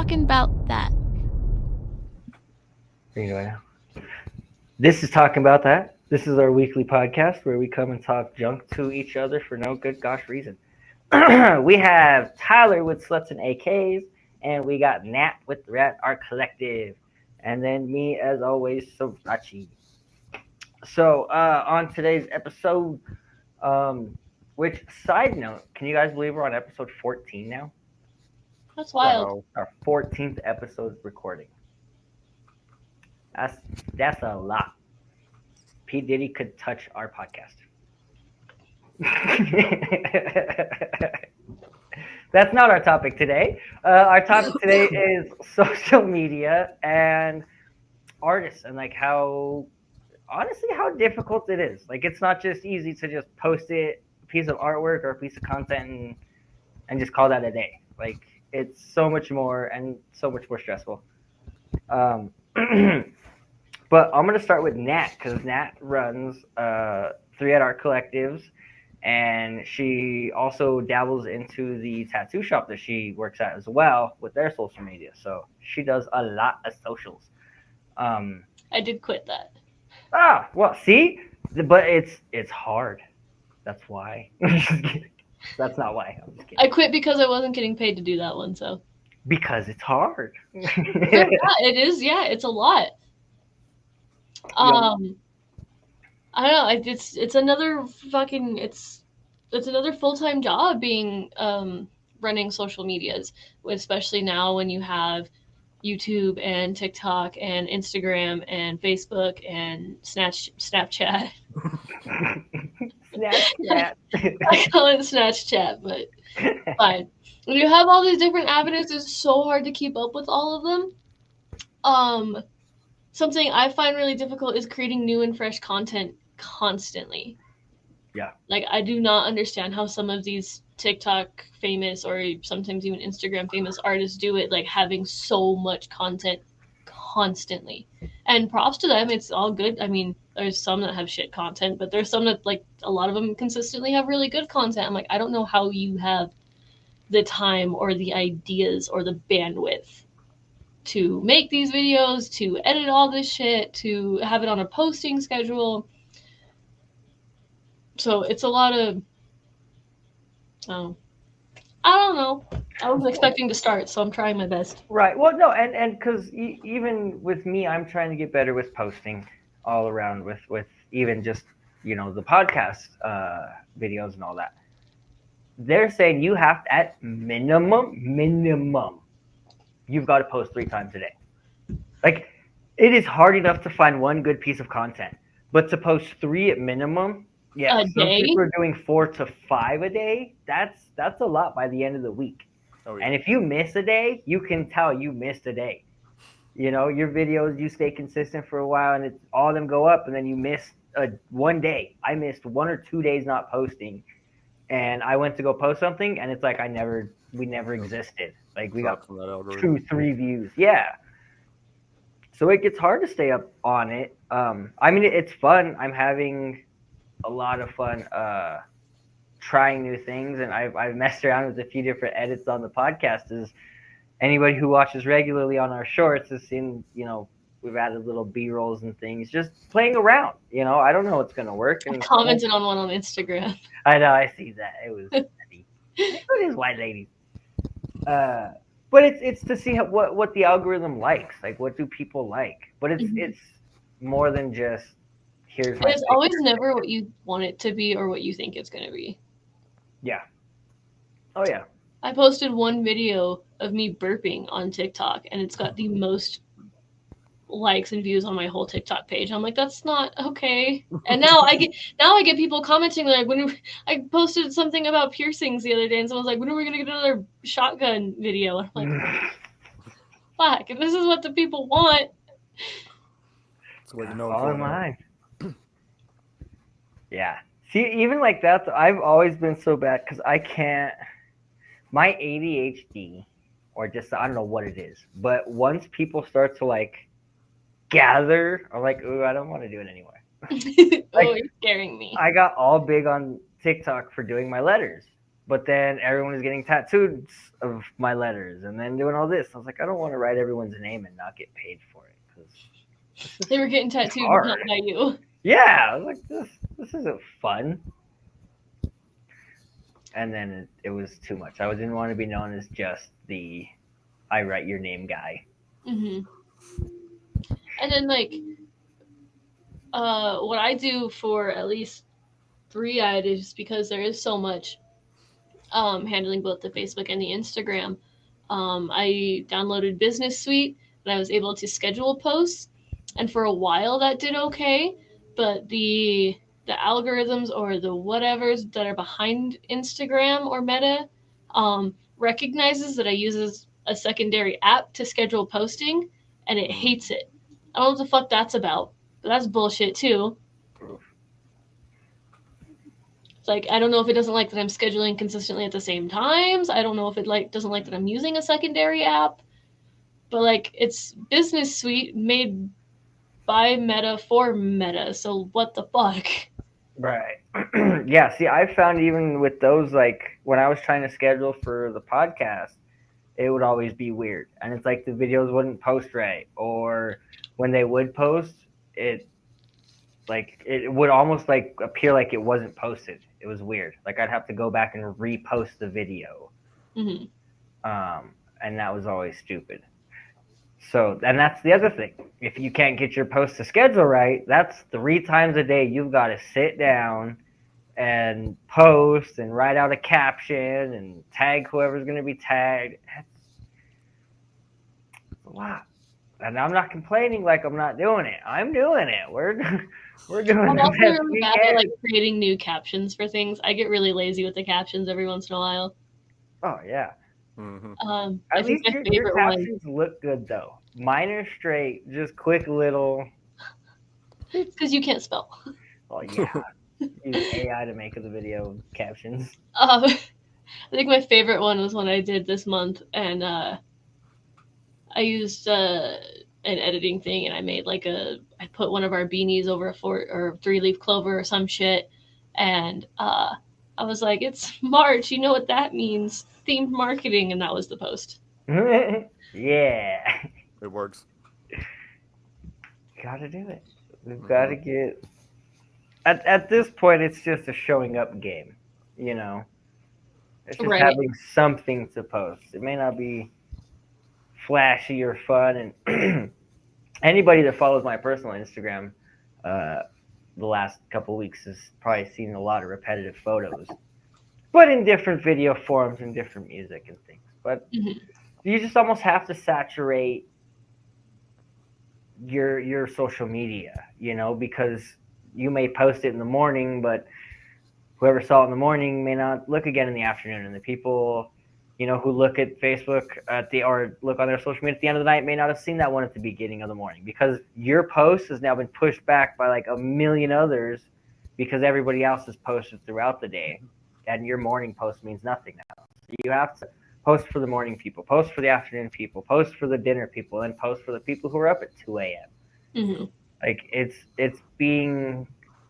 talking about that. Anyway, this is Talking About That. This is our weekly podcast where we come and talk junk to each other for no good gosh reason. We have Tyler with Sluts and AKs, and we got Nat with Rat Art Collective, and then me, as always, Sorachi. So, on today's episode, which side note, can you guys believe we're on episode 14 now? That's wild. So, our 14th episode recording. That's a lot. P. Diddy could touch our podcast. That's not our topic today. Our topic today is social media and artists and like how difficult it is. Like it's not just easy to just post a piece of artwork or a piece of content and just call that a day. Like it's so much more and so much more stressful. But I'm going to start with Nat because Nat runs 3 Art Collectives, and she also dabbles into the tattoo shop that she works at as well with their social media. So she does a lot of socials. I did quit that. Well, see? But it's hard. That's why. That's not why. I'm just kidding. I quit because I wasn't getting paid to do that one, so. Because it's hard. It is, yeah, it's a lot. I don't know. It's another fucking it's another full-time job being running social medias, especially now when you have YouTube and TikTok and Instagram and Facebook and Snapchat. Snapchat. I call it Snapchat, but fine. When you have all these different avenues, it's so hard to keep up with all of them. Something I find really difficult is creating new and fresh content constantly. Yeah. Like, I do not understand how some of these TikTok famous or sometimes even Instagram famous artists do it, like having so much content constantly. And props to them, it's all good. I mean, there's some that have shit content, but there's some that, like, a lot of them consistently have really good content. I'm like, I don't know how you have the time or the ideas or the bandwidth to make these videos, to edit all this shit, to have it on a posting schedule. So it's a lot of, I don't know. I wasn't expecting to start, so I'm trying my best. Right. Well, no, and because even with me, I'm trying to get better with posting all around with even just the podcast videos and all that. They're saying you have to, at minimum, you've got to post 3 times a day. Like, it is hard enough to find one good piece of content, but to post 3 at minimum, yeah, A some day? people are doing 4 to 5 a day. That's a lot by the end of the week. Oh, yeah. And if you miss a day, you can tell you missed a day. Your videos, you stay consistent for a while, and all of them go up, and then you miss one day. I missed 1 or 2 days not posting, and I went to go post something, and it's like we never existed. Like we got 2, 3 views. Yeah. So it gets hard to stay up on it. I mean, it's fun. I'm having a lot of fun trying new things, and I've messed around with a few different edits on the podcast. As anybody who watches regularly on our shorts has seen, we've added little B-rolls and things, just playing around. I don't know what's gonna work. And I commented on one on Instagram. I know, I see that. It was funny. It is white ladies. But it's to see what the algorithm likes. Like, what do people like? But it's more than just here's my. It's always never what you want it to be or what you think it's gonna be. Yeah. Oh yeah. I posted one video of me burping on TikTok, and it's got the most likes and views on my whole TikTok page. I'm like, that's not okay. And now I get people commenting like, I posted something about piercings the other day, and someone's like, when are we gonna get another shotgun video? And I'm like, fuck, if this is what the people want. That's what you know. All in line. Yeah. See, even like that, I've always been so bad because I can't. My ADHD, or just I don't know what it is, but once people start to like gather, I'm like, ooh, I don't want to do it anymore. You're scaring me. I got all big on TikTok for doing my letters, But then everyone was getting tattoos of my letters and then doing all this. I was like, I don't want to write everyone's name and not get paid for it because They were getting tattooed, hard. not by you. Yeah, I was like, this isn't fun. And then it was too much. I didn't want to be known as just the I write your name guy. And then like, what I do for at least 3 items, because there is so much handling both the Facebook and the Instagram. I downloaded Business Suite and I was able to schedule posts, and for a while that did okay, but the algorithms or the whatevers that are behind Instagram or Meta recognizes that I use a secondary app to schedule posting, and it hates it. I don't know what the fuck that's about, but that's bullshit too. It's like, I don't know if it doesn't like that I'm scheduling consistently at the same times. I don't know if it doesn't like that I'm using a secondary app. But like, it's Business Suite made by Meta for Meta. So what the fuck? Right. Yeah, see, I found even with those, like when I was trying to schedule for the podcast, it would always be weird. And it's like the videos wouldn't post right, or when they would post, it would almost like appear like it wasn't posted. It was weird. Like I'd have to go back and repost the video. And that was always stupid. So, and that's the other thing. If you can't get your post to schedule right, that's 3 times a day you've got to sit down and post and write out a caption and tag whoever's going to be tagged. That's a lot. And I'm not complaining like I'm not doing it. I'm doing it. We're doing I'm the also best really we bad can. at like creating new captions for things. I get really lazy with the captions every once in a while. Oh, yeah. I At think least my your favorite one. captions look good, though. Mine are straight, just quick little. It's because you can't spell. Oh, yeah. Use AI to make the video captions. I think my favorite one was one I did this month, and I used an editing thing, and I made like I put one of our beanies over a 3-leaf clover or some shit, and I was like, it's March, you know what that means, themed marketing, and that was the post. Yeah. It works. Gotta do it. We've got to get. At this point, it's just a showing up game, you know. It's just Right. having something to post. It may not be flashy or fun, and anybody that follows my personal Instagram, the last couple weeks has probably seen a lot of repetitive photos, but in different video forms and different music and things. But you just almost have to saturate your social media, you know, because you may post it in the morning, but whoever saw it in the morning may not look again in the afternoon, and the people, you know, who look at Facebook or look on their social media at the end of the night may not have seen that one at the beginning of the morning, because your post has now been pushed back by like a million others because everybody else has posted throughout the day, and your morning post means nothing now. So you have to post for the morning people, post for the afternoon people, post for the dinner people, and post for the people who are up at 2 a.m. Like it's being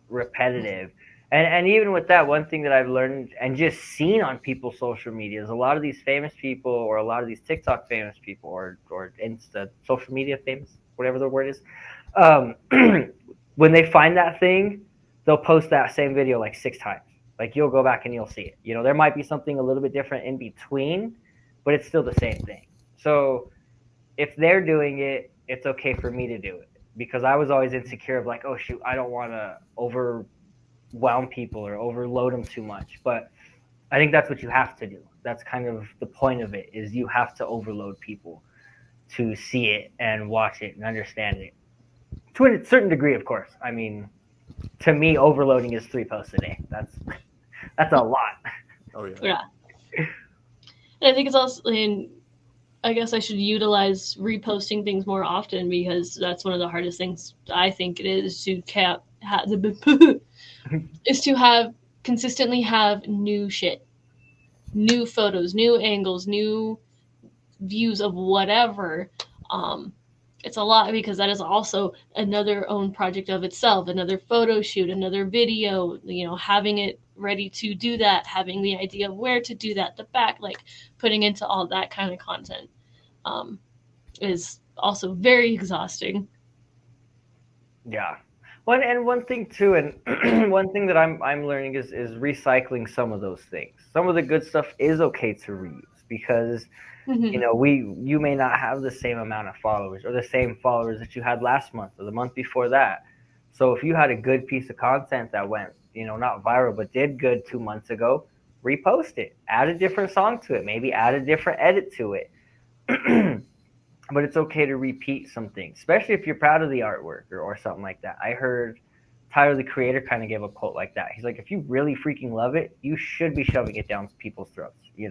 repetitive. And even with that, one thing that I've learned and just seen on people's social media is a lot of these famous people, or a lot of these TikTok famous people, or Insta social media famous, whatever the word is, when they find that thing, they'll post that same video like 6 times. Like you'll go back and you'll see it. You know, there might be something a little bit different in between, but it's still the same thing. So if they're doing it, it's okay for me to do it, because I was always insecure of like, oh shoot, I don't want to overwhelm people or overload them too much. But I think that's what you have to do. That's kind of the point of it, is you have to overload people to see it and watch it and understand it. To a certain degree, of course. I mean, to me, overloading is 3 posts a day. That's a lot. Oh yeah. Yeah. And I think it's also, and I guess I should utilize reposting things more often, because that's one of the hardest things I think it is to is to have consistently have new shit, new photos, new angles, new views of whatever, it's a lot because that is also another own project of itself, another photo shoot, another video, having it ready to do that, having the idea of where to do that, the back, like putting into all that kind of content is also very exhausting. Yeah. One thing too, and one thing that I'm learning is recycling some of those things. Some of the good stuff is okay to reuse because you may not have the same amount of followers or the same followers that you had last month or the month before that. So if you had a good piece of content that went, not viral but did good 2 months ago, repost it, add a different song to it, maybe add a different edit to it. But it's okay to repeat some things, especially if you're proud of the artwork or something like that. I heard Tyler the Creator kind of gave a quote like that. He's like, if you really freaking love it, you should be shoving it down people's throats. He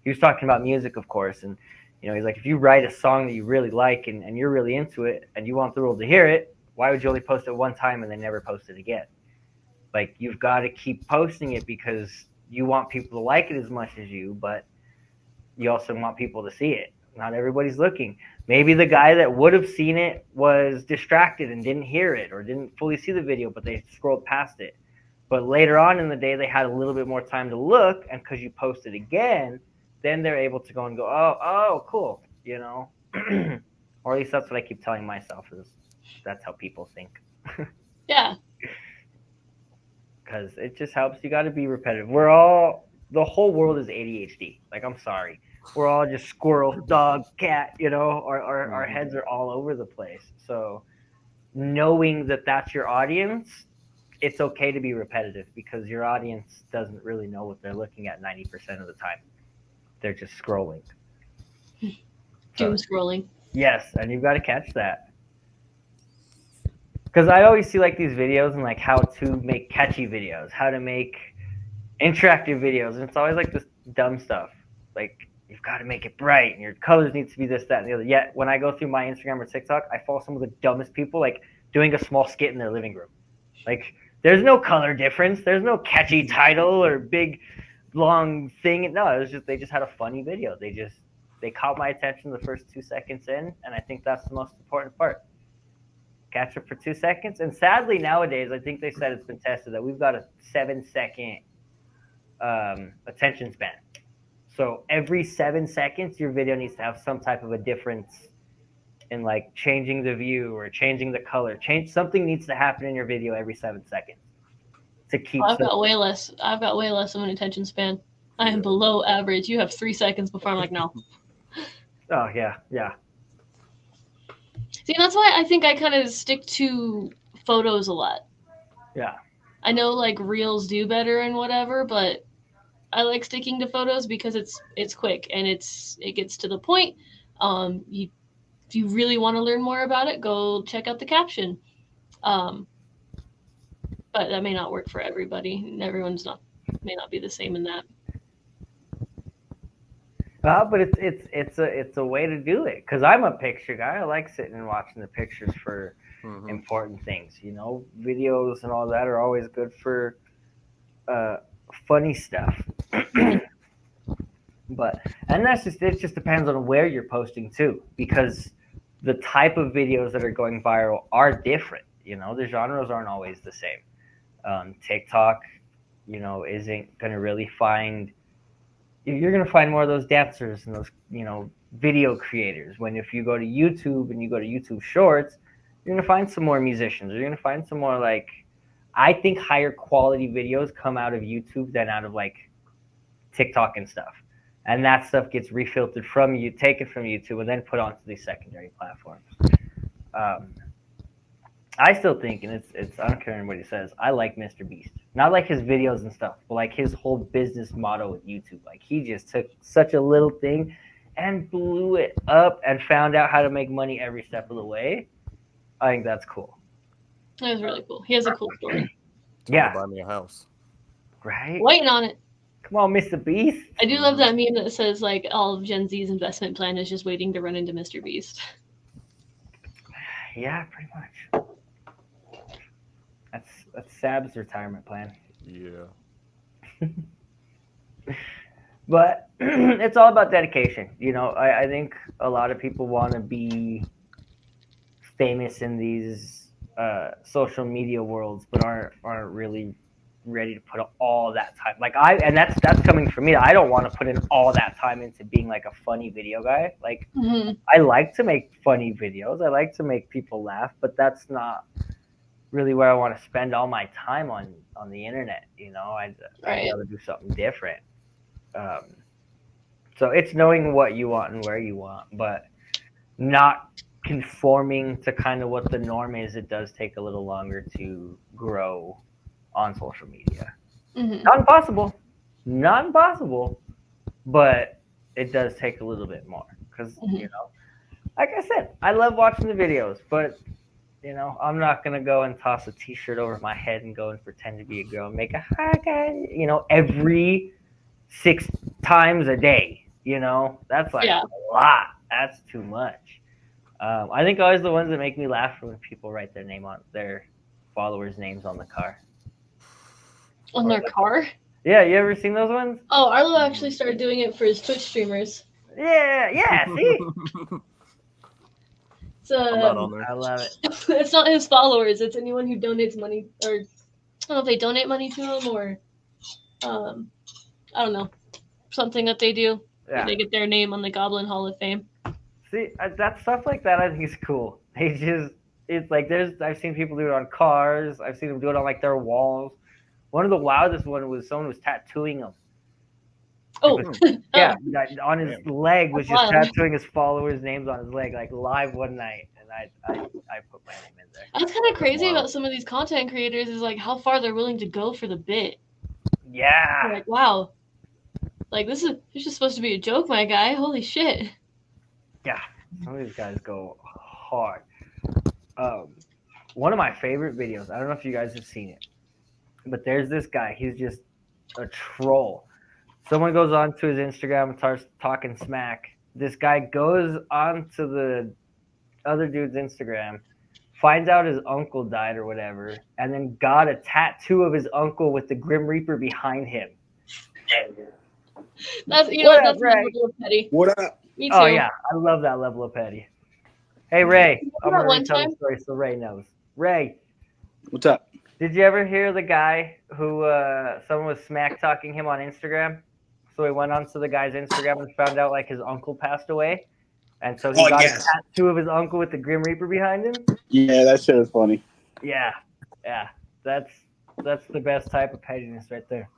was talking about music, of course, and he's like, if you write a song that you really like and you're really into it and you want the world to hear it, why would you only post it one time and then never post it again? Like, you've got to keep posting it because you want people to like it as much as you, but you also want people to see it. Not everybody's looking. Maybe the guy that would have seen it was distracted and didn't hear it or didn't fully see the video, but they scrolled past it. But later on in the day, they had a little bit more time to look, and because you posted again, then they're able to go and go, oh, cool, or at least that's what I keep telling myself, is that's how people think. Yeah. Because it just helps. You got to be repetitive. The whole world is ADHD. Like, I'm sorry. We're all just squirrel, dog, cat, our heads are all over the place. So knowing that that's your audience, it's okay to be repetitive because your audience doesn't really know what they're looking at 90% of the time. They're just scrolling. Doom scrolling. Yes, and you've got to catch that. Because I always see like these videos and like how to make catchy videos, how to make interactive videos, and it's always like this dumb stuff. Like, you've got to make it bright and your colors need to be this, that, and the other. Yet when I go through my Instagram or TikTok, I follow some of the dumbest people, like doing a small skit in their living room. Like, there's no color difference. There's no catchy title or big, long thing. No, it was just, they just had a funny video. They caught my attention the first 2 seconds in, and I think that's the most important part. Catch it for 2 seconds. And sadly, nowadays, I think they said it's been tested that we've got a 7-second attention span. So every 7 seconds, your video needs to have some type of a difference in like changing the view or changing the color. Something needs to happen in your video every 7 seconds to keep. I've got way less of an attention span. I am below average. You have 3 seconds before I'm like, no. Oh yeah. See, that's why I think I kind of stick to photos a lot. Yeah. I know like reels do better and whatever, but I like sticking to photos because it's quick and it gets to the point. If you really want to learn more about it, go check out the caption. But that may not work for everybody. Everyone's may not be the same in that. But it's a way to do it because I'm a picture guy. I like sitting and watching the pictures for important things. Videos and all that are always good for funny stuff. And it just depends on where you're posting too, because the type of videos that are going viral are different. The genres aren't always the same. TikTok, isn't going to really find. You're going to find more of those dancers and those, video creators. When if you go to YouTube and you go to YouTube Shorts, you're going to find some more musicians. You're going to find some more like, I think higher quality videos come out of YouTube than out of like TikTok and stuff. And that stuff gets refiltered from you, taken from YouTube, and then put onto these secondary platforms. I still think, and it's I don't care what he says, I like Mr. Beast. Not like his videos and stuff, but like his whole business motto with YouTube. Like, he just took such a little thing and blew it up and found out how to make money every step of the way. I think that's cool. That was really cool. He has a cool story. Yeah. Buy me a house. Right? Waiting on it. Come on, Mr. Beast. I do love that meme that says like all of Gen Z's investment plan is just waiting to run into Mr. Beast. Yeah, pretty much. That's Sab's retirement plan. Yeah. But it's all about dedication. I think a lot of people want to be famous in these social media worlds, but aren't really ready to put all that time. Like and that's coming from me. I don't want to put in all that time into being like a funny video guy. Like Mm-hmm. I like to make funny videos. I like to make people laugh, but that's not really where I want to spend all my time on the internet. You know, I'd Right. rather do something different. So it's knowing what you want and where you want, but not conforming to kind of what the norm is. It does take a little longer to grow on social media. Mm-hmm. Not impossible, but it does take a little bit more because Mhm. you know, like I said, I love watching the videos, but you know, I'm not gonna go and toss a T-shirt over my head and go and pretend to be a girl and make a hi guys, you know, every 6 times a day. You know, that's like Yeah. a lot. That's too much. I think always the ones that make me laugh are when people write their name on their followers' names on the car. On their car. Yeah, you ever seen those ones? Oh, Arlo actually started doing it for his Twitch streamers. Yeah. See, It's I'm not on there. I love it. it's not his followers. It's anyone who donates money, or I don't know if they donate money to him or, I don't know, something that they do. Yeah. They get their name on the Goblin Hall of Fame. See, that stuff like that, I think is cool. It's like I've seen people do it on cars. I've seen them do it on like their walls. One of the wildest one was someone was tattooing them. Oh, Yeah, on his leg was just Wild. tattooing his followers' names on his leg, like live one night, and I put my name in there. That's kind of crazy Wow. about some of these content creators is like how far they're willing to go for the bit. You're Yeah, like, wow, like this is just supposed to be a joke, my guy. Holy shit. some of these guys go hard. One of my favorite videos. I don't know if you guys have seen it, but there's this guy. He's just a troll. Someone goes onto his Instagram and starts talking smack. This guy goes onto the other dude's Instagram, finds out his uncle died or whatever, and then got a tattoo of his uncle with the Grim Reaper behind him. That's What up, that's my Ray? level of petty. What up? Me too. Oh yeah, I love that level of petty. Hey Ray, I'm that gonna one retell time? the story so Ray knows. Ray, What's up? did you ever hear the guy who someone was smack talking him on Instagram? So he went onto the guy's Instagram and found out like his uncle passed away, and so he Oh, got yes. a tattoo of his uncle with the Grim Reaper behind him. Yeah, that shit was funny. Yeah, that's the best type of pettiness right there.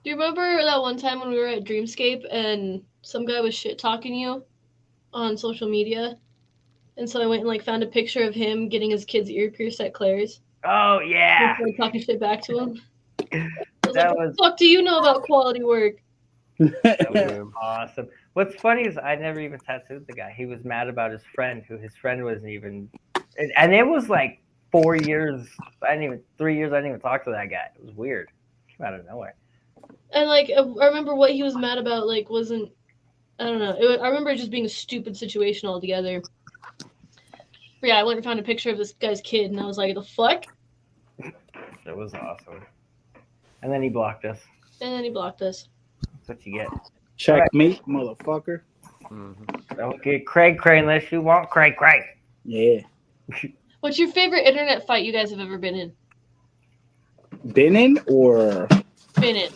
Do you remember that one time when we were at Dreamscape and some guy was shit talking you on social media? And so I went and like found a picture of him getting his kid's ear pierced at Claire's. Oh yeah, And started talking shit back to him. I was That like, was- what the fuck do you know about quality work? that was awesome. What's funny is I never even tattooed the guy. He was mad about his friend, who his friend wasn't even, and it was like 4 years. 3 years. I didn't even talk to that guy. It was weird. Came out of nowhere. And like I remember what he was mad about like wasn't, I don't know. I remember it just being a stupid situation altogether. But yeah, I went and found a picture of this guy's kid and I was like, the fuck? It was awesome. And then he blocked us. And then he blocked us. That's what you get. Checkmate, motherfucker. Mhm. Okay, Craig unless you want Craig. Yeah. What's your favorite internet fight you guys have ever been in? Been in or Been in.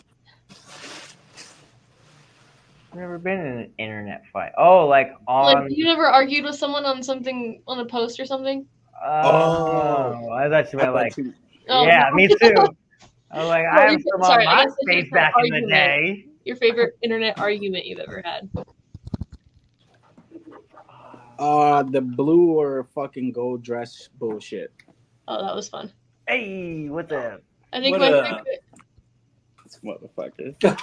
Never been in an internet fight. Oh, like on. Like, you ever argued with someone on something, on a post or something? Oh, I thought you meant like. Oh, Yeah, me too. I was like, I have some on sorry, I my guess it's face just back an in the argument. day. Your favorite internet argument you've ever had? the blue or fucking gold dress bullshit. Oh, that was fun. Hey, what's up? I think What my up? favorite, This motherfucker.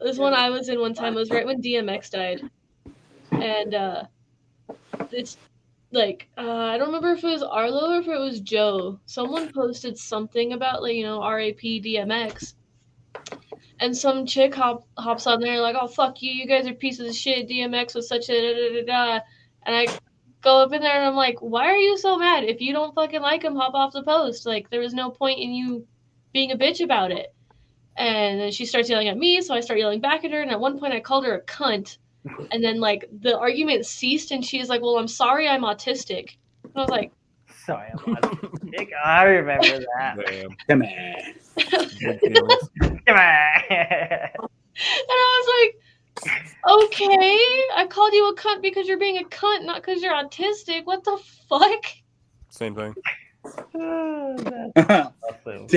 this one I was in one time was right when DMX died, and it's like I don't remember if it was Arlo or if it was Joe. Someone posted something about like R.A.P. DMX, and some chick hops on there like, oh fuck you, you guys are pieces of shit. DMX was such a da da da da, and I go up in there and I'm like, why are you so mad? If you don't fucking like him, hop off the post. Like there was no point in you being a bitch about it. And then she starts yelling at me, so I start yelling back at her. And at one point, I called her a cunt. And then like the argument ceased, and she's like, "Well, I'm sorry, I'm autistic." And I was like, Sorry, I'm autistic. I remember that. Damn. Come on. Big feelings. Come on. and I was like, "Okay, I called you a cunt because you're being a cunt, not because you're autistic. What the fuck?" Same thing. That's awesome.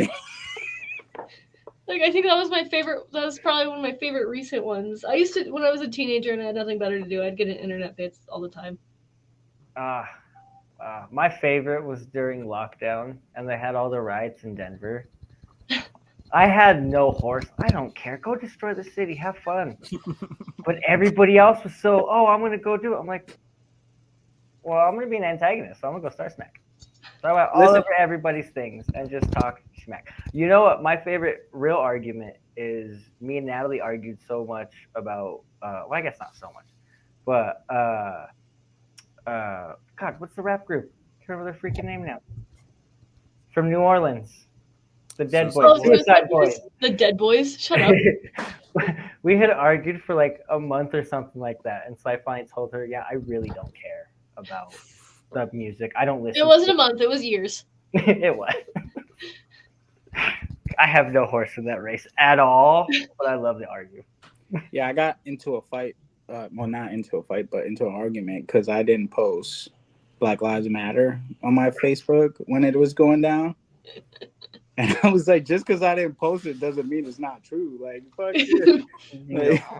Like, I think that was my favorite. That was probably one of my favorite recent ones. I used to, when I was a teenager and I had nothing better to do, I'd get in internet bits all the time. My favorite was during lockdown, and they had all the riots in Denver. I had no horse. I don't care. Go destroy the city. Have fun. But everybody else was so, I'm going to go do it. I'm like, well, I'm going to be an antagonist, so I'm going to go start smack. So I went all over everybody's things and just talk smack. You know what? My favorite real argument is me and Natalie argued so much about, well, I guess not so much, but, God, what's the rap group? I can't remember their freaking name now. From New Orleans. The Dead Boys. Suicide Boys. The Dead Boys? Shut up. We had argued for like a month or something like that. And so I finally told her, yeah, I really don't care about the music. I don't listen. It wasn't a month. It was years. It was. I have no horse in that race at all, but I love to argue. Yeah, I got into a fight. Well, not into a fight, but into an argument because I didn't post Black Lives Matter on my Facebook when it was going down. And I was like, just because I didn't post it doesn't mean it's not true. Like, fuck it.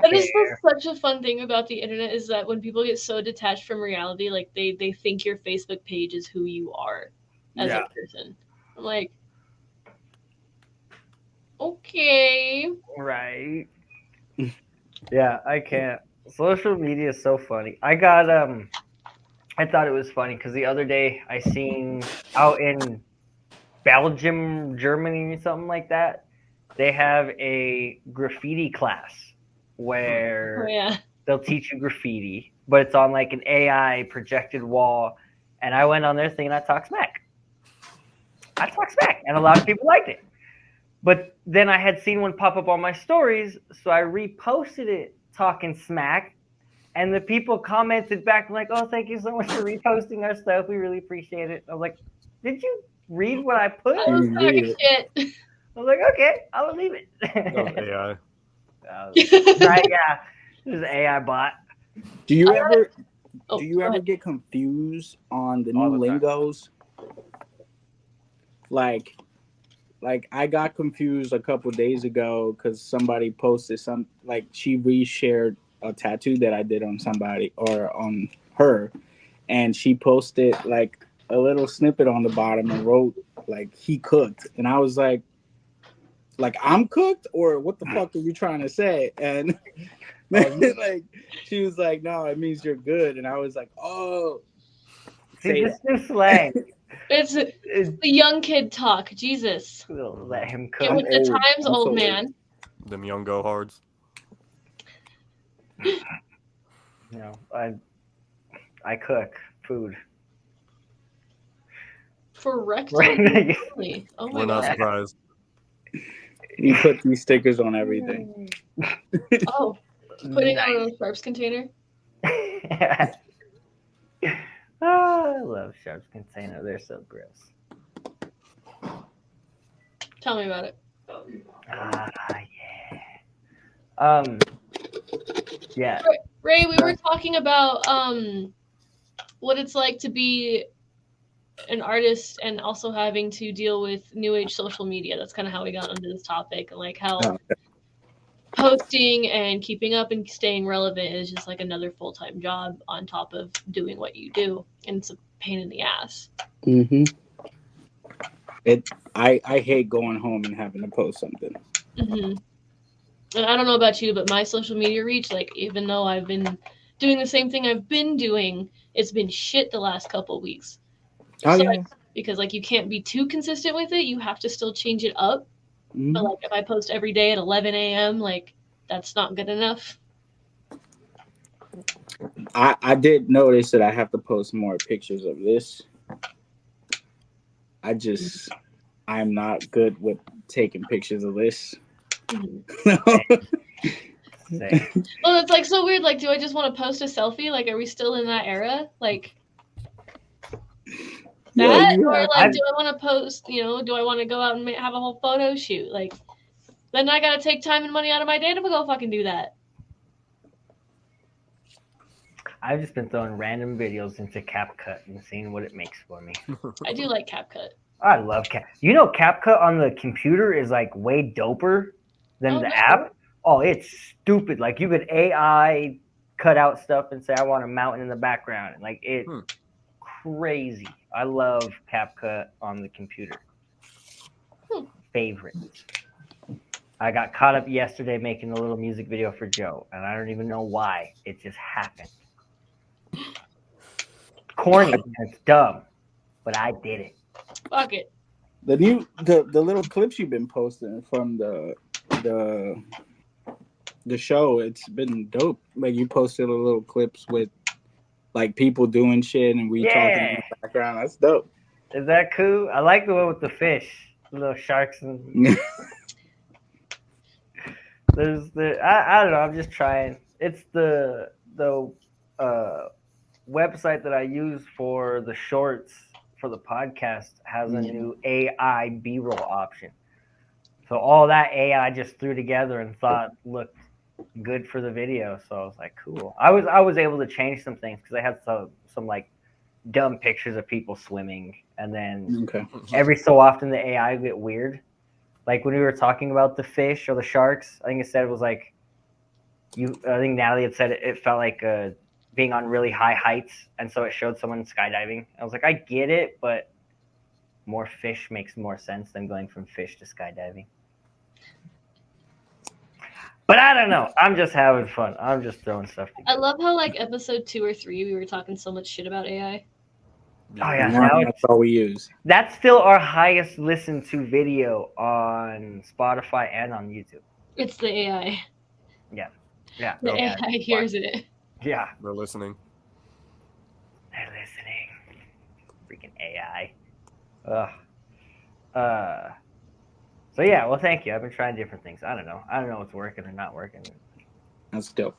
That is such a fun thing about the internet is that when people get so detached from reality, like they think your Facebook page is who you are as a person. I'm like, okay. Right. Yeah, I can't. Social media is so funny. I got I thought it was funny because the other day I seen out in Belgium, Germany, or something like that, they have a graffiti class where they'll teach you graffiti, but it's on like an AI projected wall. And I went on there thinking I talk smack. And a lot of people liked it. But then I had seen one pop up on my stories, so I reposted it talking smack. And the people commented back like, "Oh, thank you so much for reposting our stuff. We really appreciate it." I was like, "Did you read what I put?" I was talking shit. I was like, "Okay, I'll leave it." That was AI. Right? Yeah, it was an AI bot. Do you ever get confused on the new lingos? Like I got confused a couple days ago because somebody posted she reshared a tattoo that I did on somebody or on her, and she posted like a little snippet on the bottom and wrote like he cooked, and I was like I'm cooked or what the fuck are you trying to say? And like she was like, no, it means you're good, and I was like, oh, see, this new slang. It's the young kid talk. Jesus. We'll let him cook. Get with the times, old man. Them young go hards. No, I cook food. For rectal? Really? Oh my We're not God. surprised. You put these stickers on everything. Oh, putting it on a Sharps container? Oh, I love Sharps container. They're so gross. Tell me about it. Yeah. Yeah. Ray, we were talking about what it's like to be an artist and also having to deal with new age social media. That's kind of how we got onto this topic, and like how posting and keeping up and staying relevant is just like another full-time job on top of doing what you do, and it's a pain in the ass. Mm-hmm. I hate going home and having to post something. Mm-hmm. And I don't know about you, but my social media reach, like, even though I've been doing the same thing I've been doing, it's been shit the last couple of weeks. Oh, so, yeah. like, because like you can't be too consistent with it, you have to still change it up. Mm-hmm. But like if I post every day at 11 a.m., like that's not good enough. I did notice that I have to post more pictures of this. I'm not good with taking pictures of this. Mm-hmm. Same. Well, it's like so weird. Like, do I just want to post a selfie? Like, are we still in that era? Like Yeah, that, you or have. like, do I want to post? You know, do I want to go out and have a whole photo shoot? Like, then I gotta take time and money out of my day to go fucking do that. I've just been throwing random videos into CapCut and seeing what it makes for me. I do like CapCut. I love Cap. You know, CapCut on the computer is like way doper than Oh, the that's app. Oh, it's stupid. Like you could AI cut out stuff and say I want a mountain in the background. Like it's crazy. I love CapCut on the computer. Favorite. I got caught up yesterday making a little music video for Joe, and I don't even know why. It just happened. Corny and it's dumb, but I did it. Fuck it. The little clips you've been posting from the show, it's been dope. Like you posted a little clips with like people doing shit and we talking in the background. That's dope. Is that cool? I like the one with the fish, the little sharks and there's I don't know. I'm just trying. It's the website that I use for the shorts for the podcast has a new AI B-roll option. So all that AI just threw together and thought looked good for the video. So I was like, cool. I was able to change some things because I had some like dumb pictures of people swimming, and then every so often the AI would get weird. Like when we were talking about the fish or the sharks, I think it said it was like I think Natalie had said it felt like being on really high heights, and so it showed someone skydiving. I was like, I get it, but more fish makes more sense than going from fish to skydiving. But I don't know. I'm just having fun. I'm just throwing stuff together. I love how like episode 2 or 3 we were talking so much shit about AI. Oh yeah, now that's all we use. That's still our highest listened to video on Spotify and on YouTube. It's the AI. Yeah. The AI hears it. Yeah. They're listening. They're listening. Freaking AI. Ugh. So yeah, well thank you. I've been trying different things. I don't know what's working or not working. That's dope.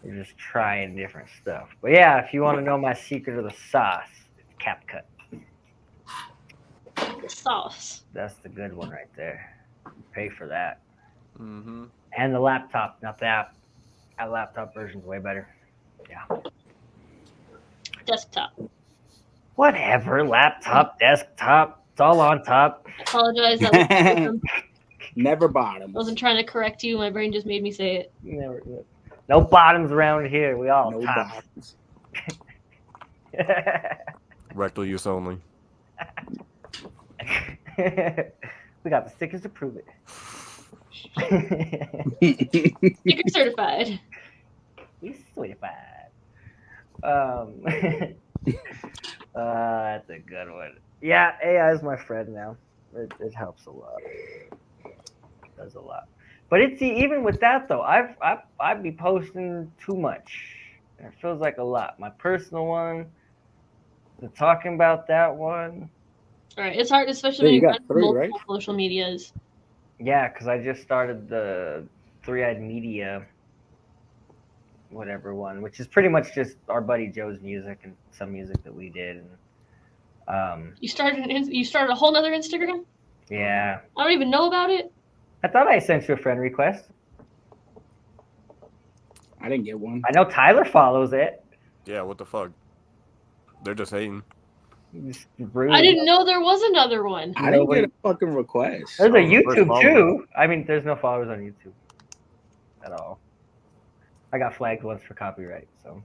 We're just trying different stuff. But yeah, if you want to know my secret of the sauce, it's CapCut. The sauce. That's the good one right there. Pay for that. Mm-hmm. And the laptop, not the app. That laptop version's way better. Yeah. Desktop. Whatever. Laptop, desktop. It's all on top. I apologize. That was Never bottoms. I wasn't trying to correct you. My brain just made me say it. No bottoms around here. We all no tops. bottoms. Rectal use only. We got the stickers to prove it. Sticker certified. We certified. That's a good one. Yeah, AI is my friend now. It helps a lot. It does a lot. But it's even with that though, I'd be posting too much. It feels like a lot. My personal one, the talking about that one. All right, it's hard, especially when you got got 3, multiple right? social medias. Yeah, because I just started the Three-Eyed Media, whatever one, which is pretty much just our buddy Joe's music and some music that we did. And, You started a whole nother Instagram? yeah. I don't even know about it. I thought I sent you a friend request. I didn't get one. I know Tyler follows it. Yeah, what the fuck? They're just hating. Just rude. I didn't know there was another one. I didn't get a fucking request. There's a Oh, the first YouTube follower. too. I mean, there's no followers on YouTube at all. I got flagged once for copyright, so.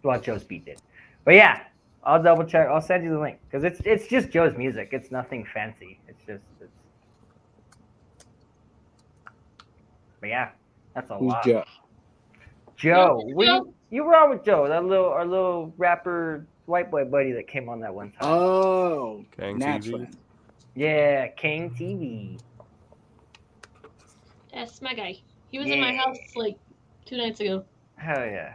Well, Joe's beat it. But yeah, I'll double check. I'll send you the link because it's just Joe's music. It's nothing fancy. But yeah, that's a Who's lot. Joe? Joe, Joe? you were on with Joe, our little rapper white boy buddy that came on that one time. Oh, King Nat's TV. friend. Yeah, King TV. That's my guy. He was in my house like 2 nights ago. Hell yeah.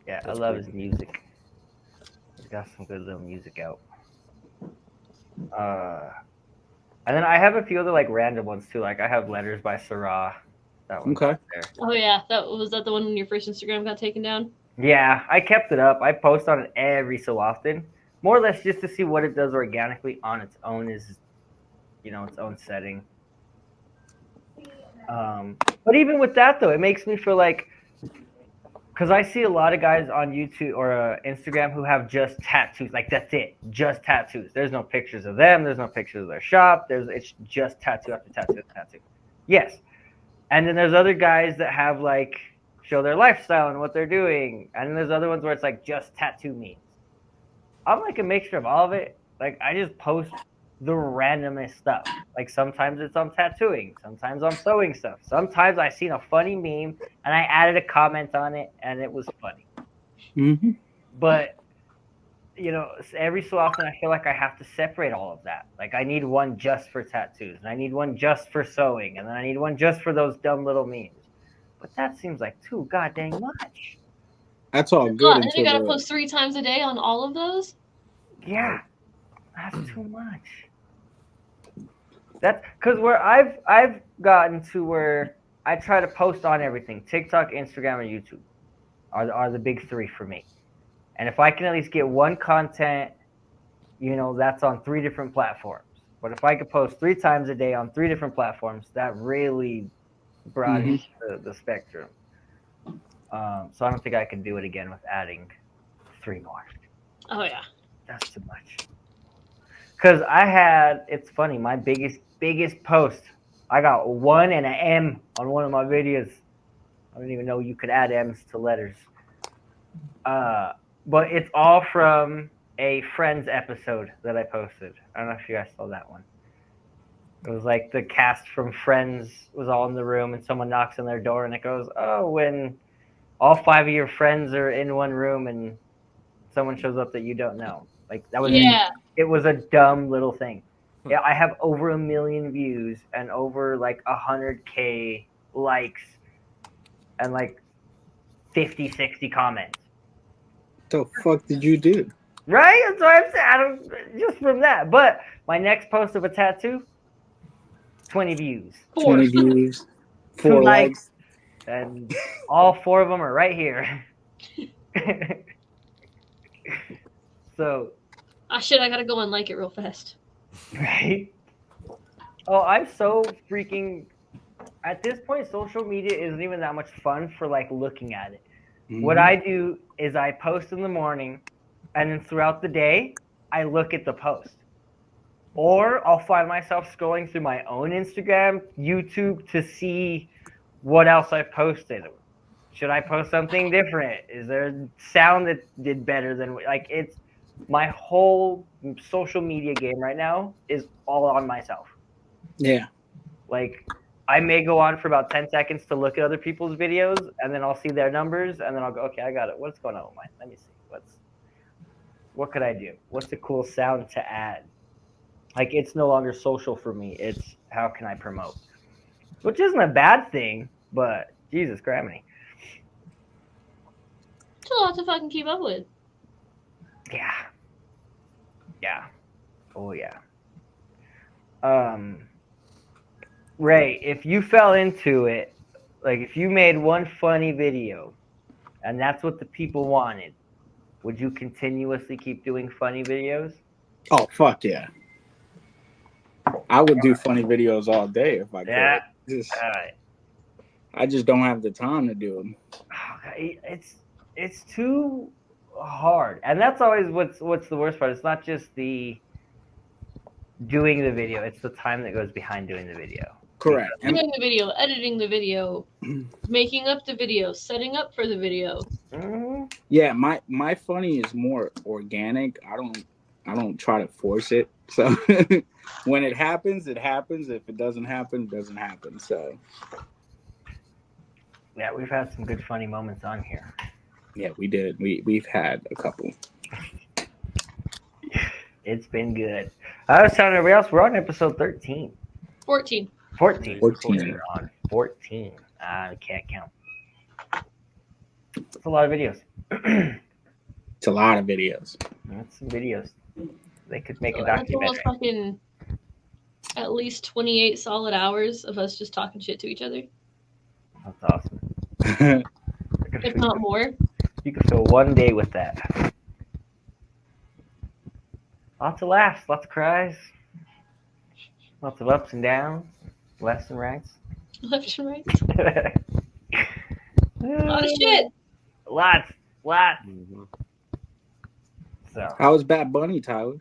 Yeah, That's I love pretty his music. He's got some good little music out. And then I have a few other like random ones too. Like I have Letters by Sarah. That one's Okay. up there. Oh yeah, that the one when your first Instagram got taken down? Yeah, I kept it up. I post on it every so often, more or less just to see what it does organically on its own. Is its own setting. But even with that though, it makes me feel like, because I see a lot of guys on YouTube or Instagram who have just tattoos. Like that's it, just tattoos. There's no pictures of them. There's no pictures of their shop. It's just tattoo after tattoo after tattoo. Yes, and then there's other guys that have like show their lifestyle and what they're doing, and then there's other ones where it's like just tattoo memes. I'm like a mixture of all of it. Like I just post the randomest stuff. Like sometimes it's on tattooing, sometimes I'm sewing stuff. Sometimes I seen a funny meme and I added a comment on it and it was funny. Mm-hmm. But every so often I feel like I have to separate all of that. Like I need one just for tattoos, and I need one just for sewing, and then I need one just for those dumb little memes. But that seems like too goddamn much. That's all Oh, good and then you gotta until post 3 times a day on all of those? Yeah, that's too much. That's because where I've gotten to where I try to post on everything. TikTok, Instagram, and YouTube are the big 3 for me. And if I can at least get one content, that's on 3 different platforms. But if I could post 3 times a day on 3 different platforms, that really broadens the spectrum. So I don't think I can do it again with adding 3 more. Oh yeah. That's too much. Because it's funny, my biggest post, I got 1 and an M on one of my videos. I didn't even know you could add M's to letters. But it's all from a Friends episode that I posted. I don't know if you guys saw that one. It was like the cast from Friends was all in the room and someone knocks on their door and it goes, oh, when all 5 of your friends are in one room and someone shows up that you don't know. Like that was It was a dumb little thing. Yeah, I have over 1 million views and over like 100K likes and like 50, 60 comments. the fuck did you do? Right? That's what I'm saying. I don't just from that. But my next post of a tattoo, 20 views. 20 views, 4 likes. And all 4 of them are right here. So Ah shit, I gotta go and like it real fast. right? Oh, I'm so freaking at this point, social media isn't even that much fun for like looking at it. What I do is I post in the morning and then throughout the day I look at the post. Or I'll find myself scrolling through my own Instagram, YouTube to see what else I've posted. Should I post something different? Is there a sound that did better than like it's my whole social media game right now is all on myself. Yeah. Like I may go on for about 10 seconds to look at other people's videos and then I'll see their numbers and then I'll go, okay, I got it. What's going on with mine? Let me see. What could I do? What's a cool sound to add? Like it's no longer social for me. It's how can I promote? Which isn't a bad thing, but Jesus Christ. It's a lot to fucking keep up with. Yeah. Yeah. Oh yeah. Ray, if you fell into it, like if you made one funny video and that's what the people wanted, would you continuously keep doing funny videos? Oh fuck yeah. I would do funny videos all day if I could. Yeah. I just don't have the time to do them. It's too hard, and that's always what's the worst part. It's not just the doing the video; it's the time that goes behind doing the video. Correct. Doing the video, editing the video, making up the video, setting up for the video. Mm-hmm. Yeah, my funny is more organic. I don't try to force it. So when it happens, it happens. If it doesn't happen, it doesn't happen. So yeah, we've had some good funny moments on here. Yeah, we did. We've had a couple. It's been good. I was telling everybody else we're on episode 13. 14. 14. 14. We're on 14. I can't count. It's a lot of videos. It's a lot of videos. That's some videos. They could make a That's documentary. almost fucking at least 28 solid hours of us just talking shit to each other, That's awesome. if not more. You could fill one day with that. Lots of laughs, lots of cries, lots of ups and downs, lefts and rights. Left and right. A A lot of shit. Lots. Mhm. So, How was Bad Bunny, Tyler?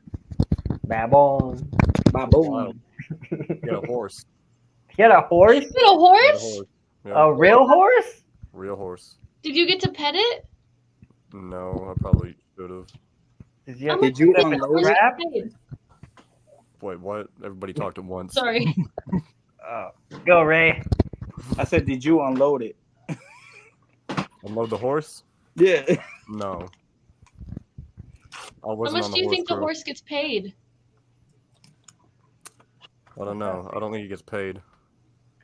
Babon. Baboon. Get a horse. He had a horse? You had a Get a horse? horse. Yeah, A real horse? real horse. Did you get to pet it? No, I probably should have. Did you How have much Did you did unload was it? it Crap? paid? Wait, what? Everybody talked at once. Sorry. Oh, go, Ray. I said, did you unload it? Unload the horse? Yeah. No. I How wasn't much on do you think the crew. horse gets paid? I don't know. I don't think he gets paid.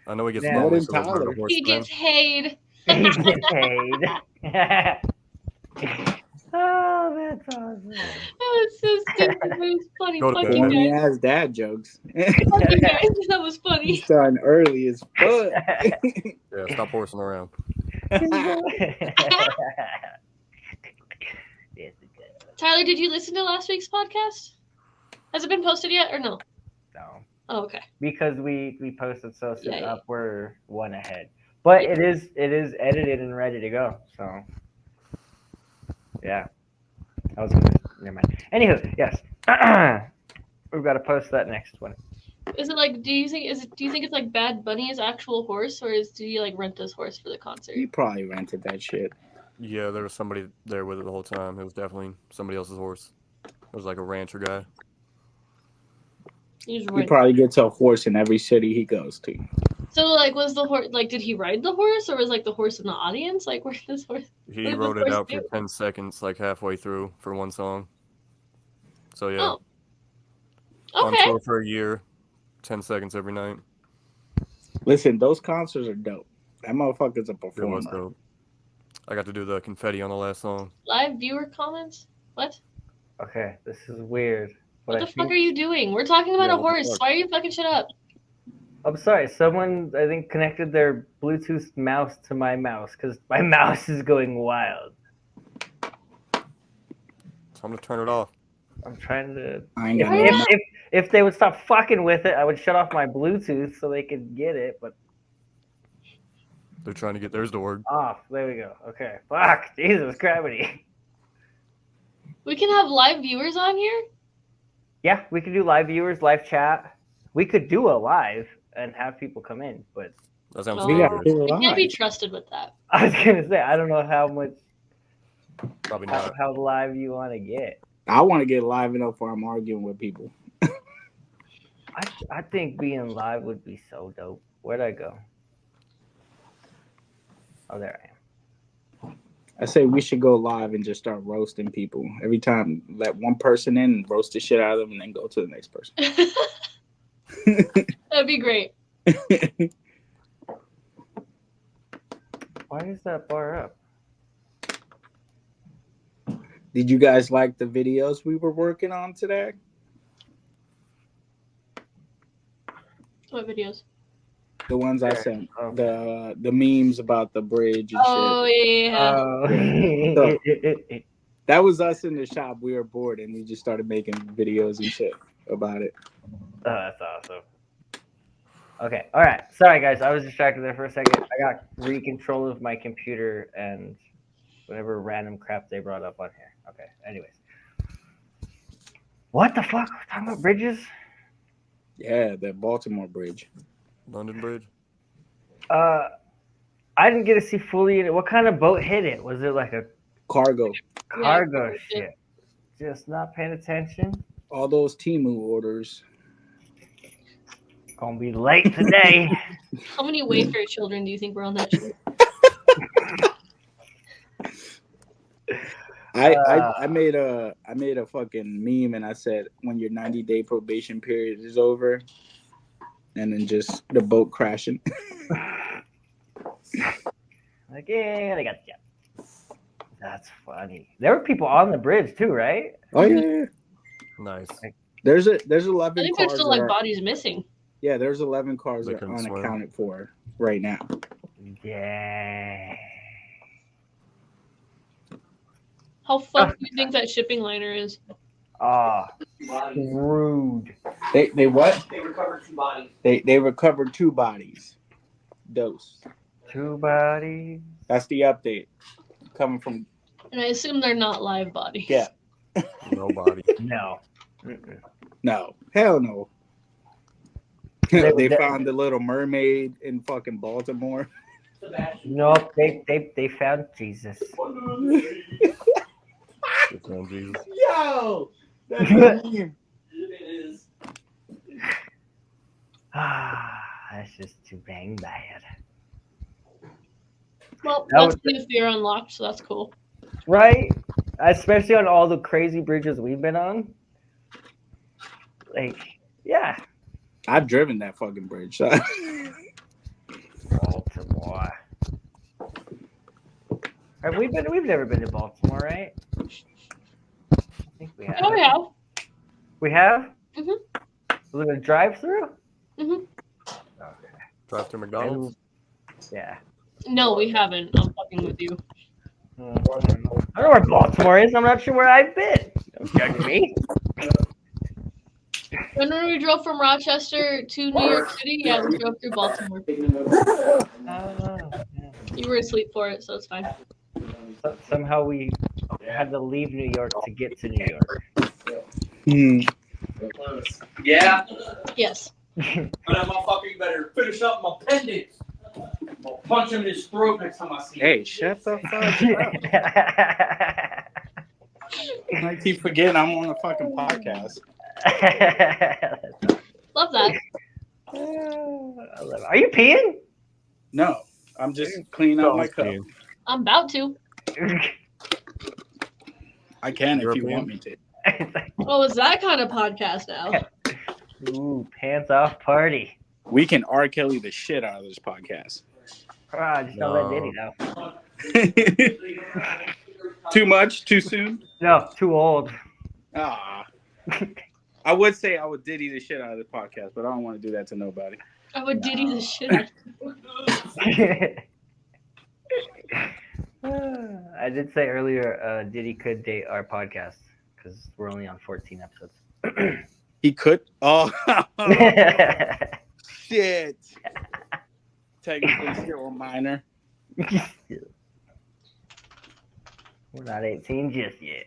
I know he gets Yeah. lonely, More so than they turn the Tyler. horse He in. gets paid. He get paid. Oh, that's awesome. That was so stupid. That was funny. Go to Fuck bed, you man. Corny guys. ass dad jokes. Fuck you guys. That was funny. Starting early as fuck. Yeah, stop horsing around. Tyler, did you listen to last week's podcast? Has it been posted yet or no? No, Oh, okay. because we posted so soon Yeah, yeah. up, we're one ahead. But it is edited and ready to go. So yeah, I was gonna never mind. Anywho, yes, we've got to post that next one. Is it like? Do you think it's like Bad Bunny's actual horse, or do you like rent this horse for the concert? He probably rented that shit. Yeah, there was somebody there with it the whole time. It was definitely somebody else's horse. It was like a rancher guy. You just He rent- probably gets a horse in every city he goes to. So like, was the horse like? Did he ride the horse, or was like the horse in the audience? Like, where this horse? He What did wrote the it horse out for do? 10 seconds, like halfway through for one song. So yeah, Oh. on Okay. tour for a year, 10 seconds every night. Listen, those concerts are dope. That motherfucker's a It was performer. dope. I got to do the confetti on the last song. Live viewer comments. What? Okay, this is weird. What But the fuck are you doing? We're talking about Yeah, a what the horse. fuck? Why are you fucking shut up? I'm sorry. Someone I think connected their Bluetooth mouse to my mouse because my mouse is going wild. Time to turn it off. I'm trying to. I ain't If, got no Yeah. mouth. if they would stop fucking with it, I would shut off my Bluetooth so they could get it. But They're trying to get there's the word. off. There we go. Okay. Fuck. Jesus gravity. We can have live viewers on here. Yeah, we could do live viewers, live chat. We could do a live and have people come in, but That sounds Oh. We got dangerous. people I can't be live. trusted with that. I was gonna say I don't know how much Probably not. how live you want to get. I want to get live enough where I'm arguing with people. I think being live would be so dope. Where'd I go? Oh, there I am. I say we should go live and just start roasting people. Every time, let one person in and roast the shit out of them and then go to the next person. That'd be great. Why is that bar up? Did you guys like the videos we were working on today? What videos? The ones I Yeah. sent. Oh. The memes about the bridge and Oh shit. yeah. Oh. That was us in the shop. We were bored and we just started making videos and shit about it. Oh, that's awesome. Okay, all right. Sorry, guys. I was distracted there for a second. I got re-control of my computer and whatever random crap they brought up on here. Okay, anyways. What the fuck? We're talking about bridges? Yeah, the Baltimore Bridge. London Bridge. I didn't get to see fully. What kind of boat hit it? Was it like a Cargo. cargo Yeah. shit? Just not paying attention. All those Temu orders. Gonna be late today. How many Wayfair children do you think were on that show? I made a fucking meme and I said when your 90-day probation period is over, and then just the boat crashing. Like, yeah, they got you. That's funny. There were people on the bridge too, right? Oh yeah. Nice. There's I 11 think cars. there's still like that are- bodies missing. Yeah, there's 11 cars They that are couldn't swim. unaccounted for right now. Yeah. How fucked do you think that shipping liner is? Oh, rude. They what? They recovered 2 bodies. They recovered 2 bodies. Dose. 2 bodies. That's the update coming from. And I assume they're not live bodies. Yeah. Nobody. No. Mm-mm. No, hell no. They- They found the Little Mermaid in fucking Baltimore. Sebastian. Nope. They found Jesus. Good man, Jesus. Yo, that's a meme. It is. That's just too dang bad. Well, That that's was- new fear unlocked, so that's cool. Right? Especially on all the crazy bridges we've been on. Like, yeah. I've driven that fucking bridge. Baltimore. Have we been? We've never been to Baltimore, right? I think we have. Oh, yeah. We have? Mhm. Was it a drive-through? Mhm. Okay. Drive through McDonald's. Yeah. No, we haven't. I'm fucking with you. I don't know where Baltimore is. I'm not sure where I've been. Don't judge me. When we drove from Rochester to New York City, yeah, we drove through Baltimore. You were asleep for it, so it's fine. Somehow we had to leave New York to get to New York. Yeah. Yes. But that motherfucker, you better finish up my appendix. I'll punch him in his throat next time I see him. Hey, shut the fuck up. I keep forgetting I'm on a fucking podcast. Love that. Are you peeing? No, I'm just cleaning out my cup. I'm about to. I can if you European? want me to. Oh, it's that kind of podcast now. Ooh, pants off party. We can R. Kelly the shit out of this podcast. Just don't let Diddy know. Too much? Too soon? No, too old. Ah. I would say I would Diddy the shit out of the podcast, but I don't want to do that to nobody. I would Diddy the shit out of I did say earlier, Diddy could date our podcast because we're only on 14 episodes. He could? Oh, shit. Technically still a minor. We're not 18 just yet.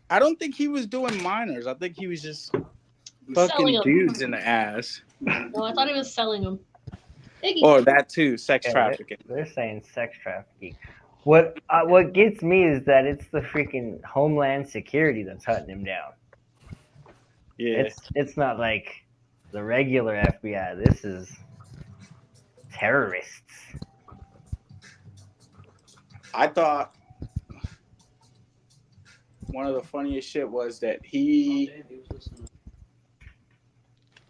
I don't think he was doing minors. I think he was just Selling fucking 'em. dudes in the ass. No, I thought he was selling them. Iggy. Or that too, sex Yeah, trafficking. They're saying sex trafficking. What gets me is that it's the freaking Homeland Security that's hunting him down. Yeah. It's not like the regular FBI. This is terrorists. I thought one of the funniest shit was that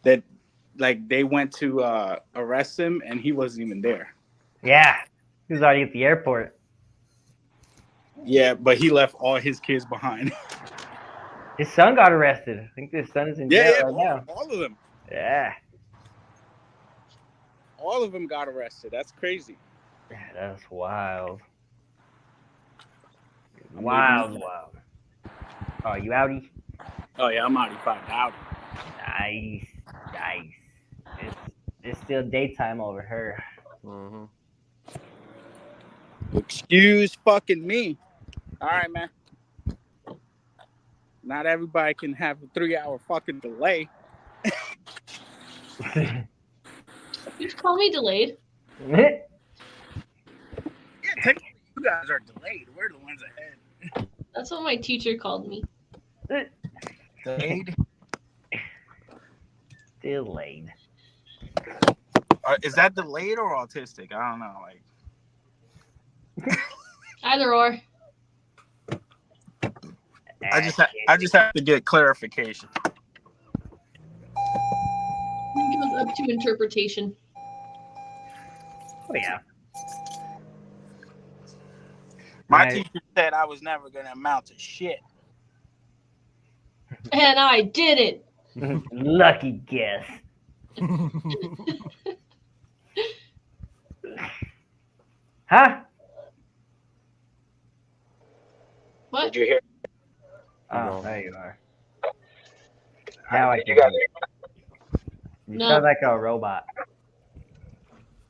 they went to arrest him and he wasn't even there. Yeah, he was already at the airport. Yeah, but he left all his kids behind. His son got arrested. I think his son is in jail right now. all of them. Yeah, All of them got arrested. That's crazy. that's wild. I'm Wild. leaving. Oh, you outie? Oh yeah, I'm already found out. Nice. It's still daytime over her. Mm-hmm. Excuse fucking me. All right, man. Not everybody can have a 3-hour fucking delay. You call me delayed. Yeah, technically you guys are delayed. We're the ones ahead. That's what my teacher called me. Delayed? Delayed. Is that delayed or autistic? I don't know. Like, Either or. I just have to get clarification. It goes up to interpretation. Oh yeah. My Right. teacher said I was never gonna amount to shit. And I did it. Lucky guess. Huh? What? Did you hear? Oh, No. there you are. Now I Did can you guys hear you. You No. sound like a robot.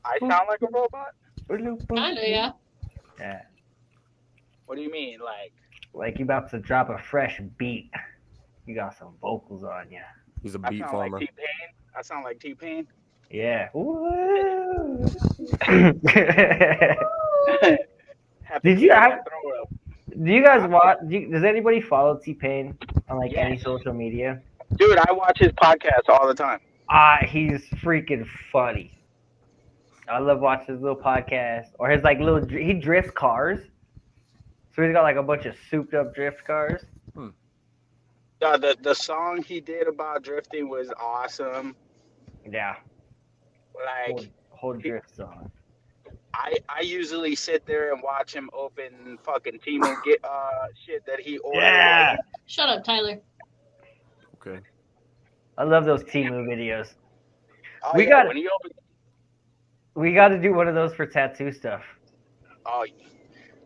I sound like a robot? Kinda, yeah. Yeah. What do you mean? Like you about to drop a fresh beat. You got some vocals on you. He's a I beat sound farmer. like T-Pain? I sound like T-Pain? Yeah. Woo. Happy Did you T-Pain have? throw up. Do you guys watch? Does anybody follow T-Pain on like any Yes. social media? Dude, I watch his podcast all the time. He's freaking funny. I love watching his little podcast or his like little. He drifts cars, so he's got like a bunch of souped up drift cars. The song he did about drifting was awesome. Yeah, Like, whole drift song. I usually sit there and watch him open fucking Temu get shit that he ordered. Yeah, Shut up, Tyler. Okay. I love those Temu videos. Oh, We yeah, got- when he opened. We got to do one of those for tattoo stuff. Oh,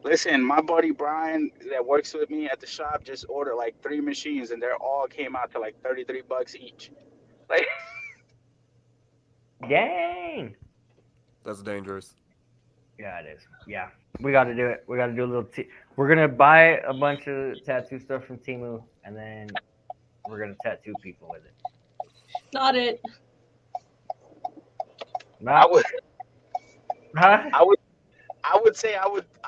listen, my buddy Brian that works with me at the shop just ordered like 3 machines, and they all came out to like $33 each. Like, Dang. That's dangerous. Yeah, it is. Yeah, we got to do it. We got to do a little. We're gonna buy a bunch of tattoo stuff from Temu, and then we're gonna tattoo people with it. Not it. I would, Huh? I would say I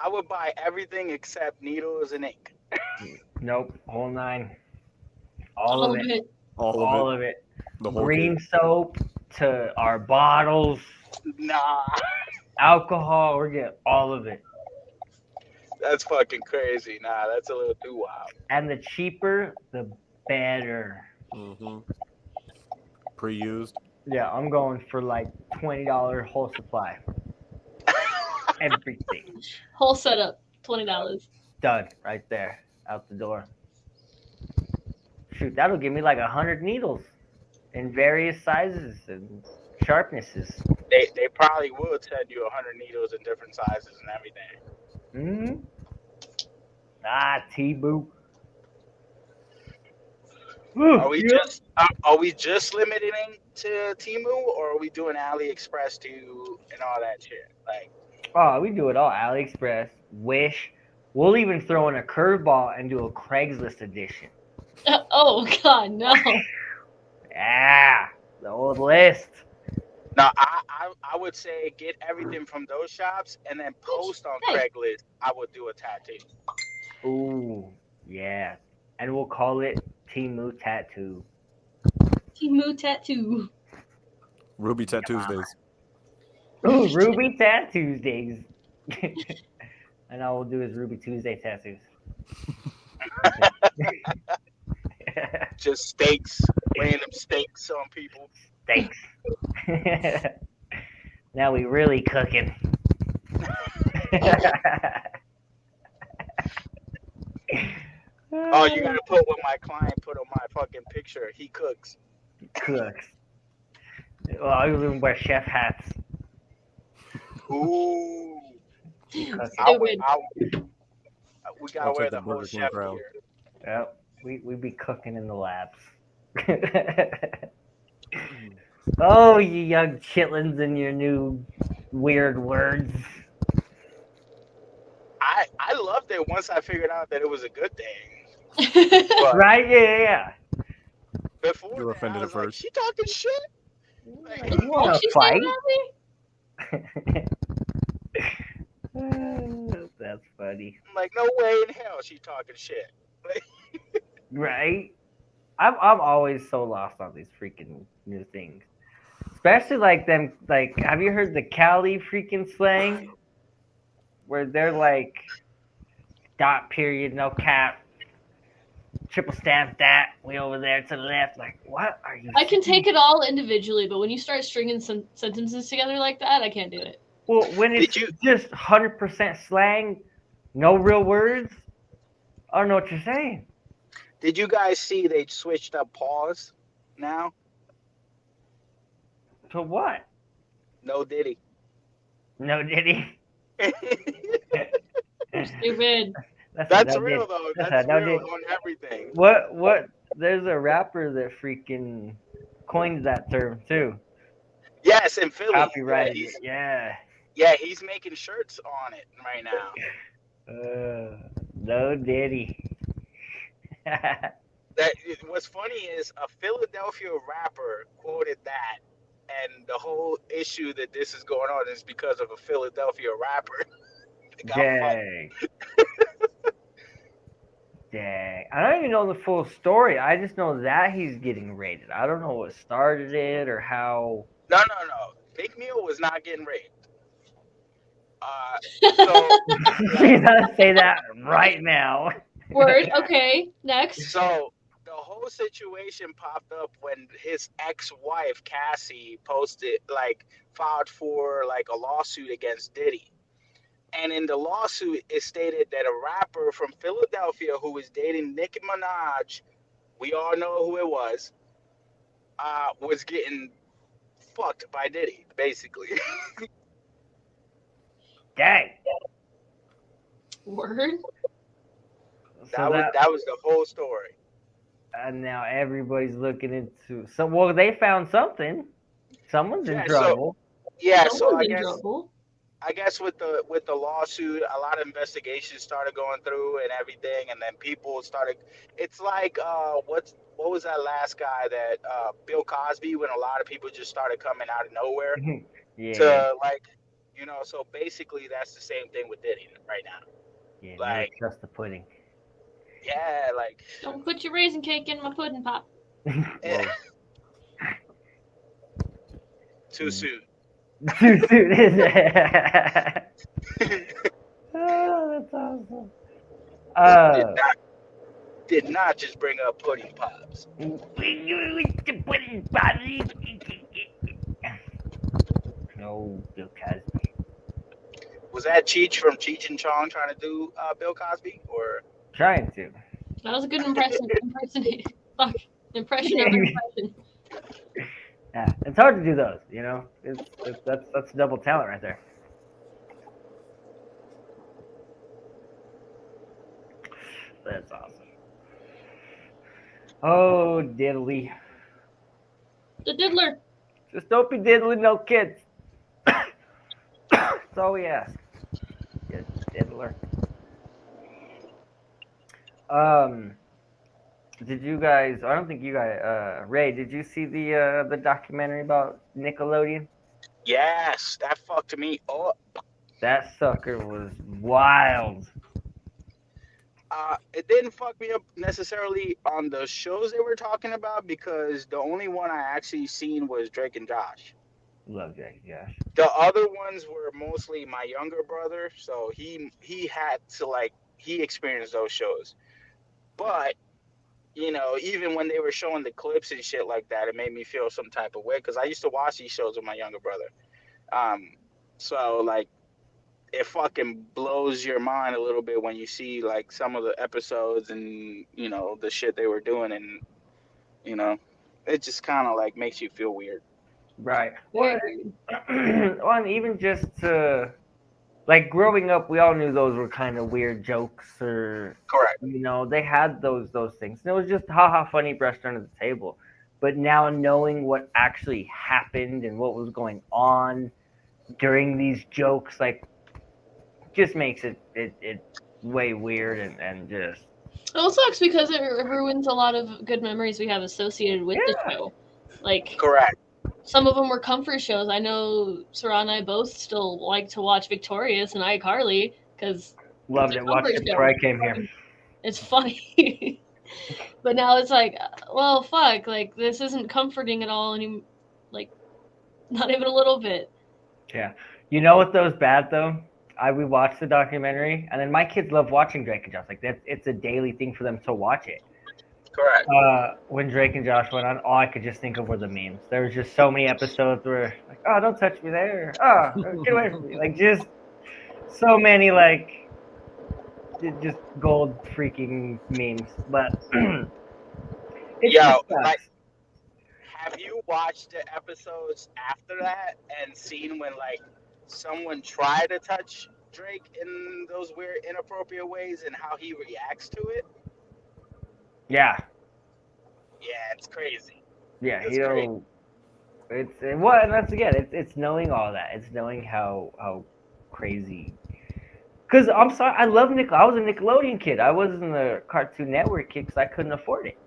would buy everything except needles and ink. Nope. Whole 9. All of it. All All of it. of it. The whole Green kit. soap to our bottles, Nah, alcohol. We're getting all of it. that's fucking crazy. Nah, that's a little too wild. And the cheaper, the better. Mm-hmm. Pre-used. Yeah, I'm going for like $20 whole supply. Everything Whole setup, $20. done right there, out the door. Shoot, that'll give me like 100 needles in various sizes and sharpnesses. They probably would send you 100 needles in different sizes and everything. T-Boo. Are we just limiting to Temu, or are we doing AliExpress too and all that shit? Like, Oh, we do it all. AliExpress, Wish. We'll even throw in a curveball and do a Craigslist edition. Oh, God, no. Yeah, the old list. now I would say get everything from those shops and then post on Hey. Craigslist. I would do a tattoo. Ooh, yeah. And we'll call it Temu Tattoo. Temu Tattoo. Ruby Tattoos Days. Ooh, Ruby Tattoos Days. And all we'll do is Ruby Tuesday tattoos. Just steaks, random steaks on people. Thanks. Now we really cooking. Oh, you gotta put what my client put on my fucking picture. He cooks. Cooks. Well, I even wear chef hats. Ooh. Cooking. Stupid. We gotta I'll wear take the the whole Burger King chef crown. gear. Yep. We be cooking in the labs. Oh, you young chitlins and your new weird words. I loved it once I figured out that it was a good thing. But Right? Yeah. before You were that, offended I at was like, first. she talking shit? Yeah. You want She to said fight? that, That's funny. I'm like, no way in hell she talking shit. Like, Right? I'm always so lost on these freaking new things. Especially like them, like, have you heard the Cali freaking slang? Where they're like, dot period, no cap, triple stamp that, way over there to the left. Like, what are you I can take it all individually, but when you start stringing some sentences together like that, I can't do it. Well, when it's Did just 100% slang, no real words, I don't know what you're saying. did you guys see they switched up pause now? To what? No Diddy. No Diddy. Stupid. That's no real Diddy. though. That's That's no real Diddy. on everything. What? There's a rapper that freaking coined that term too. Yes, in Philly. Copyrighted it. Yeah. He's making shirts on it right now. No Diddy. What's funny is a Philadelphia rapper quoted that, and the whole issue that this is going on is because of a Philadelphia rapper. Dang. Dang. I don't even know the full story. I just know that he's getting raided. I don't know what started it or how. No. Big Meal was not getting raped. So You gotta say that right now. Word. Okay. Next. So the whole situation popped up when his ex-wife Cassie filed for a lawsuit against Diddy. And in the lawsuit, it stated that a rapper from Philadelphia who was dating Nicki Minaj, we all know who it was getting fucked by Diddy, basically. Dang. Word. So that was the whole story. and now everybody's looking into. So well, they found something. Someone's in Yeah, trouble. Someone's in trouble. I guess with the lawsuit, a lot of investigations started going through and everything, and then people started. It's like what was that last guy that Bill Cosby, when a lot of people just started coming out of nowhere Yeah. to So basically, that's the same thing with Diddy right now. Yeah. Like- Never trust the pudding. Yeah, Don't put your raisin cake in my pudding pop. too soon. Too soon, is it? Oh, that's awesome. Did not just bring up pudding pops. No, Bill Cosby. Was that Cheech from Cheech and Chong trying to do Bill Cosby, or? Trying to. That was a good impression. Fuck. Impression of impression. Yeah, it's hard to do those. That's double talent right there. That's awesome. Oh, diddly. The diddler. Just don't be diddling no kids. That's all we ask. You diddler. Did you guys? I don't think you guys. Ray, did you see the documentary about Nickelodeon? Yes, that fucked me up. That sucker was wild. It didn't fuck me up necessarily on the shows they were talking about, because the only one I actually seen was Drake and Josh. Love Drake, Josh. The other ones were mostly my younger brother, so he had to he experienced those shows. But even when they were showing the clips and shit like that, it made me feel some type of way, because I used to watch these shows with my younger brother. So it fucking blows your mind a little bit when you see some of the episodes and the shit they were doing, and it just kind of makes you feel weird. Right. Well, and even just to growing up, we all knew those were kind of weird jokes, or Correct. they had those things. And it was just haha funny, brushed under the table. But now knowing what actually happened and what was going on during these jokes, just makes it way weird and just. It also sucks because it ruins a lot of good memories we have associated with the show. Correct. Some of them were comfort shows. I know Sarah and I both still like to watch Victorious and iCarly because loved it. Watched it before I came here. It's funny. But now it's well, fuck, this isn't comforting at all anymore. Not even a little bit. Yeah. You know what though's bad though? We watched the documentary, and then my kids love watching Drake and Josh. It's a daily thing for them to watch it. Correct. When Drake and Josh went on, all I could just think of were the memes. There was just so many episodes where oh, don't touch me there. Oh, get away from me. Just so many just gold freaking memes. But have you watched the episodes after that and seen when like someone tried to touch Drake in those weird, inappropriate ways and how he reacts to it? Yeah, Yeah, it's crazy. yeah. It's You crazy. know, and what? And that's again, it's knowing all that. It's knowing how crazy. Because I'm sorry, I love I was a Nickelodeon kid. I wasn't a Cartoon Network kid because I couldn't afford it.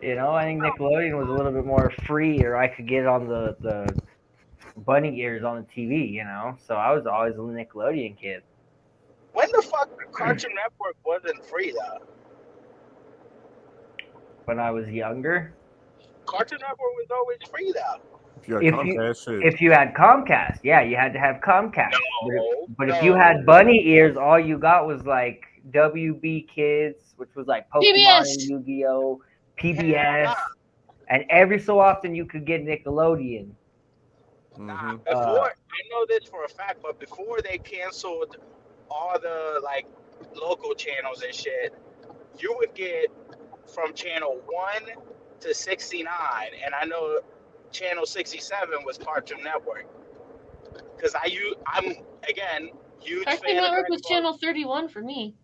You know, I think Nickelodeon was a little bit more free, or I could get on the bunny ears on the TV. You know, so I was always a Nickelodeon kid. When the fuck Cartoon Network wasn't free though? When I was younger, Cartoon Network was always free though. If you had If you- Comcast, shit. if you had Comcast, yeah, you had to have Comcast. But if you No. had bunny ears, all you got was like WB Kids, which was like Pokemon PBS. and Yu-Gi-Oh, PBS, Yeah. and every so often you could get Nickelodeon. Nah, hmm before I know this for a fact, but before they canceled all the like local channels and shit, you would get from channel 1 to 69, and I know channel 67 was Cartoon Network. Because I'm again huge Cartoon fan Network of was Dragon channel 31 for me.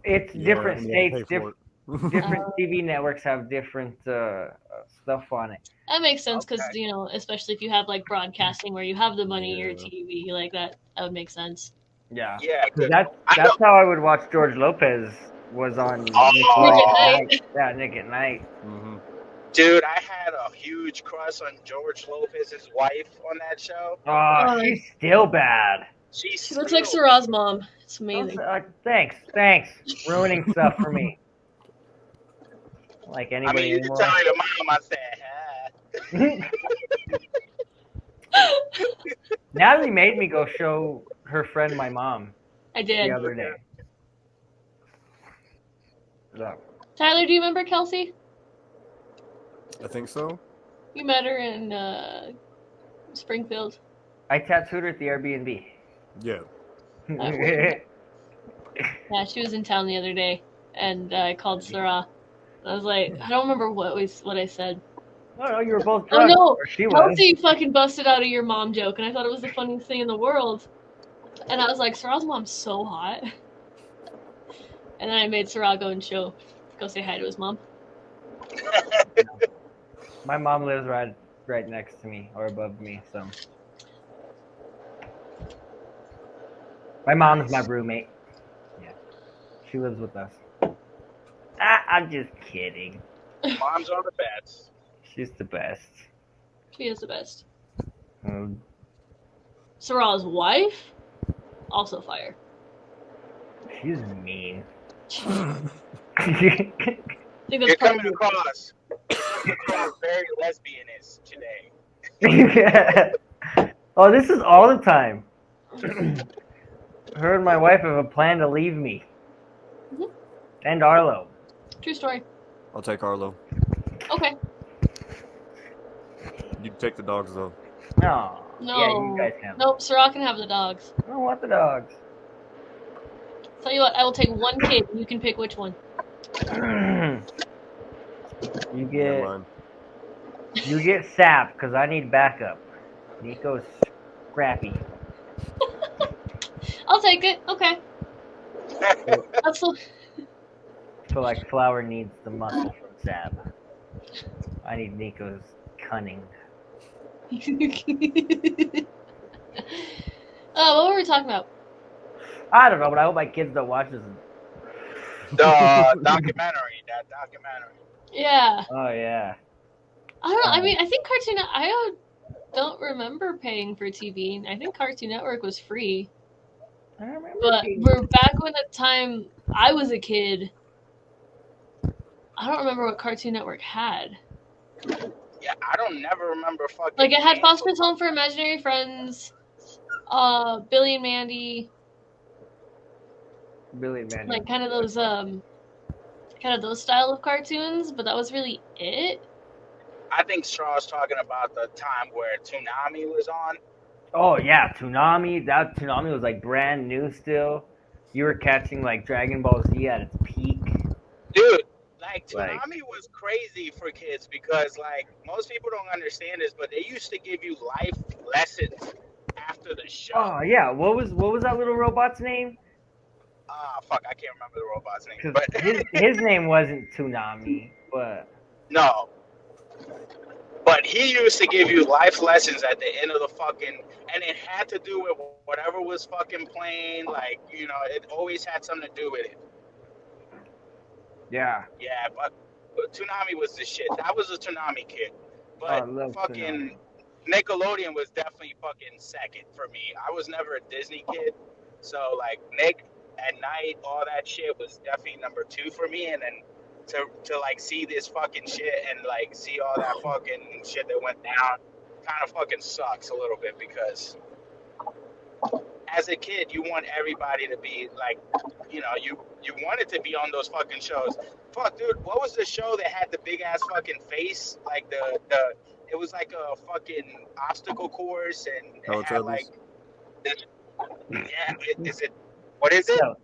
It's different I'm gonna pay states, for it. different TV networks have different stuff on it. That makes sense because Okay. you know, especially if you have like broadcasting where you have the money or Yeah. TV like that, that would make sense. Yeah, Ball. Yeah, 'cause I that's how I would watch George Lopez was on Oh. Nickelodeon Nick at at Night. night. Yeah, Nick at Night. hmm dude, I had a huge crush on George Lopez's wife on that show. Oh, she's still bad. She She looks like still- Sarah's mom. It's amazing. Thanks, ruining stuff for me. Like I anybody mean, you can anymore. tell your mom I said, Natalie made me go show her friend my mom I the did. other day. So, Tyler, do you remember Kelsey? I think so. You met her in Springfield. I tattooed her at the Airbnb. Yeah. Yeah, she was in town the other day, and I called Sarah. I was like, I don't remember what I said. Oh no, you were both Oh drunk. no, Or she was. Kelsey fucking busted out of your mom joke, and I thought it was the funniest thing in the world. And I was like, Sarah's mom's so hot. And then I made Sarah go say hi to his mom. My mom lives right next to me or above me, so. My mom's my roommate. Yeah, she lives with us. I'm just kidding. moms are the best. She's the best. She is the best. Um, Sarah's wife, also fire. she's mean. I think You're that's coming probably across very lesbianish today. Oh, this is all the time. Her and my wife have a plan to leave me. Mhm. And Arlo. true story. I'll take Arlo. Okay. You can take the dogs though. No. No. Yeah, you guys can. Nope, Sarah can have the dogs. I don't want the dogs. Tell you what, I will take one kid, and you can pick which one. You Never mind. get Sap because I need backup. Nico's scrappy. I'll take it. Okay. That's I feel like Flower needs the muscle from Sap. I need Nico's cunning. Oh, what were we talking about? I don't know, but I hope my kids don't watch this. The documentary, that documentary. Yeah. Oh yeah. I don't know. I mean, I think I don't remember paying for TV. I think Cartoon Network was free. I remember. But we're back when the time I was a kid. I don't remember what Cartoon Network had. Yeah, I don't never remember fucking. Like it had Foster's Home for Imaginary Friends, Billy and Mandy, Billy and Mandy. like kind of those style of cartoons. But that was really it. I think Straw's talking about the time where Toonami was on. Oh yeah, Toonami. That Toonami was like brand new still. You were catching like Dragon Ball Z at its peak. Dude, like like Like- Toonami was crazy for kids because like most people don't understand this, but they used to give you life lessons after the show. Oh yeah, what was that little robot's name? Fuck, I can't remember the robot's name, 'Cause but his name wasn't Toonami, but no. But he used to give you life lessons at the end of the fucking, and it had to do with whatever was fucking playing. Like, you know, it always had something to do with it. yeah. Yeah, but Toonami was the shit. That was a Toonami kid. Oh, I But love fucking Nickelodeon was definitely fucking second for me. I was never a Disney kid. So, like, Nick at Night, all that shit was definitely number 2 for me. And then to like see this fucking shit and like see all that fucking shit that went down kind of fucking sucks a little bit because as a kid you want everybody to be like, you know, you wanted to be on those fucking shows. Fuck, dude, what was the show that had the big ass fucking face, like the it was like a fucking obstacle course and it had like this, yeah, is it what is it? No,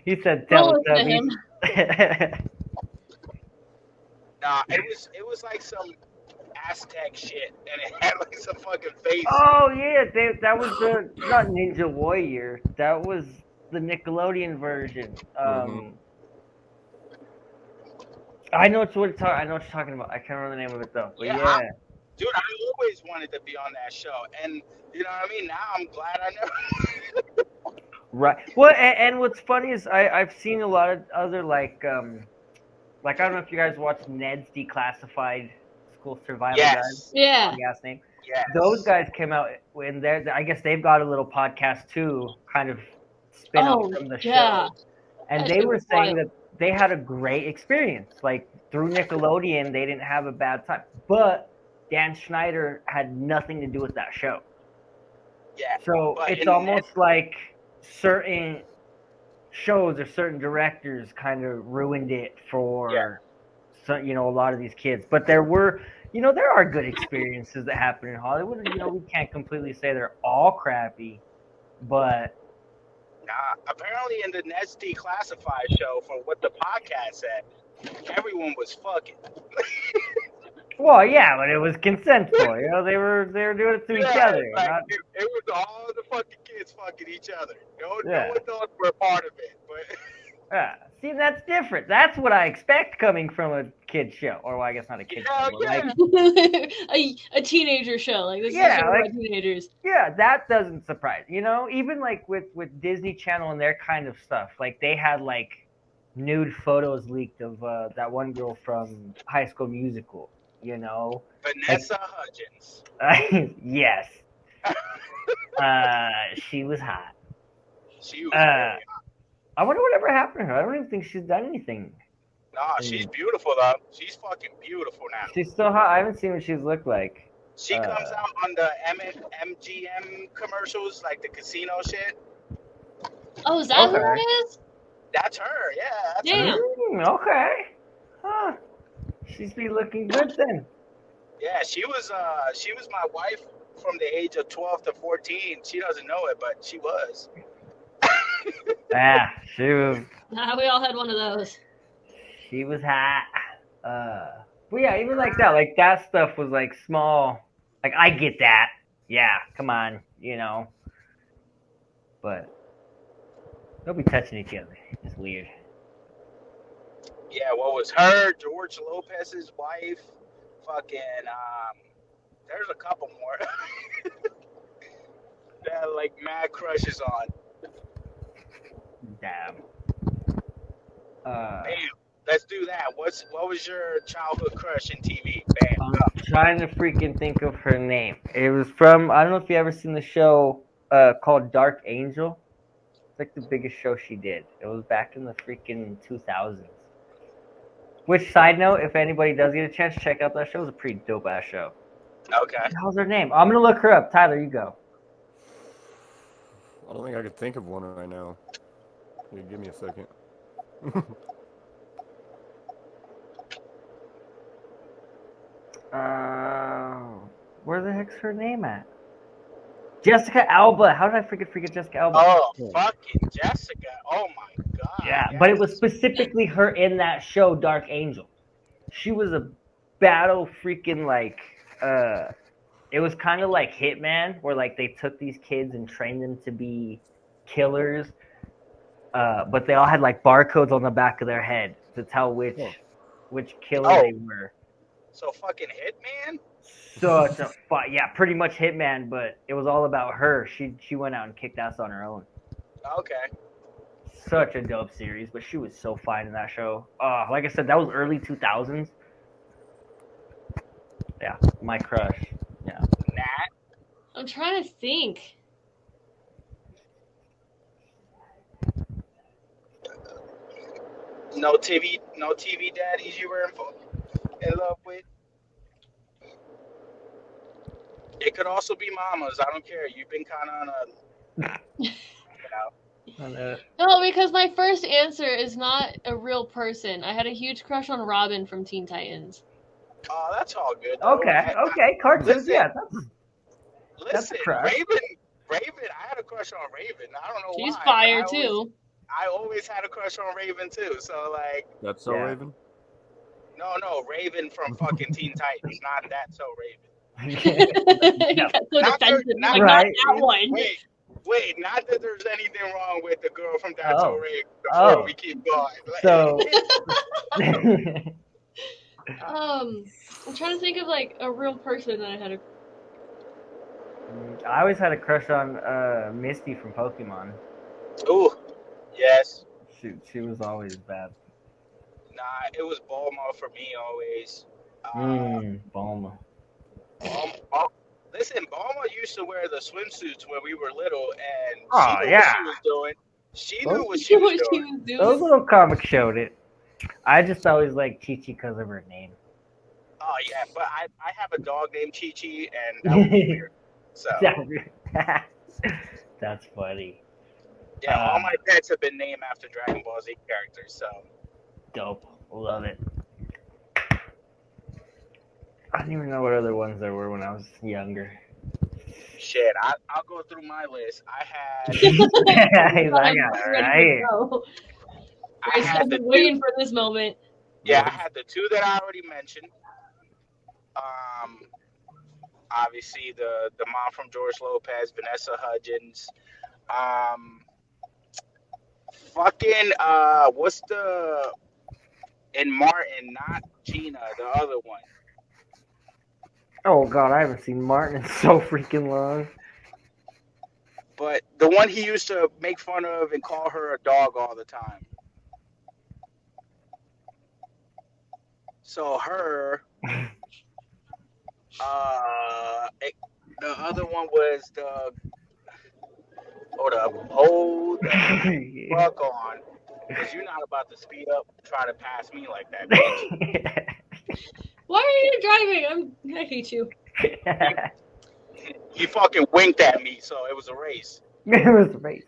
he said Roll it to him. Teletubbies. Nah, it was like some Aztec shit, and it had like some fucking face. Oh yeah, that was the not Ninja Warrior. That was the Nickelodeon version. I know what you're talking about. I can't remember the name of it though. But yeah. Dude, I always wanted to be on that show, and you know what I mean. Now I'm glad I never. Right. Well, and what's funny is I've seen a lot of other like I don't know if you guys watch Ned's Declassified School Survival Guide. Yeah. Podcast name. Yes. Those guys came out when I guess they've got a little podcast too, kind of spin off from the show. And they were saying that they had a great experience. Like through Nickelodeon, they didn't have a bad time. But Dan Schneider had nothing to do with that show. Yeah. So it's almost like certain shows or certain directors kind of ruined it for a lot of these kids. But there are good experiences that happen in Hollywood. You know, we can't completely say they're all crappy, but apparently in the Ned's Declassified show, from what the podcast said, everyone was fucking. Well, yeah, but it was consensual. You know, they were doing it to each other. Like, it was all the fucking kids fucking each other. No one thought were a part of it, but. Yeah. See, that's different. That's what I expect coming from a kid show, or well, I guess not a kid show. Like, a teenager show. Like this is Yeah, a show like- about teenagers. yeah, that doesn't surprise. You know, even like with Disney Channel and their kind of stuff, like they had like nude photos leaked of that one girl from High School Musical. You know, Vanessa Hudgens. yes, she was hot. She was very hot. I wonder whatever happened to her. I don't even think she's done anything. Nah, she's beautiful though. She's fucking beautiful now. She's still hot. I haven't seen what she's looked like. She comes out on the MGM commercials, like the casino shit. Oh, is that who Okay. it is? That's her, yeah. That's Damn. her. Okay. Huh. She's be looking good then. Yeah, she was my wife from the age of 12 to 14. She doesn't know it, but she was. She was. Nah, we all had one of those. She was hot. But yeah, even like that stuff was like small. Like I get that. Yeah, come on, you know. But they'll be touching each other. It's weird. Yeah, what was her, George Lopez's wife, fucking, there's a couple more that like mad crushes on. Damn. Bam, let's do that. What was your childhood crush in TV? Bam. I'm trying to freaking think of her name. It was from, I don't know if you ever seen the show called Dark Angel. It's like the biggest show she did. It was back in the freaking 2000s. Which, side note, if anybody does get a chance, check out that show. It's a pretty dope ass show. Okay. What the hell's her name? I'm gonna look her up. Tyler, you go. I don't think I could think of one right now. Give me a second. Where the heck's her name at? Jessica Alba. How did I forget Jessica Alba? Oh, fucking Jessica. Oh my God. Yeah, but it was yes. specifically her in that show, Dark Angel. She was a battle freaking like it was kind of like Hitman, where like they took these kids and trained them to be killers, but they all had like barcodes on the back of their head to tell which killer Oh, they were. so fucking Hitman? Such a yeah, pretty much Hitman, but it was all about her. She went out and kicked ass on her own. Okay. Such a dope series, but she was so fine in that show. Like I said, that was early 2000s. Yeah, my crush. Yeah. Nat? I'm trying to think. No TV daddies you were in love with? It could also be mamas. I don't care. You've been kind of on a. You know. No, because my first answer is not a real person. I had a huge crush on Robin from Teen Titans. Oh, that's all good. Though. Okay, cartoons. Listen, Yeah, that's Listen, a crush. Raven. I had a crush on Raven. I don't know why. She's but fire too. I always had a crush on Raven too. So like. That's so Yeah. Raven. No, Raven from fucking Teen Titans, not that so Raven. You got so Not defensive. the- not Like, not right. that one. Wait, not that there's anything wrong with the girl from That's Oh. So Raven. Before Oh. we keep going. Like, So, I'm trying to think of like a real person that I had a. I always had a crush on Misty from Pokemon. ooh, yes. She was always bad. Nah, it was Bulma for me always. Bulma. Listen, Bulma used to wear the swimsuits when we were little, and Oh, she knew yeah. what she was doing. She knew what she What was she doing. was doing. Those little comics showed it. I just always liked Chi Chi because of her name. Oh yeah, but I have a dog named Chi Chi, and that would be weird. So That's funny. yeah, all my pets have been named after Dragon Ball Z characters. So Dope. Love it. I don't even know what other ones there were when I was younger. shit, I'll go through my list. I had He's like, I I'm got just it ready right to here. go. I I've had the been waiting two, for this moment. yeah, I had the two that I already mentioned. Obviously the mom from George Lopez, Vanessa Hudgens. Fucking what's the and Martin, not Gina, the other one. Oh god, I haven't seen Martin in so freaking long. But the one he used to make fun of and call her a dog all the time. So her, the other one was the. Hold up, hold the fuck on, because you're not about to speed up, try to pass me like that, bitch. Why are you driving? I hate you. You fucking winked at me, so it was a race. It was a race.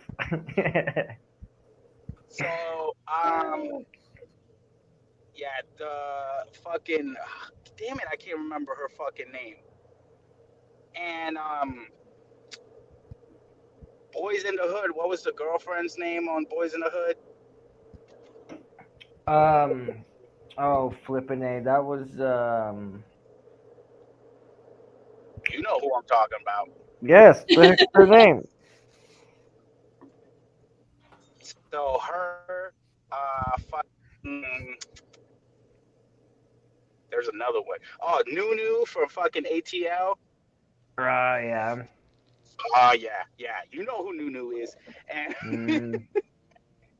So, yeah, the fucking, damn it, I can't remember her fucking name. And, Boys in the Hood, what was the girlfriend's name on Boys in the Hood? Oh, flippin' A. That was, You know who I'm talking about. yes, the her name. So, her, fucking, there's another one. Oh, Nunu from fucking ATL. Yeah. Oh, yeah. You know who Nunu is. And Mm,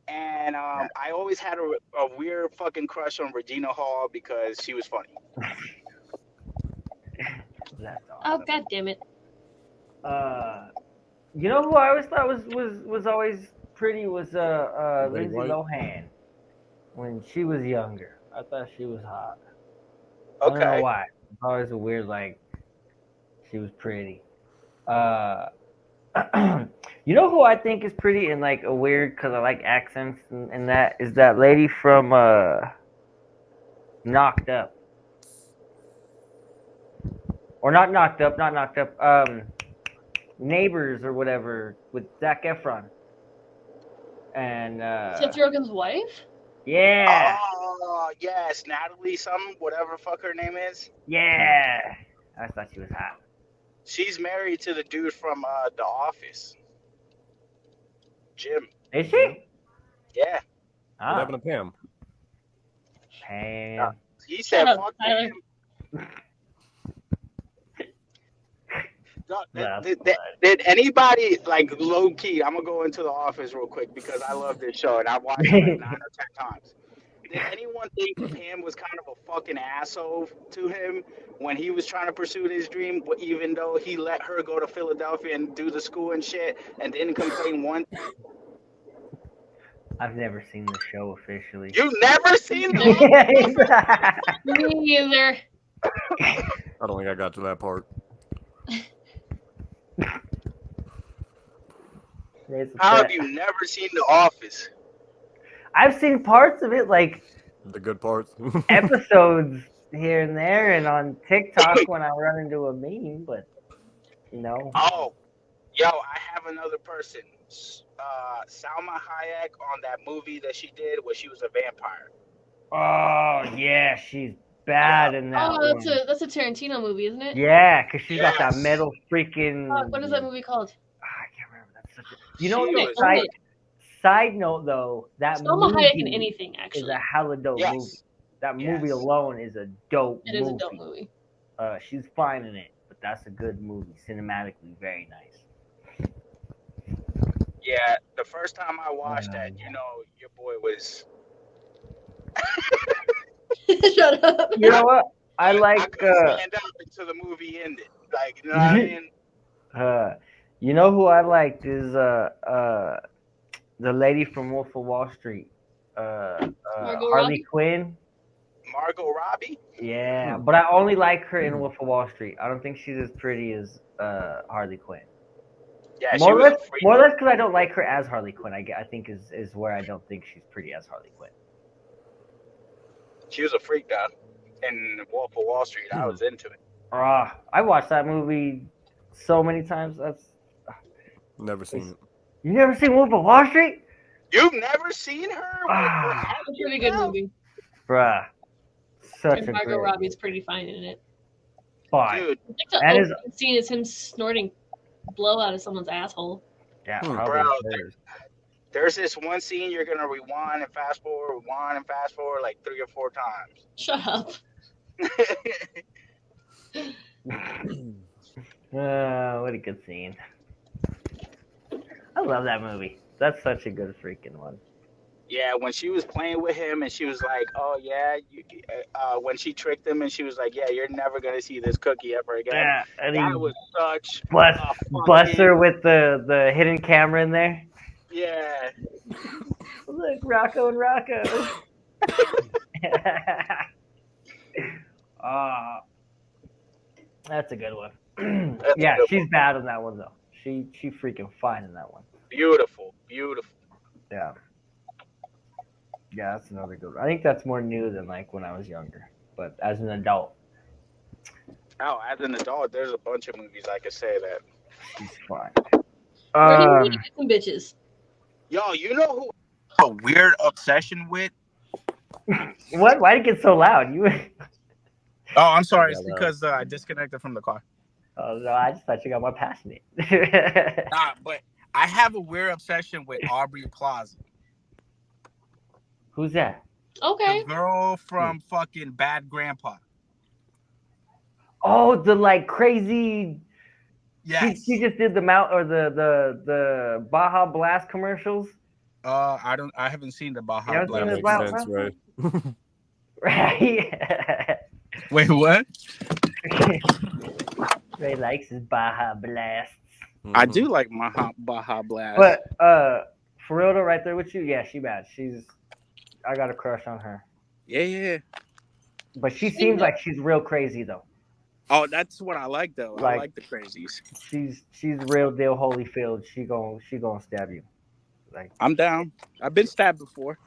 and I always had a weird fucking crush on Regina Hall because she was funny. that's Oh awesome. god damn it. You know who I always thought was always pretty was Betty Lindsay White? Lohan when she was younger. I thought she was hot. I don't know Okay. why. It's always a weird like she was pretty. You know who I think is pretty and like a weird because I like accents and that is that lady from Knocked Up. Or not Knocked Up. Neighbors or whatever with Zac Efron. and Seth Rogen's wife? yeah, Oh yes, Natalie, some whatever fuck her name is. yeah. I thought she was hot. She's married to the dude from The Office, Jim. Is she? Yeah, What Ah, happened to Pam? Pam. he Shut said, up, "Fuck Tyler. him." No, That's did anybody like low key? I'm gonna go into The Office real quick because I love this show and I watched it like 9 or 10 times. Did anyone think Pam was kind of a fucking asshole to him when he was trying to pursue his dream, even though he let her go to Philadelphia and do the school and shit and didn't complain once? I've never seen the show officially. You never seen The Office? Me neither. I don't think I got to that part. How have you never seen The Office? I've seen parts of it, like The good parts. episodes here and there, and on TikTok when I run into a meme. But no, Oh, yo, I have another person. Salma Hayek on that movie that she did where she was a vampire. oh yeah, she's bad in that Oh, one. that's a Tarantino movie, isn't it? Yeah, because she's got that Yes. metal freaking. What is that movie called? I can't remember. That's such a. You know She what? was- Side note though, that Salma Hayek in movie anything, is actually. a hella dope Yes. movie. That Yes. movie alone is a dope It is movie. a dope movie. She's fine in it, but that's a good movie. Cinematically, very nice. Yeah, the first time I watched that, you know, your boy was. Shut up. You know what? I I like. couldn't stand up until the movie ended. Like, you know what I mean? You know who I liked is the lady from Wolf of Wall Street, Margot Harley Robbie? Quinn. Margot Robbie. Yeah, but I only like her in Wolf of Wall Street. I don't think she's as pretty as Harley Quinn. Yeah, More she or was a less, freak. more or less because I don't like her as Harley Quinn. I think is where I don't think she's pretty as Harley Quinn. She was a freak, though. In Wolf of Wall Street, I was into it. I watched that movie so many times. Never seen it. You never seen Wolf of Wall Street, You've never seen her? Ah. It's a pretty good movie. bruh? Such And a Margot great Robbie's pretty fine in it. fight. Dude, I think the That is- opening scene is him snorting blow out of someone's asshole. Yeah, Hmm. probably Bro, hers. there's this one scene you're going to rewind and fast forward like 3 or 4 times. Shut up. What a good scene. I love that movie. That's such a good freaking one. Yeah, when she was playing with him and she was like, "Oh yeah," when she tricked him and she was like, "Yeah, you're never gonna see this cookie ever again." Yeah, and That he was such bust, a fucking- busts her with the hidden camera in there. Yeah, Look, Rocco and Rocco. That's a good one. That's a Yeah, good she's one. bad in that one though. She freaking fine in that one. beautiful, beautiful. Yeah. Yeah, that's another good one. I think that's more new than like when I was younger. But as an adult, Oh, as an adult, there's a bunch of movies I could say that. she's fine. Where do you get some bitches? Yo, you know who? A weird obsession with? What? Why did it get so loud? You? Oh, I'm sorry. It's Yeah, because I disconnected from the car. Oh no, I just thought you got more passionate. Nah, but I have a weird obsession with Aubrey Plaza, Who's that? Okay. the girl from fucking Bad Grandpa. Oh, the like crazy. Yes. She just did the Mount or the Baja Blast commercials. I haven't seen the You Baja haven't seen That Blast? makes Wow, sense, wow. right? Right. Wait, what? Ray likes his Baja Blasts. I do like my Baja Blast. But for real though, right there with you, yeah, she bad. I got a crush on her. Yeah. But she seems like she's real crazy though. Oh, that's what I like though. I Like- like the crazies. She's real deal Holyfield. She gonna stab you. Like I'm down. I've been stabbed before.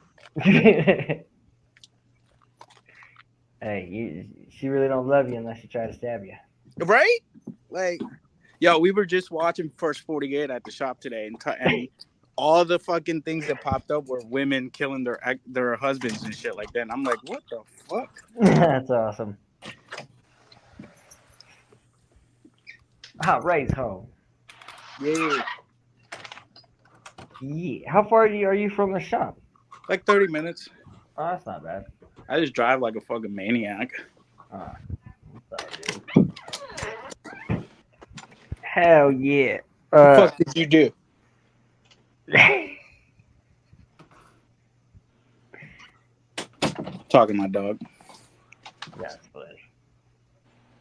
Hey, she really don't love you unless she try to stab you. Right? Like, yo, we were just watching First 48 at the shop today, and all the fucking things that popped up were women killing their husbands and shit like that. And I'm like, what the fuck? That's awesome. Hot Ray's home. Yeah, Yeah. How far are you from the shop? like 30 minutes. Oh, that's not bad. I just drive like a fucking maniac. That's all good. Hell yeah. What the fuck did you do? Talking to my dog. That's funny.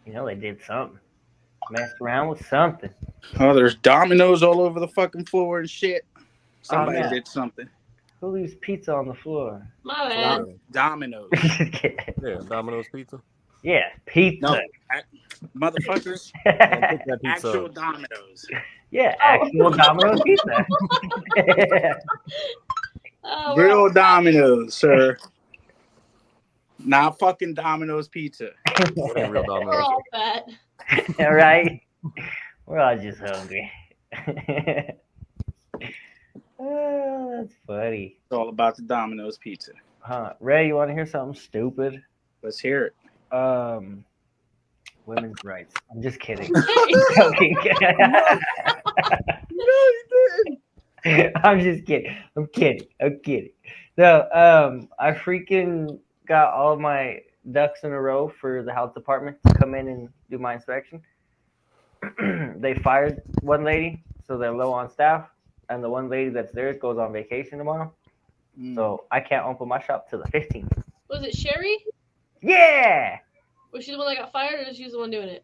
You know, they did something. Messed around with something. Oh, there's dominoes all over the fucking floor and shit. Somebody man. did something. Who leaves pizza on the floor? My bad. Dominoes. Yeah, Domino's Pizza. Yeah, pizza. No, motherfuckers. Pick that pizza Actual up. dominoes. Yeah, actual Domino's pizza. Oh, we're Real all- dominoes, sir. Not fucking Domino's pizza. What ain't real We're Domino's? all fat. All right. We're all just hungry. Oh, that's funny. It's all about the Domino's pizza. Huh. Ray, you want to hear something stupid? Let's hear it. Women's rights. I'm just kidding. Hey, Joking. No, you didn't. I'm just kidding. I'm kidding. No, I freaking got all of my ducks in a row for the health department to come in and do my inspection. They fired one lady, so they're low on staff, and the one lady that's there goes on vacation tomorrow. So I can't open my shop till the 15th. was it Sherry? Yeah, Was she the one that got fired, or was she the one doing it?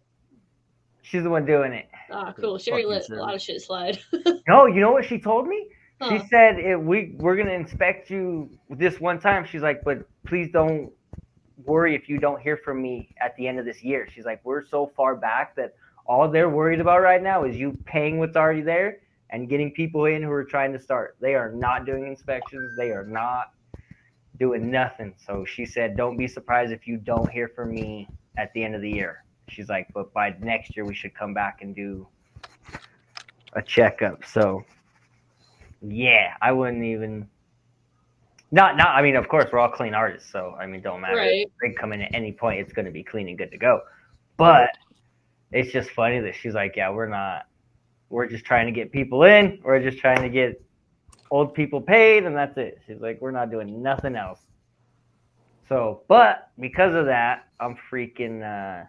she's the one doing it. Ah, cool. Sherry you, let Sherry. a lot of shit slide. No, you know what she told me? Huh. She said we're gonna inspect you this one time. She's like, but please don't worry if you don't hear from me at the end of this year. She's like, we're so far back that all they're worried about right now is you paying what's already there and getting people in who are trying to start. They are not doing inspections. They are not doing nothing. So she said, don't be surprised if you don't hear from me at the end of the year. She's like, but by next year we should come back and do a checkup. So yeah, I wouldn't even. Not. I mean, of course, we're all clean artists, so I mean, don't matter. Right. They can come in at any point; it's going to be clean and good to go. But it's just funny that she's like, "Yeah, we're not. We're just trying to get people in. We're just trying to get old people paid, and that's it." She's like, "We're not doing nothing else." So, but because of that, I'm freaking.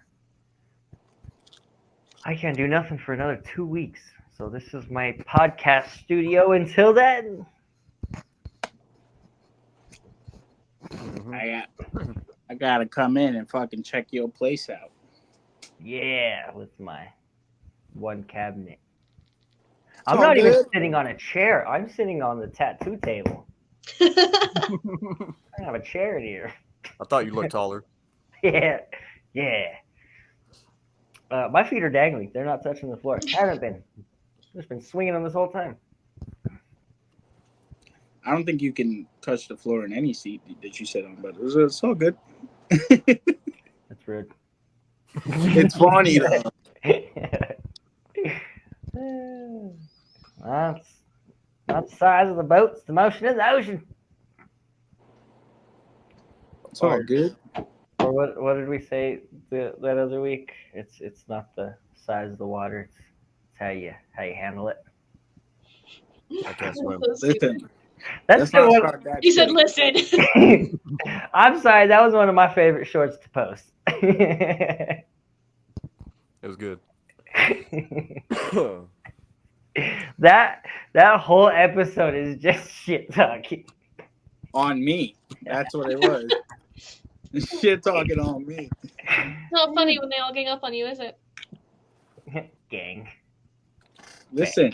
I can't do nothing for another 2 weeks. So this is my podcast studio until then. Mhm. I gotta come in and fucking check your place out. Yeah, with my one cabinet. It's I'm all not even good. sitting on a chair. I'm sitting on the tattoo table. I don't have a chair in here. I thought you looked taller. Yeah. My feet are dangling. They're not touching the floor. Haven't been. Just been swinging them this whole time. I don't think you can touch the floor in any seat that you sit on, but it's all good. That's rude. It's funny though. That's not the size of the boat, it's the motion of the ocean. It's all good. Or what did we say that other week? It's not the size of the water, it's how you handle it. I can't swim. So stupid. Listen, That's let's the not one. start that You said, shit. listen. I'm sorry, that was one of my favorite shorts to post. It was good. that whole episode is just shit talking. On me. That's what it was. Shit talking on me. It's not funny when they all gang up on you, is it? Gang. Listen,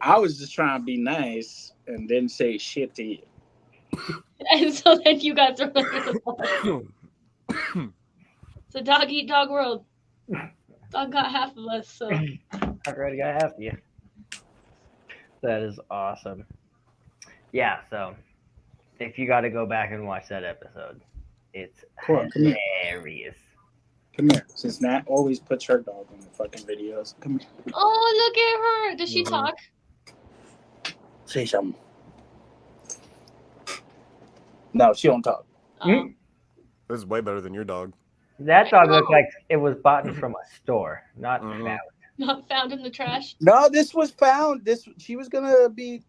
I was just trying to be nice and didn't say shit to you. And so then you got thrown under the bus. It's a dog eat dog world. Dog got half of us, so I already got half of you. That is awesome. Yeah, so if you got to go back and watch that episode, it's Come on, come here. hilarious. Come here. Since Nat always puts her dog in the fucking videos. Come here. oh, look at her. Does she Mhm. talk? Say something. No, she don't talk. Mm. This is way better than your dog. That dog looked know. like it was bought from a store, not Mhm. found. Not found in the trash. No, this was found. She was gonna be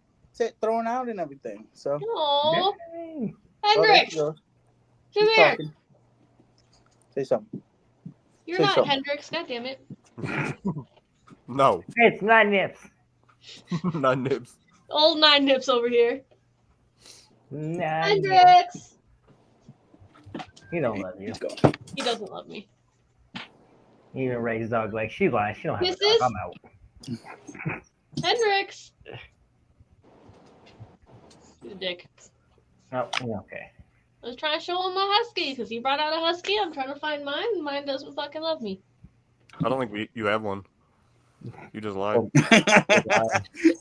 thrown out and everything. So Oh, Dang. there Hendrix, she goes. come She's here. talking. Say something. You're Say not something. Hendrix. God damn it. No, It's not nips. not Nibs. Old 9 Nips over here. Nah, Hendrix. he don't love you. Let's go. He doesn't love me. He even raised dog like she lies. She don't have This a dog. is- I'm out. Hendrix. He's a dick. No, okay. I was trying to show him my husky because he brought out a husky. I'm trying to find mine, and mine doesn't fucking love me. I don't think you have one. You just lied.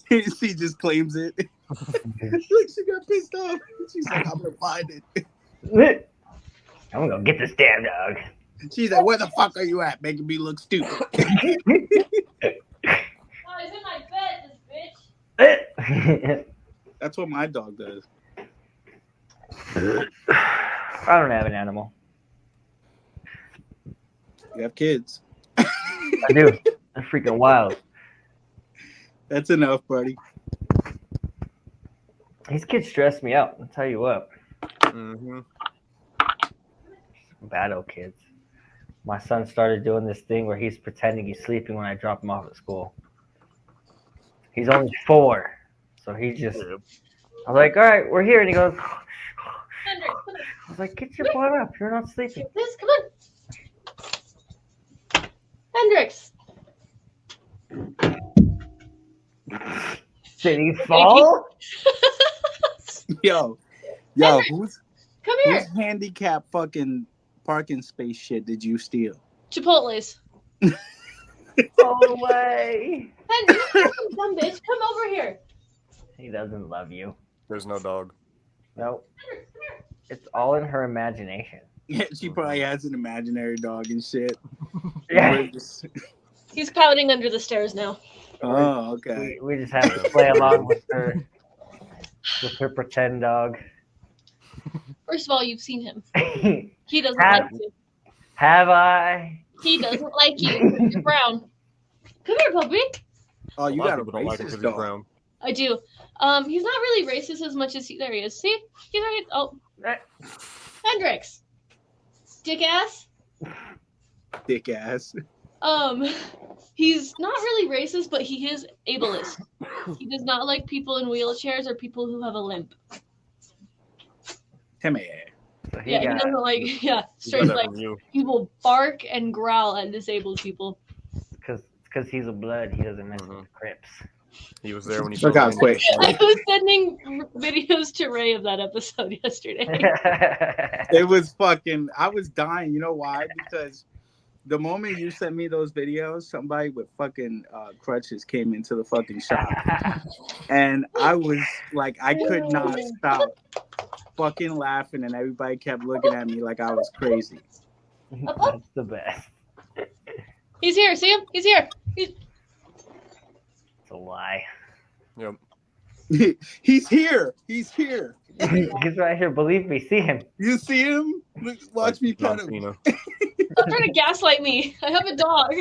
She just claims it. Look, she got pissed off. She's like, I'm gonna find it. I'm gonna get this damn dog. She's like, where the fuck are you at, making me look stupid? Oh, he's in my bed, this bitch. That's what my dog does. I don't have an animal. You have kids. I do. They're freaking wild. That's enough, buddy. These kids stress me out. I'll tell you what. Mm-hmm. Battle kids. My son started doing this thing where he's pretending he's sleeping when I drop him off at school. He's only 4, so he just. I was like, "All right, we're here," and he goes. Hendrix, come here. I was like, "Get your butt up! You're not sleeping." This, come on. Hendrix. Did he fall? Yo, who's Come here. whose handicap fucking parking space shit did you steal? Chipotle's. No way. Hendrix, you dumb bitch. Come over here. He doesn't love you. There's no dog. Nope. It's all in her imagination. Yeah, she probably has an imaginary dog and shit. Yeah. He's pouting under the stairs now. Oh, okay. We just have to play along with her pretend dog. First of all, you've seen him. He doesn't Have- like you. Have I? He doesn't like you. You're brown. Come here, puppy. Oh, you a lot got a of people don't like him racist because he's dog. brown. I do. He's not really racist as much as there he is. See? He's right. Oh, Hendrix. Dick ass. Dick ass. He's not really racist, but he is ableist. He does not like people in wheelchairs or people who have a limp. Come So he Yeah, he got doesn't like. Yeah, He straight got that like from you. he will bark and growl at disabled people. because he's a blood. He doesn't mess Mhm. with Crips. He was there when he Look how quick. I was sending videos to Ray of that episode yesterday. It was fucking. I was dying. You know why? Because the moment you sent me those videos, somebody with fucking crutches came into the fucking shop, and I was like, I could not stop fucking laughing, and everybody kept looking at me like I was crazy. That's the best. He's here. See him? He's here. It's a lie. Yep. He's here. He's here. He's right here. Believe me. See him. You see him? Look, watch me John pet him. Cena. Stop trying to gaslight me. I have a dog.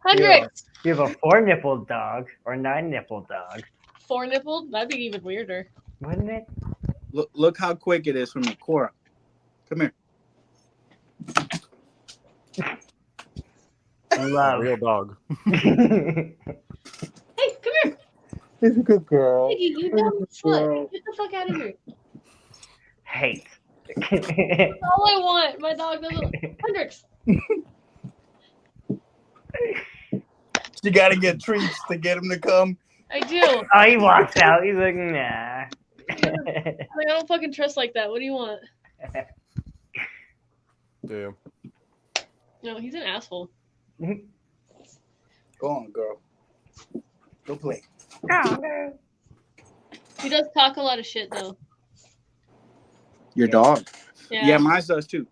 Hendrix. You have a 4-nipple dog or 9-nipple dog, 4 nipple? That'd be even weirder. wouldn't it? Look how quick it is from the Cora. Come here. Love. Real dog. Hey, come here. He's a good girl. Piggy, you dumb slut. Get the fuck out of here. Hate. That's all I want. My dog doesn't. Hendrix. You gotta get treats to get him to come. I do. Oh, he walks out. He's like, nah. Like, I don't fucking trust like that. What do you want? Yeah. No, he's an asshole. Go on, girl. Go play. He does talk a lot of shit though. Your dog. Yeah. Yeah, mine does too.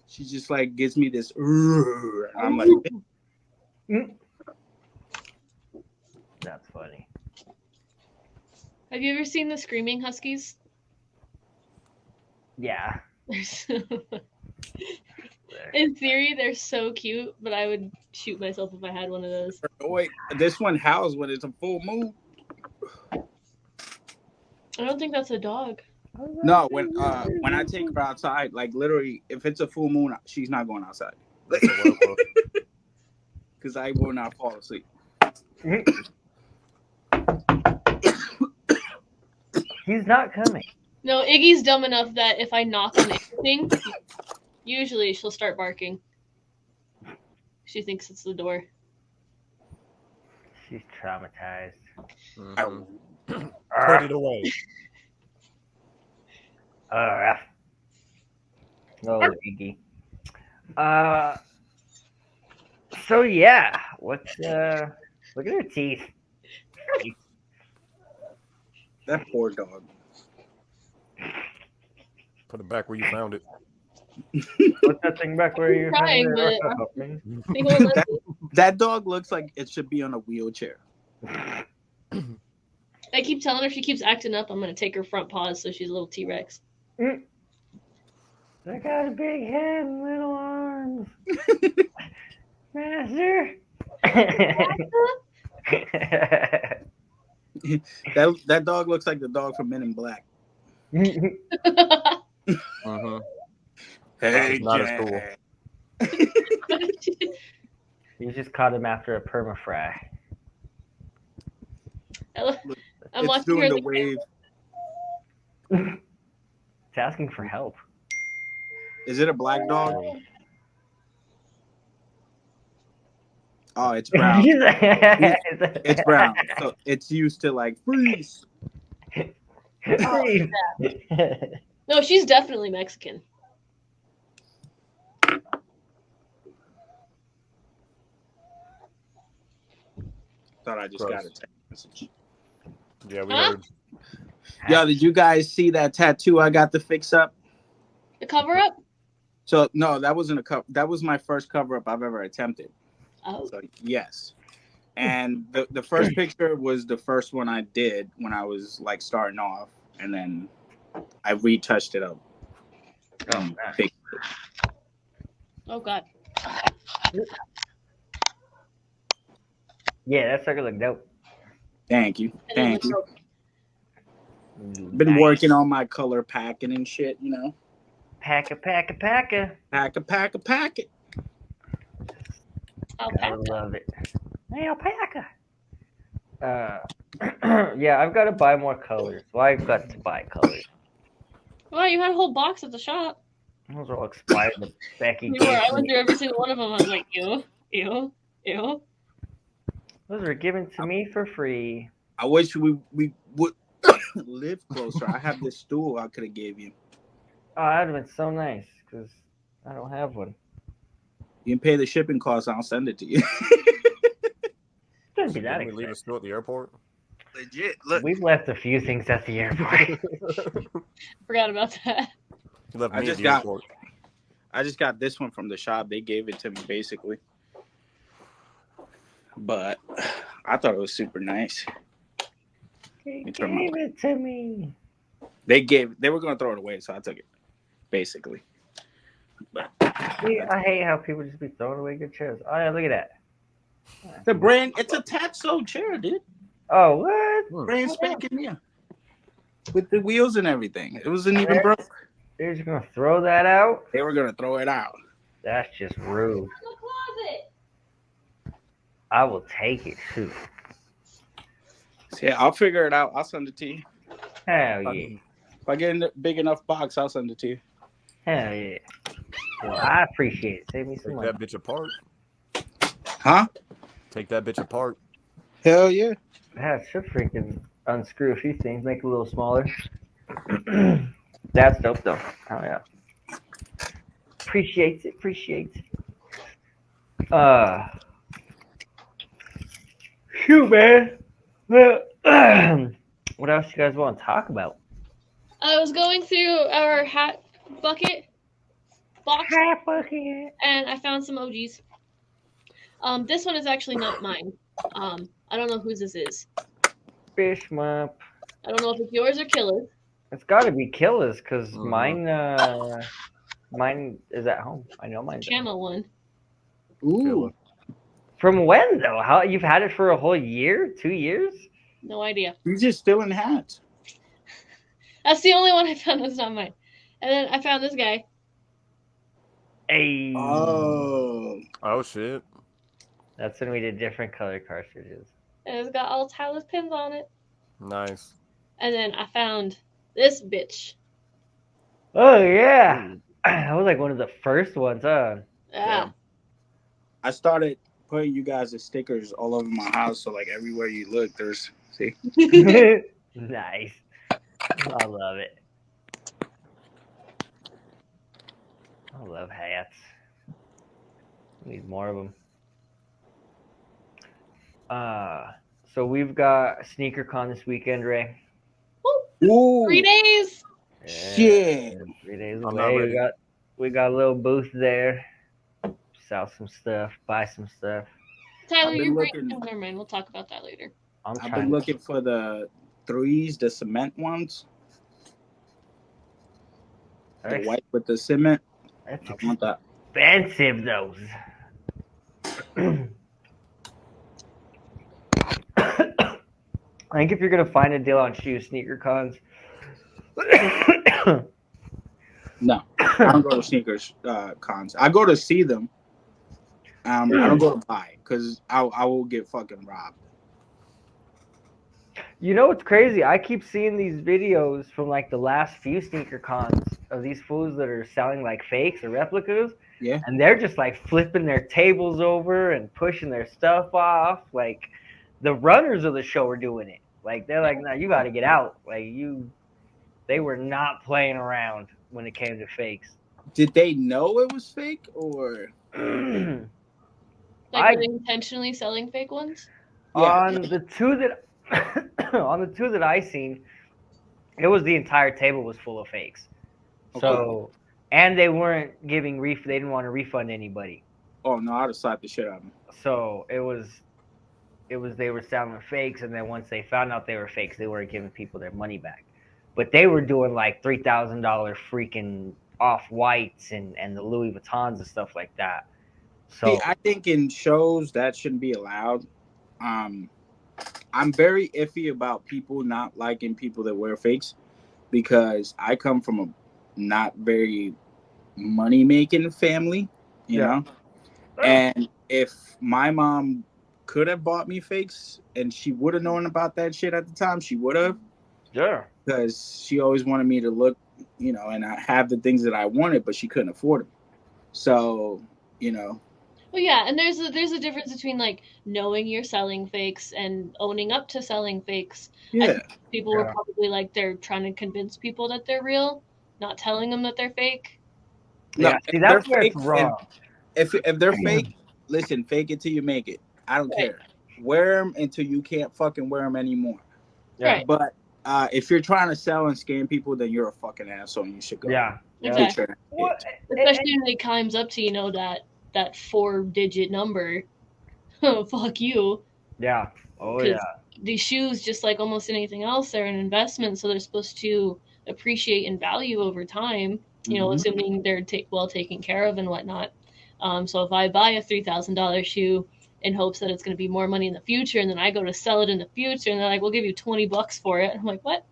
She just like gives me this. I'm like, That's funny. Have you ever seen the screaming huskies? Yeah. They're so... In theory, they're so cute, but I would shoot myself if I had one of those. Oh, wait, this one howls when it's a full moon. I don't think that's a dog. No, when I take her outside, like literally, if it's a full moon, she's not going outside. Because I will not fall asleep. He's not coming. No, Iggy's dumb enough that if I knock on anything, usually she'll start barking. She thinks it's the door. She's traumatized. Put it away. Oh, Iggy. So yeah, what's look at her teeth. That poor dog. Put it back where you found it. Put that thing back where you Trying, found it. but they won't let me. That dog looks like it should be on a wheelchair. I keep telling her if she keeps acting up, I'm gonna take her front paws so she's a little T-Rex. I got a big head and little arms. Master. That dog looks like the dog from Men in Black. Mm-hmm. Hey, Not as Jack. cool. You just caught him after a permafry. I'm It's watching her doing in the the wave. It's asking for help. Is it a black dog? Oh, it's brown. It's brown. So it's used to like freeze. No, she's definitely Mexican. Thought I just Gross. got a text message. Yeah, we Huh? heard. Yo, did you guys see that tattoo I got to fix up? The cover up? So no, that wasn't a cover. That was my first cover up I've ever attempted. Oh. So yes. And the first picture was the first one I did when I was like starting off, and then I retouched it up. Fixed it. Oh god. Yeah, that sucker look dope. Thank you. And Thank it you. looks Been Nice. working on my color packing and shit, you know. Pack a. Pack it. alpaca. I love it. Hey, alpaca. Yeah, I've got to buy more colors. Well, I've got to buy colors. Well, you had a whole box at the shop. Those are all expired. But Becky You were. gave I went me. through every single one of them. I was like, ew, ew, ew. Those were given to me for free. I wish we would live closer. I have this stool I could have gave you. Oh, that'd have been so nice because I don't have one. You can pay the shipping costs. I'll send it to you. Shouldn't be that Didn't we leave us expensive. still at the airport? Legit. Look, We've left a few things at the airport. Forgot about that. You left I me just at the got- airport. I just got this one from the shop. They gave it to me basically. But I thought it was super nice. He You turn my- gave it to me. They were gonna throw it away, so I took it. Basically. But See, I hate how people just be throwing away good chairs. Oh yeah, look at that. the brand, it's a Tatso chair, dude. Oh what? Brand spanking new. With the wheels and everything. It wasn't even broke. They're just gonna throw that out? They were gonna throw it out. That's just rude. In the closet. I will take it too. So, yeah, I'll figure it out. I'll send it to you. Hell yeah. If I get a big enough box, I'll send it to you. Hell yeah. Well, I appreciate it. Save me some Take money. that bitch apart. Huh? Take that bitch apart. Hell yeah. Yeah, it should freaking unscrew a few things, make it a little smaller. That's dope though. Oh yeah. Appreciate it. Phew, man. Well, what else you guys want to talk about? I was going through our hat bucket box, Hat bucket. and I found some OGs. This one is actually not mine. I don't know whose this is. Fish mop. I don't know if it's yours or Killer's. It's got to be Killer's because Mhm. mine is at home. I know mine's at home. Camo one. Ooh. From when though? How you've had it for a whole year? 2 years? No idea. He's just stealing hats. That's the only one I found that's not mine. And then I found this guy. Hey. Oh. Oh shit. That's when we did different color cartridges. And it's got all Tyler's pins on it. Nice. And then I found this bitch. Oh yeah. That was like one of the first ones, huh? Yeah. I started putting you guys as stickers all over my house, so like everywhere you look, there's see. Nice. I love it. I love hats. Need more of them. So we've got SneakerCon this weekend, Ray. Ooh. 3 days. Shit. 3 days I'm not away. ready. We got a little booth there. Sell some stuff, buy some stuff. Tyler, I've been you're right. looking- Oh, never mind. We'll talk about that later. I'm I've trying been looking for the threes, the cement ones, the white with the cement. That's I want that. expensive, those. I think if you're gonna find a deal on shoes, sneaker cons. No, I don't go to sneakers cons. I go to see them. I don't go to buy because I will get fucking robbed. You know what's crazy? I keep seeing these videos from like the last few sneaker cons of these fools that are selling like fakes or replicas. Yeah. And they're just like flipping their tables over and pushing their stuff off. Like the runners of the show are doing it. Like they're like, no, you got to get out. Like they were not playing around when it came to fakes. Did they know it was fake or? Like, I- are they intentionally selling fake ones? Yeah. On the two that I seen, it was the entire table was full of fakes. So, and they weren't giving they didn't want to refund anybody. Oh no, I'd have slapped the shit out of them. So it was they were selling fakes, and then once they found out they were fakes, they weren't giving people their money back. But they were doing like $3,000 freaking off-whites and the Louis Vuittons and stuff like that. So See, I think in shows that shouldn't be allowed. I'm very iffy about people not liking people that wear fakes because I come from a not very money making family, you know. And if my mom could have bought me fakes and she would have known about that shit at the time, she would have. yeah. Because she always wanted me to look, you know, and I have the things that I wanted, but she couldn't afford them. So, you know. Well, yeah, and there's a difference between like knowing you're selling fakes and owning up to selling fakes. I Yeah. think people were probably like they're trying to convince people that they're real, not telling them that they're fake. No, Yeah, see, if that's they're where it's fake, wrong. If they're fake, listen, fake it till you make it. I don't Right. care. Wear them until you can't fucking wear them anymore. Yeah. Right. But if you're trying to sell and scam people, then you're a fucking asshole and you should go. Yeah. Get Exactly. your ass What? kicked. Especially when it climbs up to, you know, that 4-digit number. Fuck you. Yeah. Oh 'Cause yeah. These shoes, just like almost anything else, they're an investment, so they're supposed to appreciate in value over time. You know, Mhm. assuming they're well taken care of and whatnot. So if I buy a $3,000 shoe in hopes that it's going to be more money in the future, and then I go to sell it in the future, and they're like, "We'll give you $20 for it," I'm like, "What?"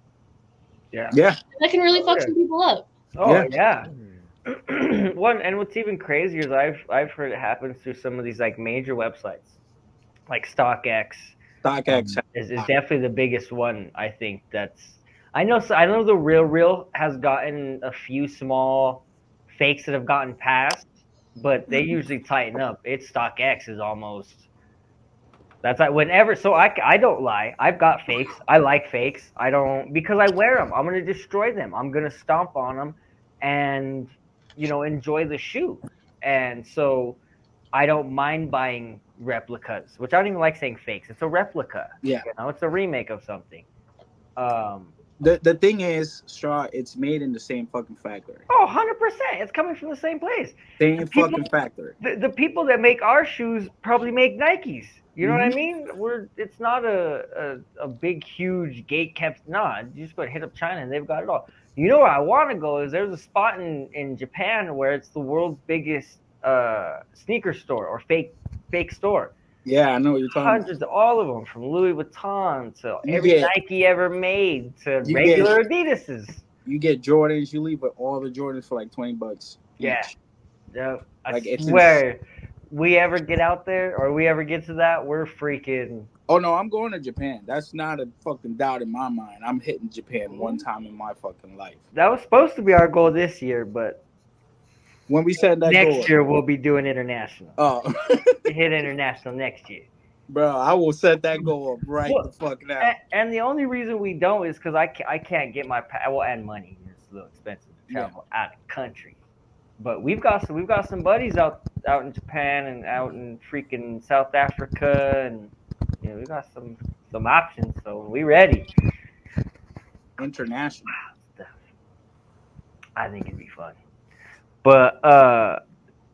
Yeah. Yeah. That can really fuck Yeah. some people up. Oh yeah. One, and what's even crazier is I've heard it happens through some of these like major websites, like StockX. StockX. Is definitely the biggest one. I think I know the Real has gotten a few small fakes that have gotten past, but they usually tighten up. It's StockX is almost. That's like whenever. So I don't lie. I've got fakes. I like fakes. I don't because I wear them. I'm gonna destroy them. I'm gonna stomp on them, and enjoy the shoe. And so I don't mind buying replicas, which I don't even like saying fakes. It's a replica. Yeah. It's a remake of something. The thing is, Straw, it's made in the same fucking factory. Oh, 100%. It's coming from the same place. Same People- fucking factory. The people that make our shoes probably make Nikes. You know what I Mhm. mean? It's not a big, huge gate kept. Nah, you just go hit up China and they've got it all. You know where I want to go is there's a spot in Japan where it's the world's biggest sneaker store or fake store. Yeah, I know what you're talking about. Hundreds, all of them, from Louis Vuitton to You every get- Nike ever made to you regular Adidas's. You get Jordans, you leave with all the Jordans for like $20. Yeah. each. Yeah, I Like, it's swear, we ever get out there or we ever get to that, we're freaking. Oh no, I'm going to Japan. That's not a fucking doubt in my mind. I'm hitting Japan one time in my fucking life. That was supposed to be our goal this year, but When we said that next goal, year we'll be doing international. oh, We hit international next year. bro, I will set that goal up right Well, the fuck now. And the only reason we don't is because I can't get my well, and money. It's a little expensive to travel out of country. But we've got some buddies out in Japan and out in freaking South Africa, and you know we got some options. So we ready. International. I think it'd be fun. But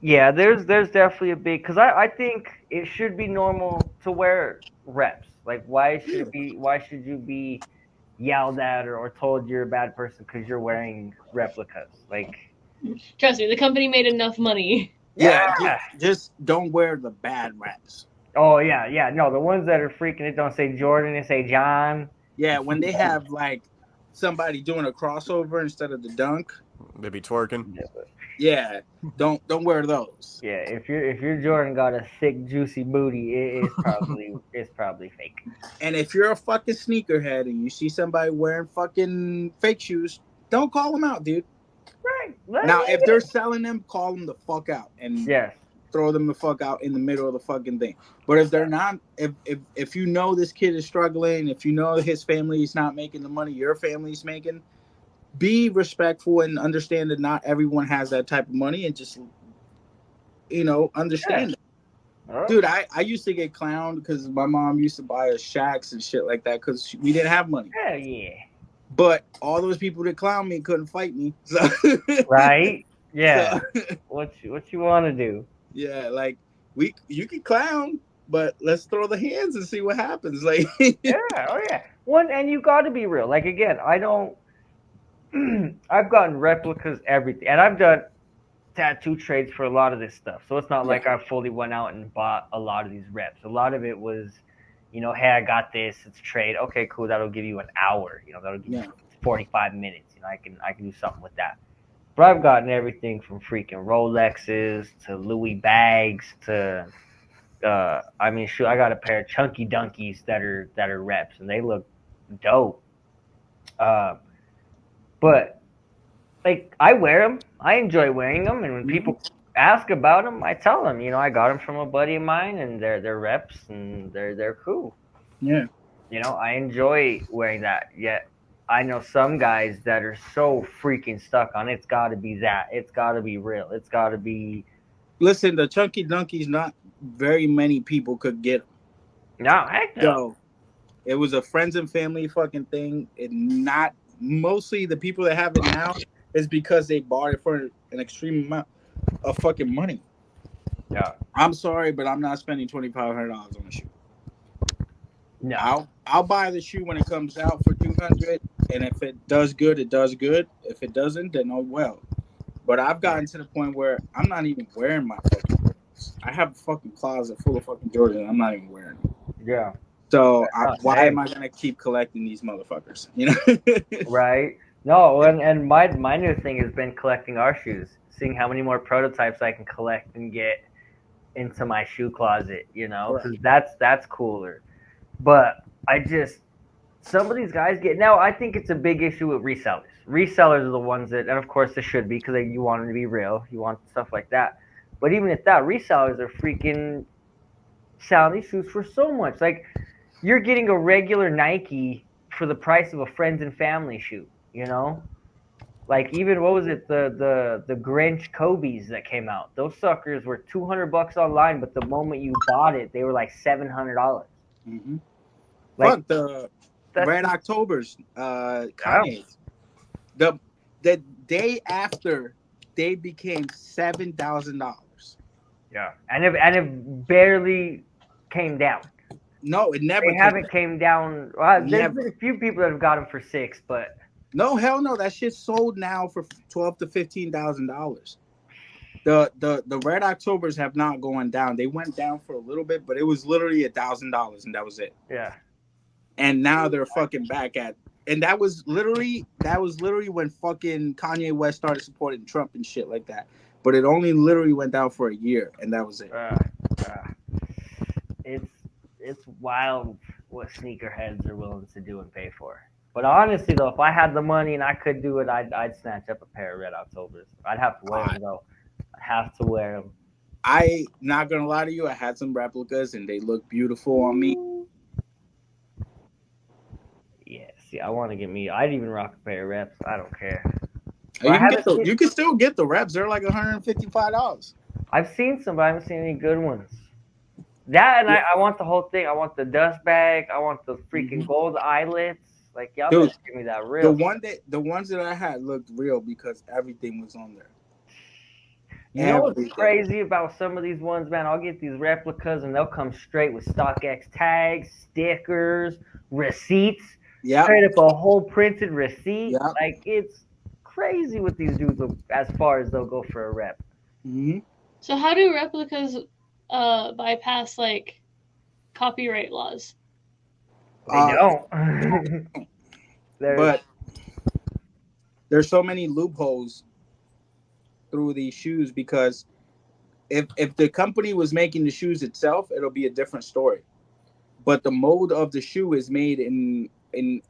yeah, there's definitely a big because I think it should be normal to wear reps. Like why should you be yelled at or told you're a bad person because you're wearing replicas? Like Trust me, the company made enough money. Yeah, Yeah. just don't wear the bad raps. oh yeah, no, the ones that are freaking it don't say Jordan, it say John. Yeah, when they have like somebody doing a crossover instead of the dunk. They be twerking. Yeah, don't wear those. Yeah, if your Jordan got a thick juicy booty, it's probably fake. And if you're a fucking sneakerhead and you see somebody wearing fucking fake shoes, don't call them out, dude. Right. Now, if they're selling them, call them the fuck out and yes. throw them the fuck out in the middle of the fucking thing. But if they're not, if you know this kid is struggling, if you know his family is not making the money your family's making, be respectful and understand that not everyone has that type of money, and just understand. All right. Dude, I used to get clowned because my mom used to buy us Shacks and shit like that because we didn't have money. Hell yeah. But all those people that clown me couldn't fight me. So, Right? Yeah. so, What you want to do? yeah, like you can clown, but let's throw the hands and see what happens. Like, Yeah. Oh yeah. One, and you got to be real. Like again, I don't. I've gotten replicas, everything, and I've done tattoo trades for a lot of this stuff. So it's not like I fully went out and bought a lot of these reps. A lot of it was, hey, I got this. It's a trade. Okay, cool. That'll give you an hour. That'll give you 45 minutes. I can do something with that. But I've gotten everything from freaking Rolexes to Louis bags to, shoot, I got a pair of Chunky Dunkies that are reps, and they look dope. But like I wear them, I enjoy wearing them, and when people ask about them, I tell them, I got them from a buddy of mine, and they're reps, and they're cool. yeah. I enjoy wearing that. Yet I know some guys that are so freaking stuck on it's got to be that, it's got to be real, it's got to be. Listen, the Chunky Dunkies, not very many people could get them. No, heck no. So it was a friends and family fucking thing, and not mostly the people that have it now is because they bought it for an extreme amount of fucking money. Yeah. I'm sorry, but I'm not spending $2,500 on a shoe. No. I'll buy the shoe when it comes out for $200, and if it does good, it does good. If it doesn't, then oh well. But I've gotten to the point where I'm not even wearing my fucking Jordans. I have a fucking closet full of fucking Jordans. I'm not even wearing them. Yeah. So why am I gonna keep collecting these motherfuckers? Right. No, and my new thing has been collecting our shoes, seeing how many more prototypes I can collect and get into my shoe closet, because that's cooler. But some of these guys now I think it's a big issue with resellers. Resellers are the ones that, and of course it should be because you want them to be real, you want stuff like that. But even at that, resellers are freaking selling these shoes for so much. Like you're getting a regular Nike for the price of a friends and family shoe. Like even what was it, the Grinch Kobe's that came out? Those suckers were $200 online, but the moment you bought it, they were like $700. Mm-hmm. Like, Fuck Red October's, Kanye's. The day after they became $7,000. Yeah, and it barely came down. No, it never. They haven't came down. There's Never. been a few people that have got them for $6, but No, hell no. That shit sold now for $12,000 to $15,000. The Red Octobers have not gone down. They went down for a little bit, but it was literally $1,000 and that was it. yeah. And now they're fucking back at. And that was literally when fucking Kanye West started supporting Trump and shit like that. But it only literally went down for a year, and that was it. It's wild what sneakerheads are willing to do and pay for. But honestly, though, if I had the money and I could do it, I'd snatch up a pair of Red Octobers. I'd have to wear them, though. I'd have to wear them. I not gonna lie to you, I had some replicas and they look beautiful on me. Yeah, see, I want to get me. I'd even rock a pair of reps. I don't care. You can still get the reps. They're like $155. I've seen some, but I haven't seen any good ones. That and I want the whole thing. I want the dust bag. I want the freaking gold eyelets. Like, y'all better give me that real. The ones that I had looked real because everything was on there. You know what's crazy about some of these ones, man? I'll get these replicas and they'll come straight with StockX tags, stickers, receipts. Yeah. Straight up a whole printed receipt. Yep. Like, it's crazy what these dudes will, as far as they'll go for a rep. Mm-hmm. So how do replicas bypass like copyright laws? They don't. But there's so many loopholes through these shoes because if the company was making the shoes itself, it'll be a different story. But the mold of the shoe is made in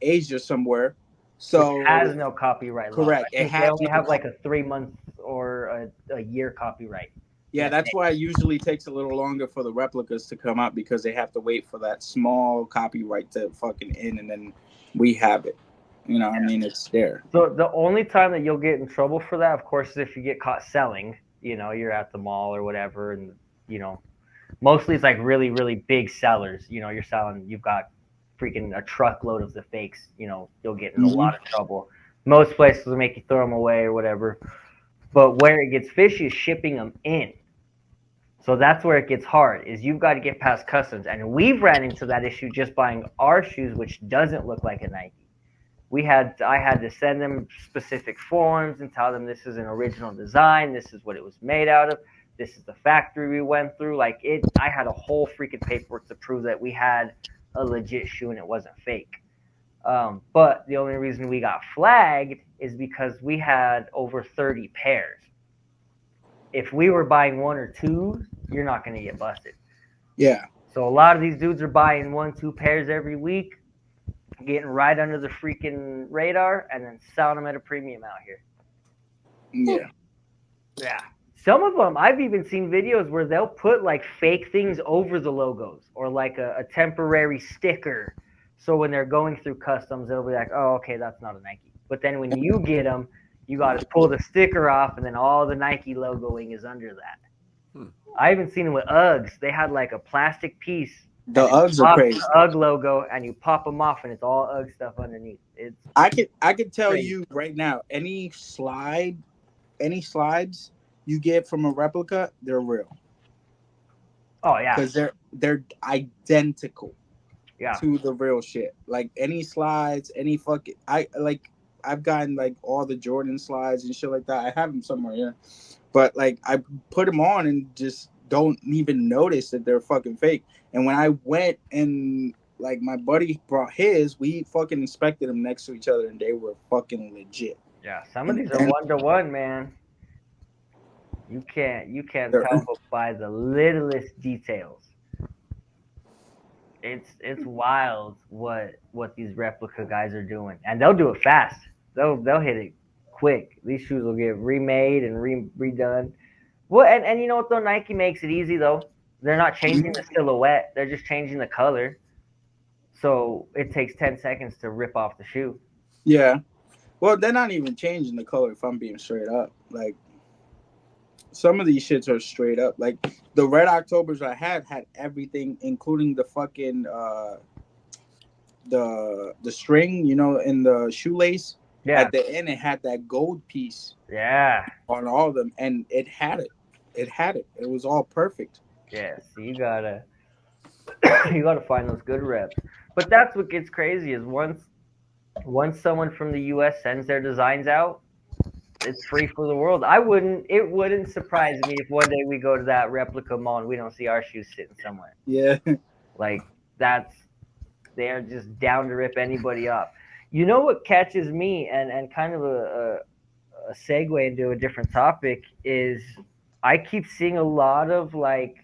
Asia somewhere, so it has no copyright law. Correct. They only have like a 3-month or a year copyright. Yeah, that's why it usually takes a little longer for the replicas to come out because they have to wait for that small copyright to fucking end, and then we have it. You know, I mean, it's there. So the only time that you'll get in trouble for that, of course, is if you get caught selling. You know, you're at the mall or whatever, and you know, mostly it's like really, really big sellers. You know, you're selling. You've got freaking a truckload of the fakes. You know, you'll get in a lot of trouble. Most places will make you throw them away or whatever. But where it gets fishy is shipping them in. So that's where it gets hard, is you've got to get past customs. And we've ran into that issue just buying our shoes, which doesn't look like a Nike. I had to send them specific forms and tell them this is an original design, this is what it was made out of, this is the factory we went through. I had a whole freaking paperwork to prove that we had a legit shoe and it wasn't fake. But the only reason we got flagged is because we had over 30 pairs. If we were buying 1 or 2, you're not going to get busted. Yeah. So a lot of these dudes are buying 1, 2 pairs every week, getting right under the freaking radar, and then selling them at a premium out here. Yeah. Yeah. Some of them, I've even seen videos where they'll put like fake things over the logos or like a temporary sticker. So when they're going through customs, they'll be like, oh, okay, that's not a Nike. But then when you get them, you got to pull the sticker off, and then all the Nike logoing is under that. I even seen it with Uggs. They had like a plastic piece. The Uggs are crazy. The Ugg logo, and you pop them off, and it's all Ugg stuff underneath. I could tell you right now, any slides you get from a replica, they're real. Oh yeah, because they're identical. Yeah. To the real shit. Like any slides, any fucking I've gotten like all the Jordan slides and shit like that. I have them somewhere here, but like I put them on and just don't even notice that they're fucking fake. And when I went and like my buddy brought his, we fucking inspected them next to each other and they were fucking legit. Yeah, some of these are 1-to-1, man. You can't tell by the littlest details. It's wild what these replica guys are doing, and they'll do it fast. They'll hit it quick. These shoes will get remade and redone. Well, and you know what though? Nike makes it easy though. They're not changing the silhouette. They're just changing the color. So it takes 10 seconds to rip off the shoe. Yeah. Well, they're not even changing the color if I'm being straight up. Like some of these shits are straight up. Like the Red Octobers I had everything, including the fucking the string, you know, in the shoelace. Yeah, At the end, it had that gold piece yeah, on all of them, and it had it. It had it. It was all perfect. yeah. So you gotta you gotta find those good reps. But that's what gets crazy is once someone from the U.S. sends their designs out, it's free for the world. It wouldn't surprise me if one day we go to that replica mall and we don't see our shoes sitting somewhere. Yeah. Like that's they're just down to rip anybody up. You know what catches me and kind of a segue into a different topic is I keep seeing a lot of like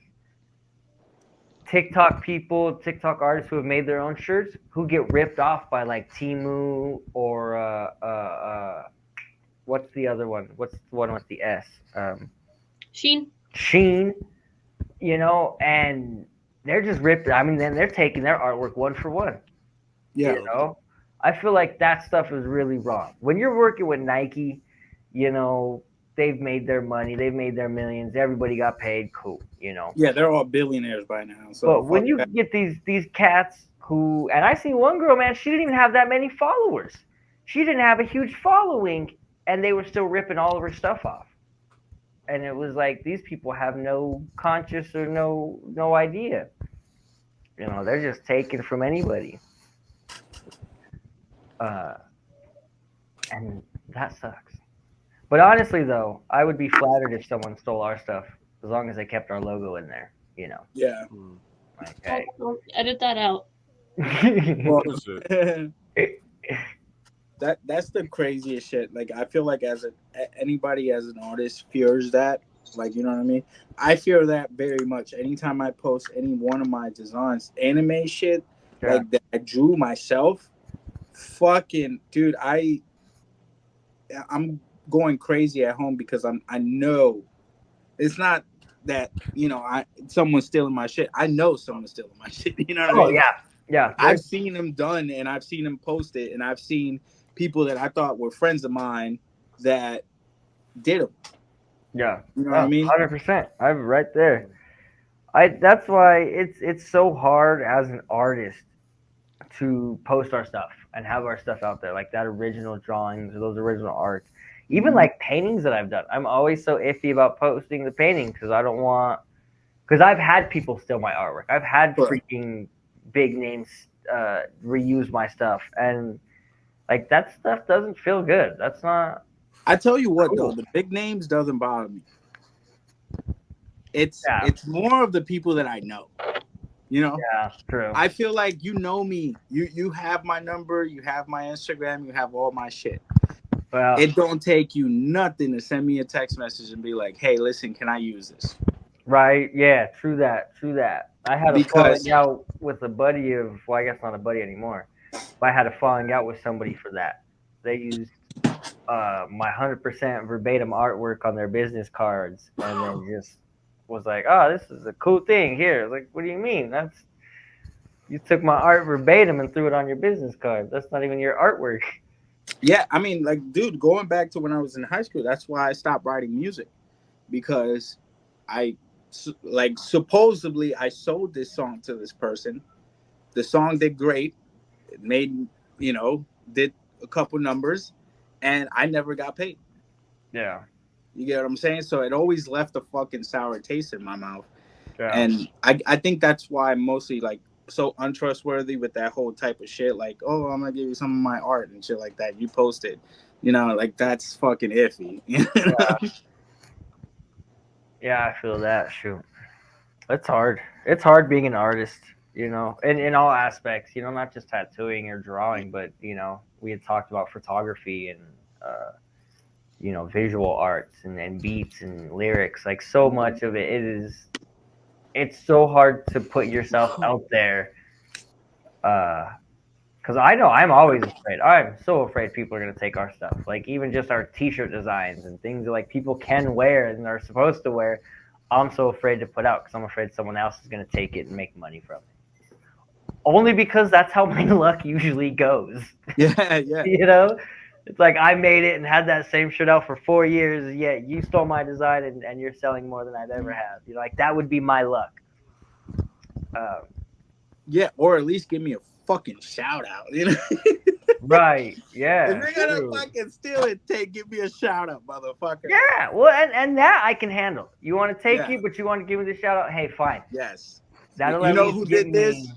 TikTok people, TikTok artists who have made their own shirts who get ripped off by like Timu or what's the other one? What's the one with the S? Sheen. Sheen, you know, and they're just ripped. I mean, then they're taking their artwork one for one. Yeah. You know, I feel like that stuff is really wrong. When you're working with Nike, you know, they've made their money, they've made their millions, everybody got paid, cool, you know. Yeah, they're all billionaires by now. So But when fuck you that. get these cats who, and I seen one girl, man, she didn't even have that many followers. She didn't have a huge following, and they were still ripping all of her stuff off. And it was like these people have no conscience or no idea. You know, they're just taking from anybody. And that sucks. But honestly, though, I would be flattered if someone stole our stuff as long as they kept our logo in there. You know, Yeah. like hey. Don't edit that out. Well, Bullshit. that's the craziest shit. Like I feel like anybody as an artist fears that. Like, you know what I mean? I fear that very much. Anytime I post any one of my designs, anime shit, Yeah. like that I drew myself, fucking dude, I'm going crazy at home because I know it's not that, you know, someone's stealing my shit. I know someone's stealing my shit. You know what I Oh mean? yeah. I've seen them done, and I've seen them post it, and I've seen people that I thought were friends of mine that did them. Yeah. You know what I mean? 100%. I'm right there. That's why it's so hard as an artist to post our stuff and have our stuff out there, like that original drawings or those original arts. Even like paintings that I've done. I'm always so iffy about posting the painting because I've had people steal my artwork. I've had freaking big names reuse my stuff, and like that stuff doesn't feel good. That's not. I tell you what, Cool. though, the big names doesn't bother me. It's Yeah. it's more of the people that I know. You know, Yeah, true. I feel like you know me. You have my number. You have my Instagram. You have all my shit. Well, It don't take you nothing to send me a text message and be like, "Hey, listen, can I use this?" right? Yeah, true that. I had a Because- falling out with a buddy of, well, I guess not a buddy anymore. But I had a falling out with somebody for that. They used my 100% verbatim artwork on their business cards, and then just was like, "Oh, this is a cool thing." Here, I was like, what do you mean? You took my art verbatim and threw it on your business card. That's not even your artwork. Yeah, I mean, like, dude, going back to when I was in high school, that's why I stopped writing music, because supposedly I sold this song to this person. The song did great. It made, did a couple numbers, and I never got paid. Yeah. You get what I'm saying? So it always left a fucking sour taste in my mouth. Yeah. And I think that's why I'm mostly like so untrustworthy with that whole type of shit. Like, oh, I'm gonna give you some of my art and shit like that. You post it, like that's fucking iffy. Yeah, I feel that. Shoot, it's hard. It's hard being an artist, in all aspects. Not just tattooing or drawing, but we had talked about photography and visual arts and beats and lyrics. Like so much of it it's so hard to put yourself out there. Because I know I'm always afraid. I'm so afraid people are gonna take our stuff. Like even just our T-shirt designs and things that like people can wear and are supposed to wear. I'm so afraid to put out because I'm afraid someone else is gonna take it and make money from it. Only because that's how my luck usually goes. Yeah. It's like I made it and had that same shirt out for 4 years. Yet you stole my design and you're selling more than I've ever have. Like that would be my luck. Yeah, or at least give me a fucking shout out. You know, Right. Yeah. if you're gonna true. fucking steal it, give me a shout out, motherfucker. Yeah. Well, and that I can handle. You want to take Yeah. it, but you want to give me the shout out. Hey, fine. Yes. That'll You at know least who give did this? me-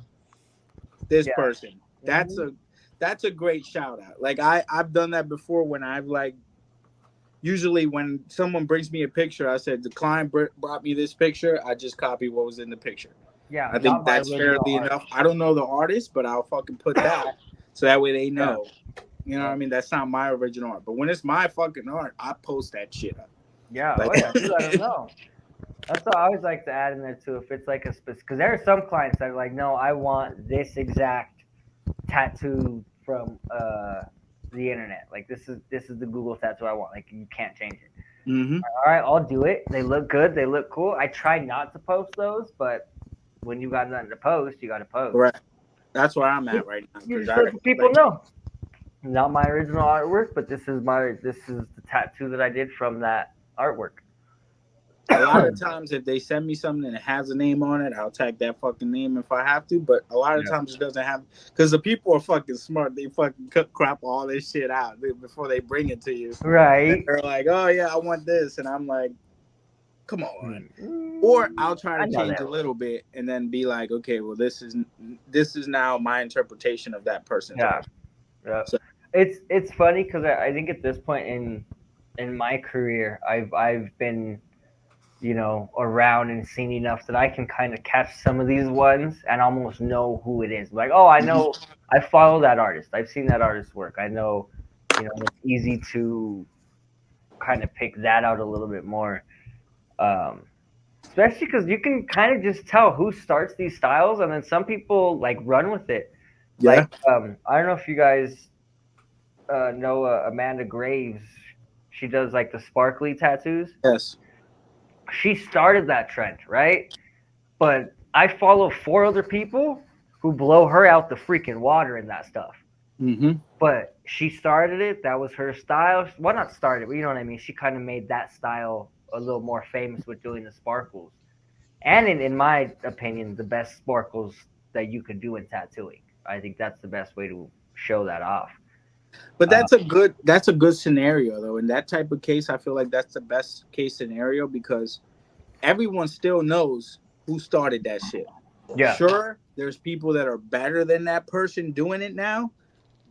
This Yeah. person. That's a great shout out. Like I've done that before when I've like. Usually when someone brings me a picture, I said the client brought me this picture. I just copy what was in the picture. Yeah. I not think my that's original fairly art. enough. I don't know the artist, but I'll fucking put that so that way they know. You know what I mean? That's not my original art. But when it's my fucking art, I post that shit up. Yeah. Like- Oh yeah. You let them know. That's what I always like to add in there too. If it's like a specific, because there are some clients that are like, no, I want this exact tattoo from the internet. Like this is the Google tattoo I want. Like you can't change it. Mm-hmm. All right, I'll do it. They look good. They look cool. I try not to post those, but when you got nothing to post, you got to post. Right. That's where I'm at right now. You 'cause just I- let people know. Not my original artwork, but this is the tattoo that I did from that artwork. A lot of times, if they send me something that has a name on it, I'll tag that fucking name if I have to. But a lot of times, it doesn't have, because the people are fucking smart. They fucking crop all this shit out before they bring it to you. Right. They're like, "Oh yeah, I want this," and I'm like, "Come on." Or I'll try I to know change that. a little bit and then be like, "Okay, well, this is now my interpretation of that person's Yeah. art." Yeah. So- It's funny because I think at this point in my career, I've been, around and seen enough that I can kind of catch some of these ones and almost know who it is. Like, oh, I know, I follow that artist. I've seen that artist's work. I know, and it's easy to kind of pick that out a little bit more. Especially because you can kind of just tell who starts these styles, and then some people like run with it. Yeah. Like, I don't know if you guys know Amanda Graves. She does like the sparkly tattoos. Yes. She started that trend, right? But I follow 4 other people who blow her out the freaking water in that stuff. Mm-hmm. But she started it. That was her style. Well, not started, but you know what I mean. She kind of made that style a little more famous with doing the sparkles. And in my opinion, the best sparkles that you could do in tattooing. I think that's the best way to show that off. But that's a good scenario though. In that type of case, I feel like that's the best case scenario because everyone still knows who started that shit. Yeah. Sure, there's people that are better than that person doing it now,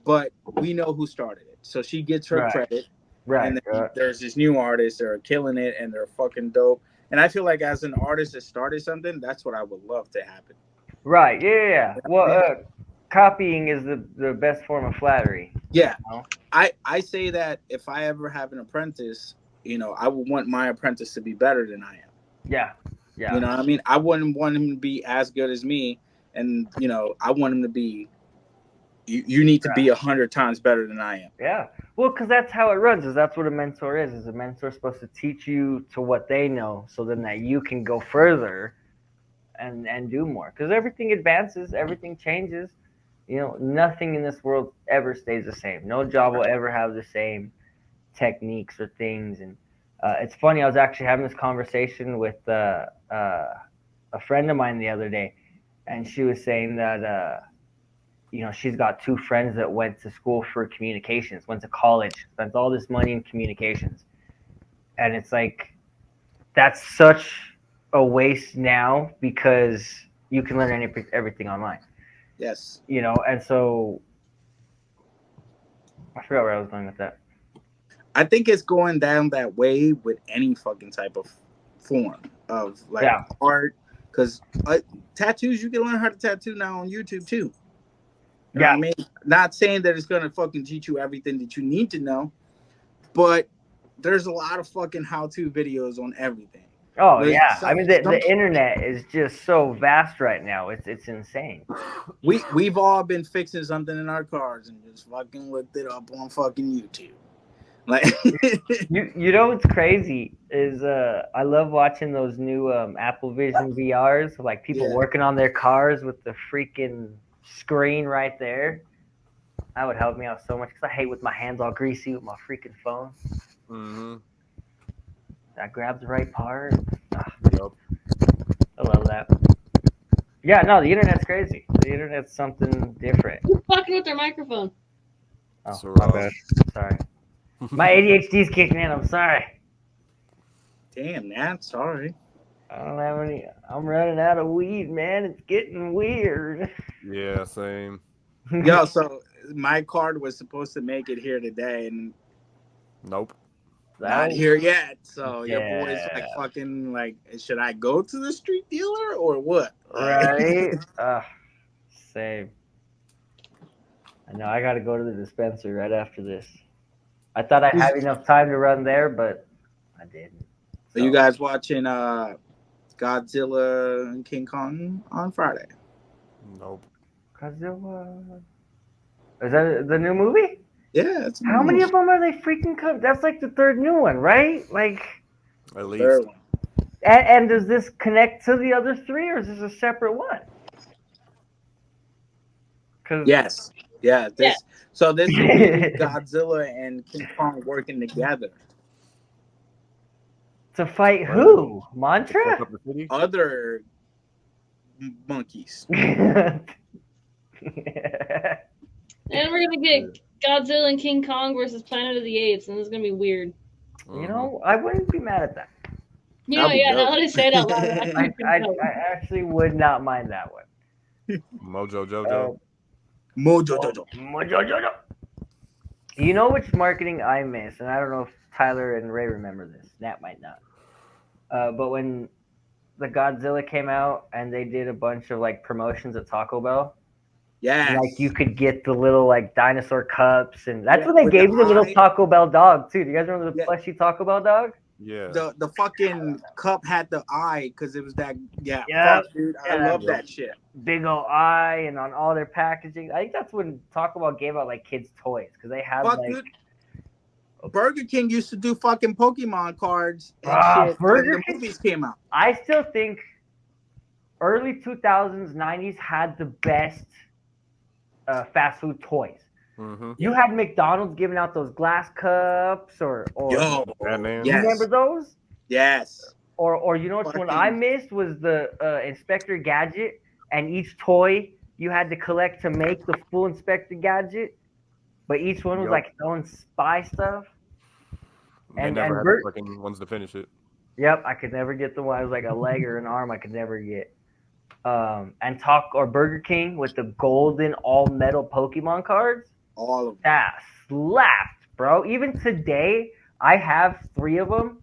but we know who started it. So she gets her Right. credit. Right. And then there's this new artist that are killing it and they're fucking dope. And I feel like as an artist that started something, that's what I would love to happen. Right. Yeah. Well, copying is the best form of flattery. Yeah. No. I say that if I ever have an apprentice, I would want my apprentice to be better than I am. Yeah. Yeah. You know what I mean? I wouldn't want him to be as good as me. And, I want him to be, you need to be 100 times better than I am. Yeah. Well, because that's how it runs. That's what a mentor is. Is a mentor supposed to teach you to what they know, so then that you can go further, and do more. Because everything advances, everything changes. Nothing in this world ever stays the same. No job will ever have the same techniques or things. And it's funny. I was actually having this conversation with a friend of mine the other day, and she was saying that. She's got 2 friends that went to school for communications, went to college, spent all this money in communications. And it's like, that's such a waste now because you can learn everything online. Yes. And so I forgot where I was going with that. I think it's going down that way with any fucking type of form of art. Because tattoos, you can learn how to tattoo now on YouTube too. You know what I mean? Not saying that it's going to fucking teach you everything that you need to know, but there's a lot of fucking how-to videos on everything. Oh, yeah. I mean, the internet is just so vast right now. It's insane. We've all been fixing something in our cars and just fucking looked it up on fucking YouTube. Like, what's crazy is I love watching those new Apple Vision VRs, like people working on their cars with the freaking screen right there. That would help me out so much because I hate with my hands all greasy with my freaking phone. Mm-hmm. I grab the right part. Yep. I love that. Yeah, no, the internet's crazy. The internet's something different. Who's fucking with their microphone? Oh, So, my bad. Sorry. My ADHD's kicking in. I'm sorry. Damn, man. Sorry. I don't have any. I'm running out of weed, man. It's getting weird. Yeah, same. Yo, so my card was supposed to make it here today, and Nope. not here yet. So your Yeah. boy's like fucking like, should I go to the street dealer or what? Right? Same. I know. I got to go to the dispensary right after this. I thought I'd have enough time to run there, but I didn't. Are you guys watching Godzilla and King Kong on Friday? Nope. Godzilla. Is that the new movie? Yeah. It's How many of them are they freaking coming? That's like the third new one, right? Like, At least. third one? and does this connect to the other three, or is this a separate one? Yes. Yeah. Yeah. So this is Godzilla and King Kong working together. To fight who? Fuck Mantra? up the city? Other monkeys. And we're gonna get Godzilla and King Kong versus Planet of the Apes, and this is gonna be weird. You know, I wouldn't be mad at that. You know, That'd be yeah. dope. Now that I say it out loud, I I, think I actually would not mind that one. Mojo Jojo. Mojo Jojo. Mojo. You know which marketing I miss, and I don't know if Tyler and Ray remember this. Nat might not. But when the Godzilla came out and they did a bunch of like promotions at Taco Bell, Yes. like you could get the little like dinosaur cups, and that's Yeah, when they with gave the you the little eye. Taco Bell dog too. Do you guys remember the Yeah. plushy Taco Bell dog? Yeah. The fucking cup had the eye because it was that. Yeah. Yeah. Fuck, dude. I Yeah. love that shit. Big ol' eye, and on all their packaging. I think that's when Taco Bell gave out like kids' toys because they had Fuck, like. dude. Burger King used to do fucking Pokemon cards and shit Burger when the King? movies came out. I still think early 2000s, 90s had the best fast food toys. Mm-hmm. You had McDonald's giving out those glass cups, or Yo. Batman. you Yes. remember those? Yes. Or you know which one I Fucking- missed was the Inspector Gadget, and each toy you had to collect to make the full Inspector Gadget, but each one was Yup. like its own spy stuff. They And- never and had Bert- the fucking ones to finish it. Yep, I could never get the one. It was like a leg or an arm I could never get. And Burger King with the golden all metal Pokemon cards. All of them. That slapped, bro. Even today, I have 3 of them,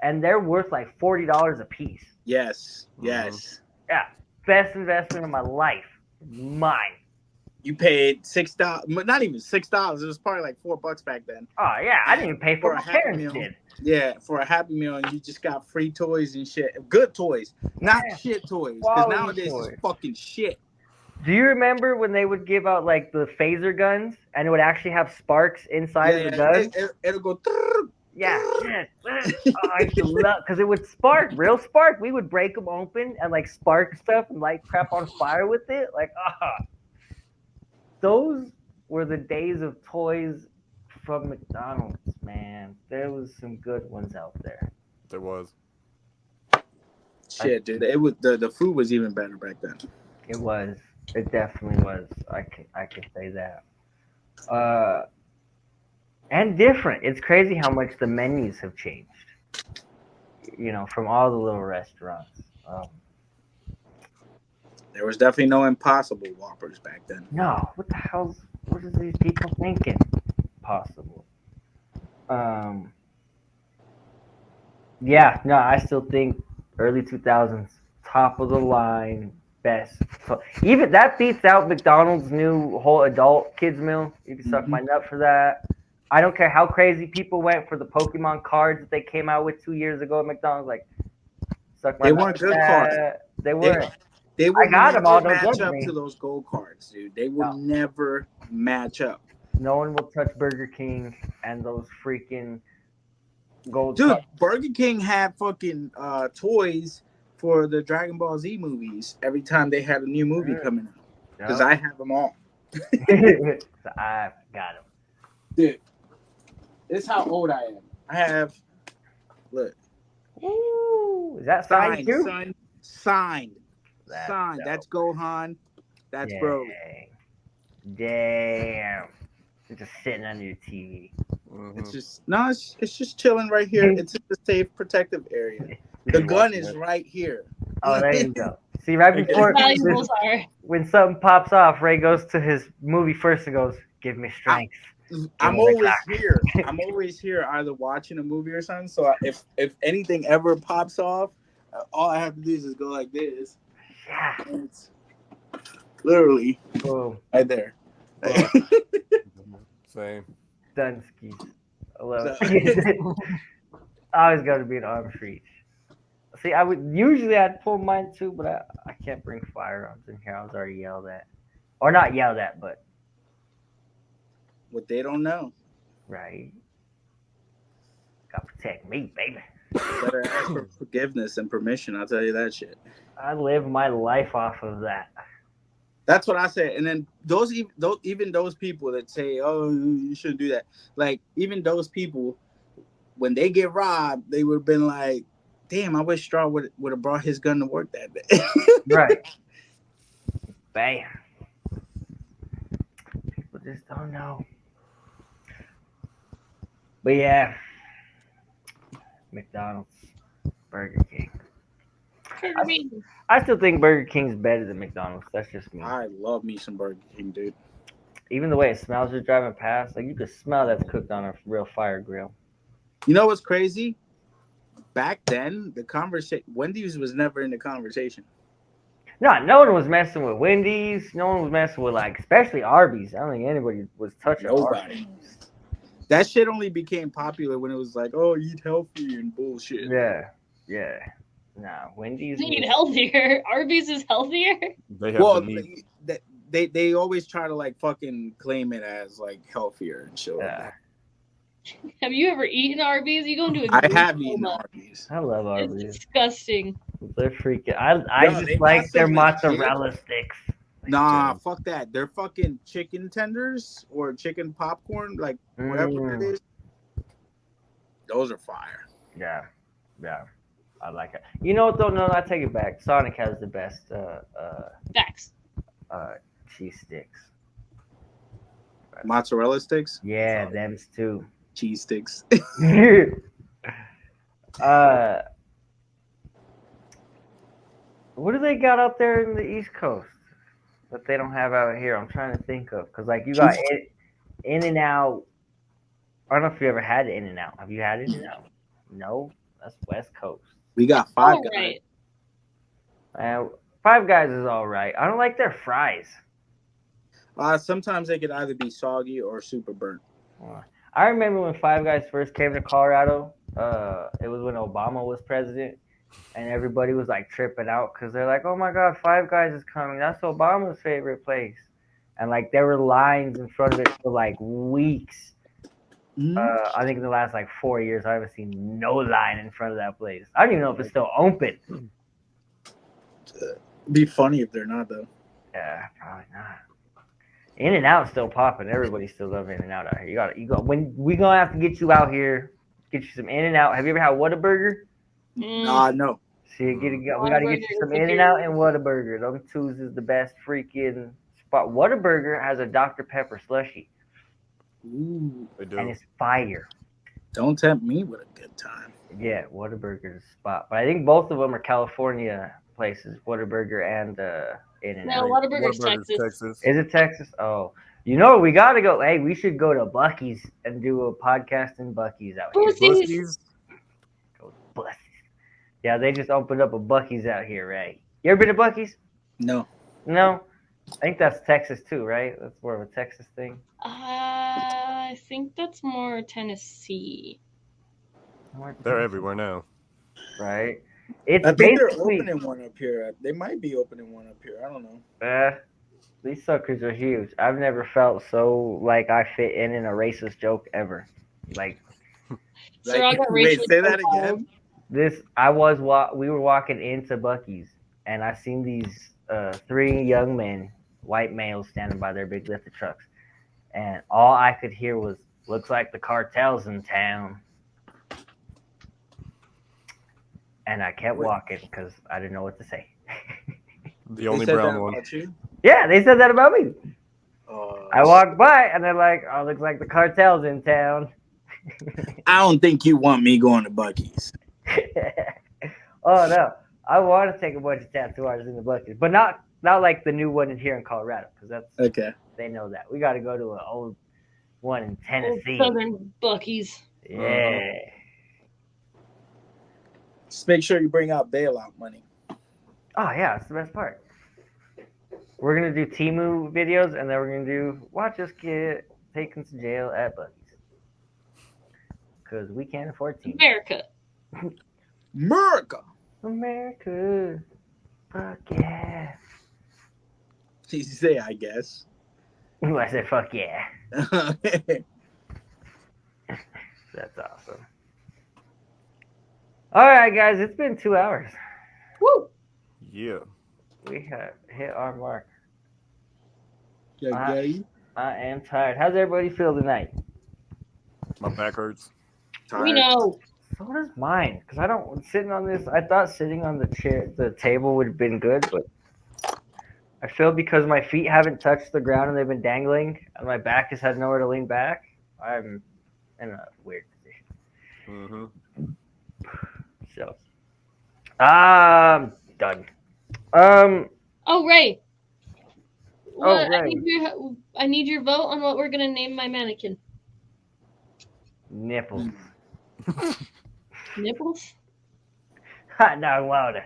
and they're worth like $40 a piece. Yes. Mhm. Yes. Yeah, best investment of my life. Mine. You paid $6, not even $6. It was probably like $4 back then. Oh yeah, I didn't even pay for For it. a My Happy parents Meal. did. Yeah, for a Happy Meal, and you just got free toys and shit. Good toys, not Yeah. shit toys. Because Quality nowadays toys. it's fucking shit. Do you remember when they would give out like the phaser guns, and it would actually have sparks inside of the gun? It'll go. "Trrr." Yeah, yes. Oh, I used to love because it would spark, real spark. We would break them open and like spark stuff and light crap on fire with it. Like, those were the days of toys from McDonald's, man. There was some good ones out there. There was. Shit, dude. It was the food was even better back then. It was. It definitely was. I can say that. And different. It's crazy how much the menus have changed. You know, from all the little restaurants. There was definitely no Impossible Whoppers back then. No, what are these people thinking? Possible. Yeah, no, I still think early 2000s, top of the line, best. Even that beats out McDonald's new whole adult kids meal. You can suck my nut for that. I don't care how crazy people went for the Pokemon cards that they came out with 2 years ago at McDonald's. Like, suck my They nut weren't for good that. cards. They weren't. They would I got never 'em all, don't match judge up me. to those gold cards, dude. They would No. never match up. No one will touch Burger King and those freaking gold Dude, cups. Burger King had fucking toys for the Dragon Ball Z movies every time they had a new movie coming out. Because I have them all. So I got him. Dude, this is how old I am. I have, look, Ooh, is that signed signed, too? son. Signed. Son, that's Gohan. That's Broly. Damn. Just sitting under your TV. It's just it's just chilling right here. It's in the safe, protective area. The gun is right here. Oh, there you go. See, right before Valuables are. when something pops off, Ray goes to his movie first and goes, "Give me strength." I'm always here. I'm always here, either watching a movie or something. So if anything ever pops off, all I have to do is just go like this. Yeah. It's literally right there. Same. Dunsky. I love it. I always got to be an arm's reach. See, I'd pull mine too, but I can't bring firearms in here. I was already yelled at, or not yelled at, but what they don't know. Right. Gotta protect me, baby. Better ask for forgiveness and permission. I'll tell you that shit. I live my life off of that. That's what I say. And then even those people that say, "Oh, you shouldn't do that," like even those people, when they get robbed, they would have been like, "Damn, I wish Straw would have brought his gun to work that day." Right. Bam. People just don't know. But yeah, McDonald's, Burger King. I still think Burger King's better than McDonald's. That's just me. I love me some Burger King, dude. Even the way it smells just driving past, like you can smell that's cooked on a real fire grill. You know what's crazy? Back then, the conversation, Wendy's was never in the conversation. No one was messing with Wendy's. No one was messing with, like, especially Arby's. I don't think anybody was touching Nobody. Arby's. That shit only became popular when it was like, oh, eat healthy and bullshit. Yeah. Nah, Wendy's. Eat healthier. Arby's is healthier. They have they always try to like fucking claim it as like healthier and shit. Yeah. Have you ever eaten Arby's? You go into I have eaten Arby's. I love Arby's. It's disgusting. They're freaking. I just like their mozzarella sticks. Nah, fuck that. They're fucking chicken tenders or chicken popcorn, like whatever it is. Those are fire. Yeah. I like it. You know what though? No, I take it back. Sonic has the best Facts. cheese sticks. Mozzarella sticks? Yeah, them's too. Cheese sticks. What do they got out there in the East Coast that they don't have out here? I'm trying to think of, because like you got In-N-Out. I don't know if you ever had In-N-Out. Have you had In-N-Out? No, that's West Coast. We got Five Guys. Five Guys is all right. I don't like their fries. Sometimes they could either be soggy or super burnt. I remember when Five Guys first came to Colorado. It was when Obama was president, and everybody was like tripping out because they're like, "Oh my God, Five Guys is coming! That's Obama's favorite place." And like there were lines in front of it for like weeks. I think in the last like 4 years, I haven't seen no line in front of that place. I don't even know if it's still open. Be funny if they're not though. Yeah, probably not. In-N-Out's still popping. Everybody still loves In-N-Out out here. You got. When we gonna have to get you out here, get you some In-N-Out. Have you ever had Whataburger? No. See, we gotta get you some In-N-Out and Whataburger. Those two is the best freaking spot. Whataburger has a Dr. Pepper slushie. Ooh, and it's fire. Don't tempt me with a good time. Yeah, Whataburger's a spot. But I think both of them are California places, Whataburger and In-N-Out. No, Whataburger's Texas. Is it Texas? Oh. You know, we got to go. Hey, we should go to Buc-ee's and do a podcast in Buc-ee's out here. Buc-ee's. Go to Buc-ee's. Yeah, they just opened up a Buc-ee's out here, Ray. You ever been to Buc-ee's? No. No? I think that's Texas too, right? That's more of a Texas thing. I think that's more Tennessee. They're everywhere now. Right? It's I think they're opening one up here. They might be opening one up here. I don't know. These suckers are huge. I've never felt so like I fit in a racist joke ever. Like, wait, say that again. We were walking into Buc-ee's and I seen these 3 young men, white males, standing by their big lifted trucks, and all I could hear was, "Looks like the cartel's in town." And I kept walking because I didn't know what to say. The only They said brown that one. about you? Yeah, they said that about me. Oh, I walked by and they're like, "Oh, looks like the cartel's in town." I don't think you want me going to Buc-ee's. Oh no, I want to take a bunch of tattoo artists in the Buc-ee's, but not like the new one in here in Colorado, because that's Okay. they know that. We got to go to an old one in Old Tennessee. Southern Bucky's. Yeah. Just make sure you bring out bailout money. Oh yeah, that's the best part. We're gonna do Temu videos, and then we're gonna do watch us get taken to jail at Buc-ee's, because we can't afford Temu. America. America, fuck yeah. You say, I guess. I said fuck yeah. That's That's awesome. All right, guys, it's been 2 hours. Woo! Yeah. We have hit our mark. yeah, yeah. I am tired. How's everybody feel tonight? My back hurts. We know. So does mine, because I don't sitting on this. I thought sitting on the table would have been good, but I feel because my feet haven't touched the ground and they've been dangling, and my back has had nowhere to lean back. I'm in a weird position. So, done. Oh, Ray. Oh, Ray. I need your vote on what we're gonna name my mannequin. Nipples. Nipples? Hot dog water.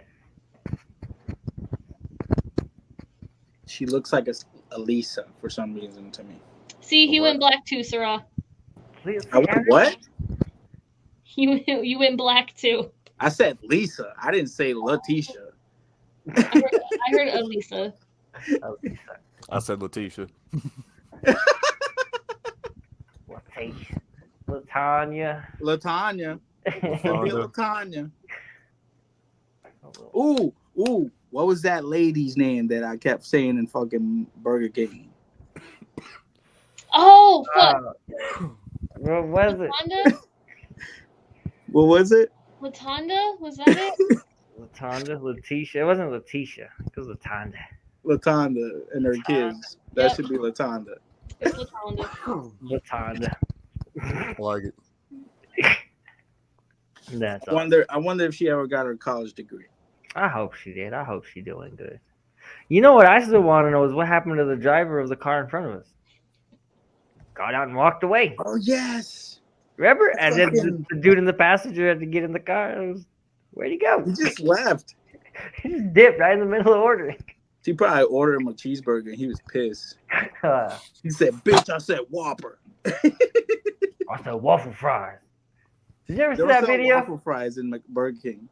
She looks like a Lisa for some reason to me. See, he went black too, Sarah. Please, I went what? You went black too. I said Lisa. I didn't say Letitia. I heard Elisa. Oh, Lisa. I said Letitia. Letitia. Latanya. Latanya. Fonda. Latanya. Ooh. What was that lady's name that I kept saying in fucking Burger King? Oh, fuck. What was it? Latonda? What was it? Latonda? Was that it? Latanda? Letitia? It wasn't Letitia. It was Latanda. Latanda and her kids. That Yep. should be Latanda. It's Latonda. Latanda. I like it. That's I all. wonder if she ever got her college degree. I hope she did. I hope she's doing good. You know what I still want to know is what happened to the driver of the car in front of us. Got out and walked away. Oh yes. Remember? And then the dude in the passenger had to get in the car. Where'd he go? He just left. He just dipped right in the middle of ordering. She probably ordered him a cheeseburger and he was pissed. He said, "Bitch, I said Whopper." I said waffle fries. Did you ever see They that don't sell video? waffle fries in Burger King.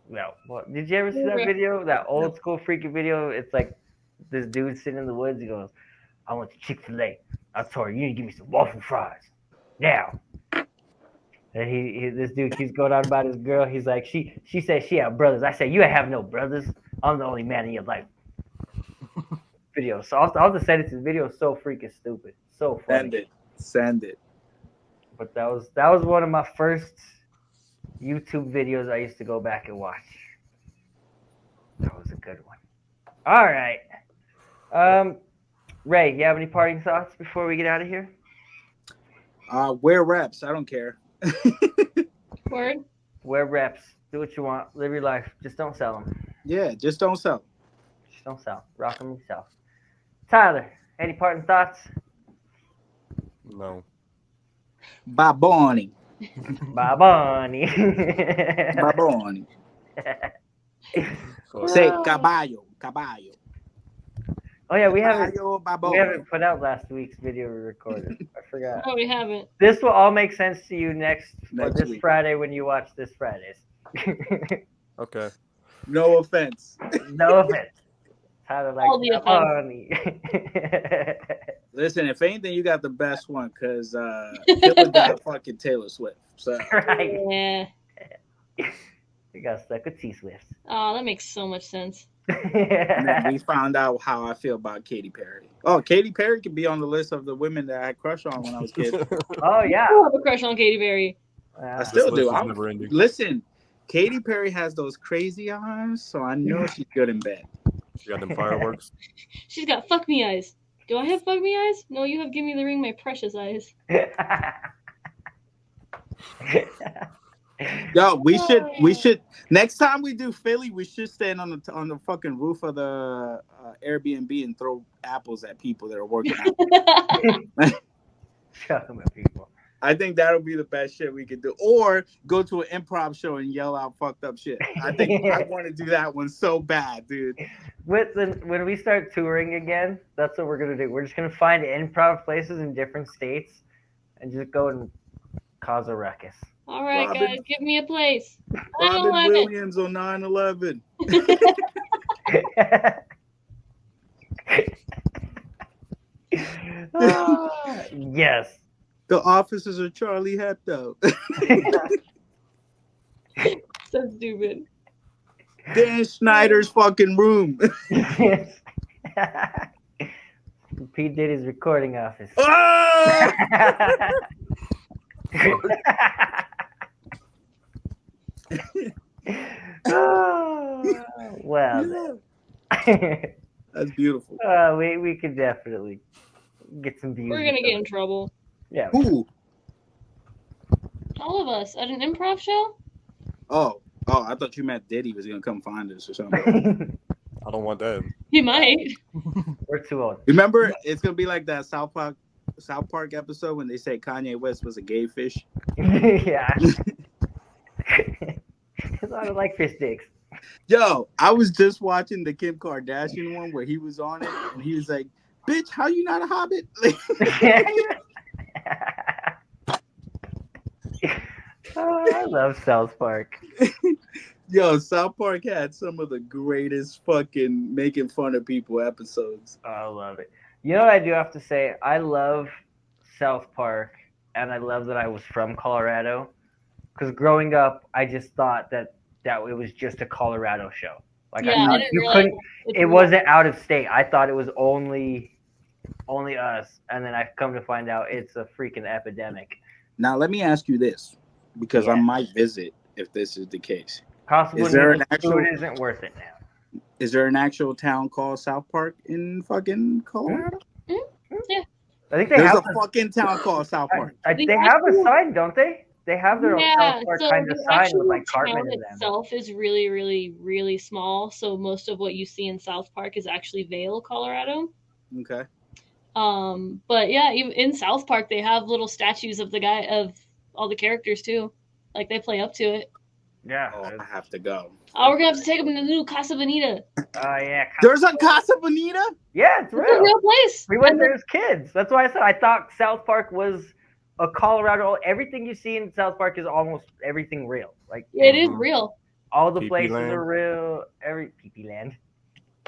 No. Well, did you ever see that video? That old school freaky video? It's like this dude sitting in the woods. He goes, "I went to Chick-fil-A. I told her, you need to give me some waffle fries now." And this dude keeps going on about his girl. He's like, she said she had brothers. I said, you have no brothers. I'm the only man in your life. Video. So I'll just send it to the video. So freaking stupid. So funny. Send it. But that was one of my first YouTube videos I used to go back and watch. That was a good one. All right. Ray, you have any parting thoughts before we get out of here? Wear reps. I don't care. Word. Wear reps. Do what you want. Live your life. Just don't sell them. Yeah, just don't sell. Just don't sell. Rock them yourself. Tyler, any parting thoughts? No. Bye, Bonnie. Bye, Bonnie. Bye, Bonnie. So, Say caballo. Oh yeah, we haven't Caballo. put out last week's video we recorded. I forgot. Oh, we haven't. This will all make sense to you next this week. Friday when you watch this Friday's. okay. No offense. No offense. Tyler All likes the Bonnie. Listen, if anything, you got the best one because Killer got fucking Taylor Swift. So Right. Yeah. We got stuck with T-Swift. Oh, that makes so much sense. and then we found out how I feel about Katy Perry. Oh, Katy Perry could be on the list of the women that I had crush on when I was a kid. Oh yeah. I have a crush on Katy Perry. I still This list do. is never ending. Listen, Katy Perry has those crazy eyes, so I know she's good in bed. She got them fireworks. She's got fuck me eyes. Do I have fuck me eyes? No, you have give me the ring, my precious eyes. Yo, we should next time we do Philly, we should stand on the fucking roof of the Airbnb and throw apples at people that are working out. Shut them at people. I think that'll be the best shit we could do. Or go to an improv show and yell out fucked up shit. I think I want to do that one so bad, dude. When we start touring again, that's what we're gonna do. We're just gonna find improv places in different states and just go and cause a ruckus. All right, Robin- guys, give me a place. Robin 9/11. Williams on 9/11. Yes. The officers of Charlie Hebdo. So stupid. Dan Schneider's fucking room. Pete Diddy's recording office. Ah! Oh, well, then. That's beautiful. We could definitely get some views. We're gonna get in trouble. Yeah. Who? All of us at an improv show. Oh, I thought you meant Diddy was gonna come find us or something. I don't want that. He might. We're too old. Remember, it's gonna be like that South Park episode when they say Kanye West was a gay fish. Yeah. Because I don't like fish sticks. Yo, I was just watching the Kim Kardashian one where he was on it, and he was like, "Bitch, how you not a hobbit?" Oh, I love South Park. Yo, South Park had some of the greatest fucking making fun of people episodes. Oh, I love it. You know what I do have to say? I love South Park, and I love that I was from Colorado. Because growing up, I just thought that it was just a Colorado show. Like Yeah, I I thought didn't you realize couldn't. it's It wasn't out of state. I thought it was only us, and then I've come to find out it's a freaking epidemic. Now, let me ask you this, because I Yeah. might visit if this is the case. Possible Is there noodles an actual- food isn't worth it now. Is there an actual town called South Park in fucking Colorado? I think they There's have a fucking town called South Park. they have a sign, don't they? They have their own South Park so kind of the sign with actual like Cartman town in them. itself is really, really, really small. So most of what you see in South Park is actually Vail, Colorado. Okay. But yeah, even in South Park, they have little statues of all the characters too. Like they play up to it. Yeah. Oh, I have to go. Oh, we're gonna have to take them to the new Casa Bonita. Oh yeah. There's a Casa Bonita? Yeah, it's It's a real. real place. We went there as kids. That's why I said I thought South Park was a Colorado. Everything you see in South Park is almost everything real. Like It is real. all the PP places Land. are real. Every PP Land.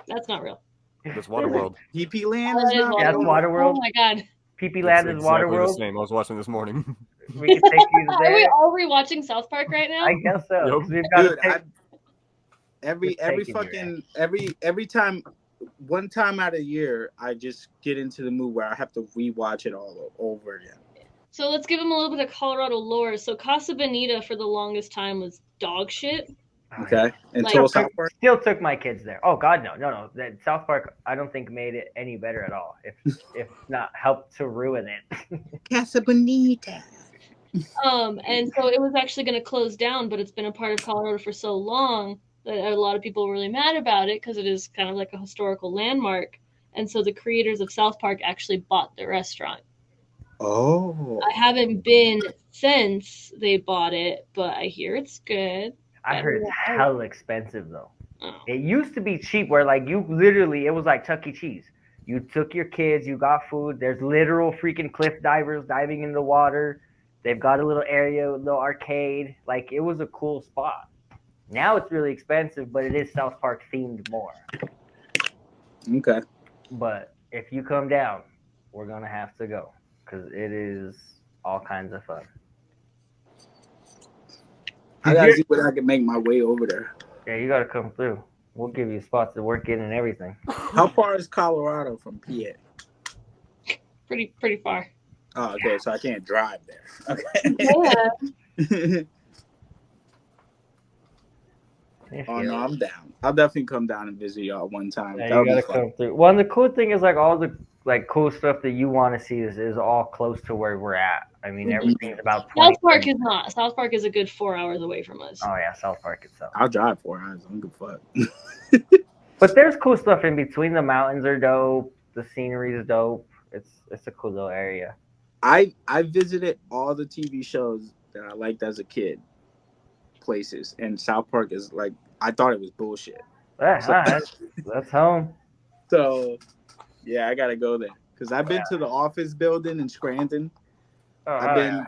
That's not real. This Waterworld. PP Land Oh, is that is not Yeah, real? that's Waterworld. Oh my god. PP Land It's is exactly the Waterworld. same. I was watching this morning. We can take you Are we there. all rewatching South Park right now? I guess so. 'cause Yep. We've got Dude, to take. every taking you fucking every time, one time out of the year, I just get into the mood where I have to rewatch it all over again. So let's give them a little bit of Colorado lore. So Casa Bonita for the longest time was dog shit. Okay, until Like- South Park. Still took my kids there. Oh God, no. That South Park, I don't think made it any better at all. If not helped to ruin it. Casa Bonita. And so it was actually going to close down, but it's been a part of Colorado for so long that a lot of people were really mad about it because it is kind of like a historical landmark. And so the creators of South Park actually bought the restaurant. Oh, I haven't been since they bought it, but I hear it's good. I heard it's hell expensive though. Oh. It used to be cheap where like you literally, it was like Chuck E. Cheese. You took your kids, you got food. There's literal freaking cliff divers diving in the water. They've got a little area, a little arcade. Like it was a cool spot. Now it's really expensive, but it is South Park themed more. okay. But if you come down, we're gonna have to go because it is all kinds of fun. I gotta see what I can make my way over there. Yeah, you gotta come through. We'll give you spots to work in and everything. How far is Colorado from PA? Pretty far. Oh, okay, so I can't drive there. Okay. Yeah. If Oh you- no, I'm down. I'll definitely come down and visit y'all one time. Yeah, That you would be gotta fun. come through. Well, and the cool thing is like all the like cool stuff that you want to see is all close to where we're at. I mean, Mhm. everything's about 20. South Park is not. South Park is a good 4 hours away from us. Oh yeah, South Park itself. I'll drive 4 hours. I don't give a fuck. But there's cool stuff in between. The mountains are dope. The scenery is dope. It's a cool little area. I visited all the TV shows that I liked as a kid, places, and South Park is like I thought it was bullshit. Yeah, So- that's home. So yeah, I gotta go there because I've been to the Office building in Scranton. Oh,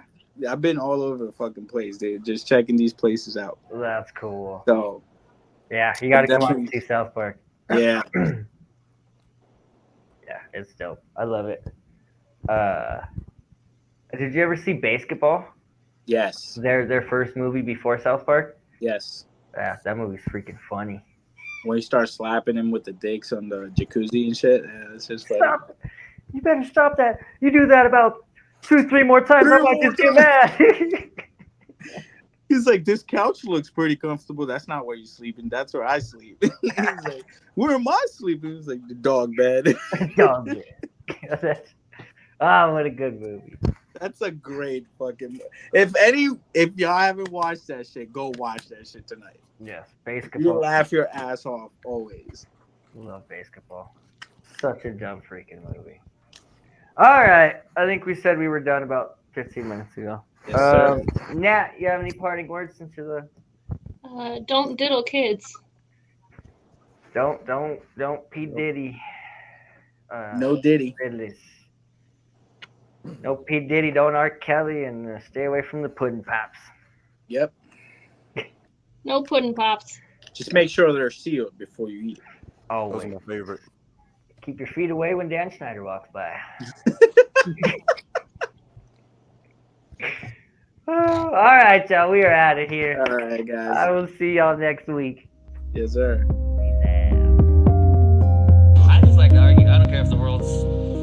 I've been all over the fucking place, dude, just checking these places out. that's cool. So Yeah, you got to come out and Definitely. see South Park. yeah, Yeah, it's dope. I love it. Did you ever see Basketball? yes, Their first movie before South Park? yes. Yeah, that movie's freaking funny. When you start slapping him with the dicks on the jacuzzi and shit, yeah, it's just like Stop! You better stop that. You do that about 2-3 more times, I Three might more just get mad. he's like, this couch looks pretty comfortable. That's not where you're sleeping. That's where I sleep. He's like, where am I sleeping? He's like, the dog bed. Dog shit. Ah, what a good movie. That's a great fucking. If y'all haven't watched that shit, go watch that shit tonight. Yes, You Basketball. laugh your ass off always. Love Basketball. Such a dumb freaking movie. All right, I think we said we were done about 15 minutes ago. Yes, sir. Nat, you have any parting words since you're the Don't diddle kids. don't P Diddy. No Diddy. Riddless. No P Diddy, don't R Kelly, and stay away from the pudding pops. Yep. No pudding pops. Just make sure they're sealed before you eat. Oh, Those are wait. my favorite. Keep your feet away when Dan Schneider walks by. All right, y'all. We are out of here. All right, I guys. will see y'all next week. Yes, sir. Peace out. I just like to argue. I don't care if the world's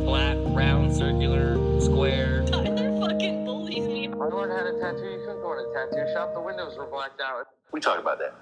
flat, round, circular, square. Tyler fucking bullies me. If I had a tattoo, you couldn't go in a tattoo shop. The windows were blacked out. We talk about that.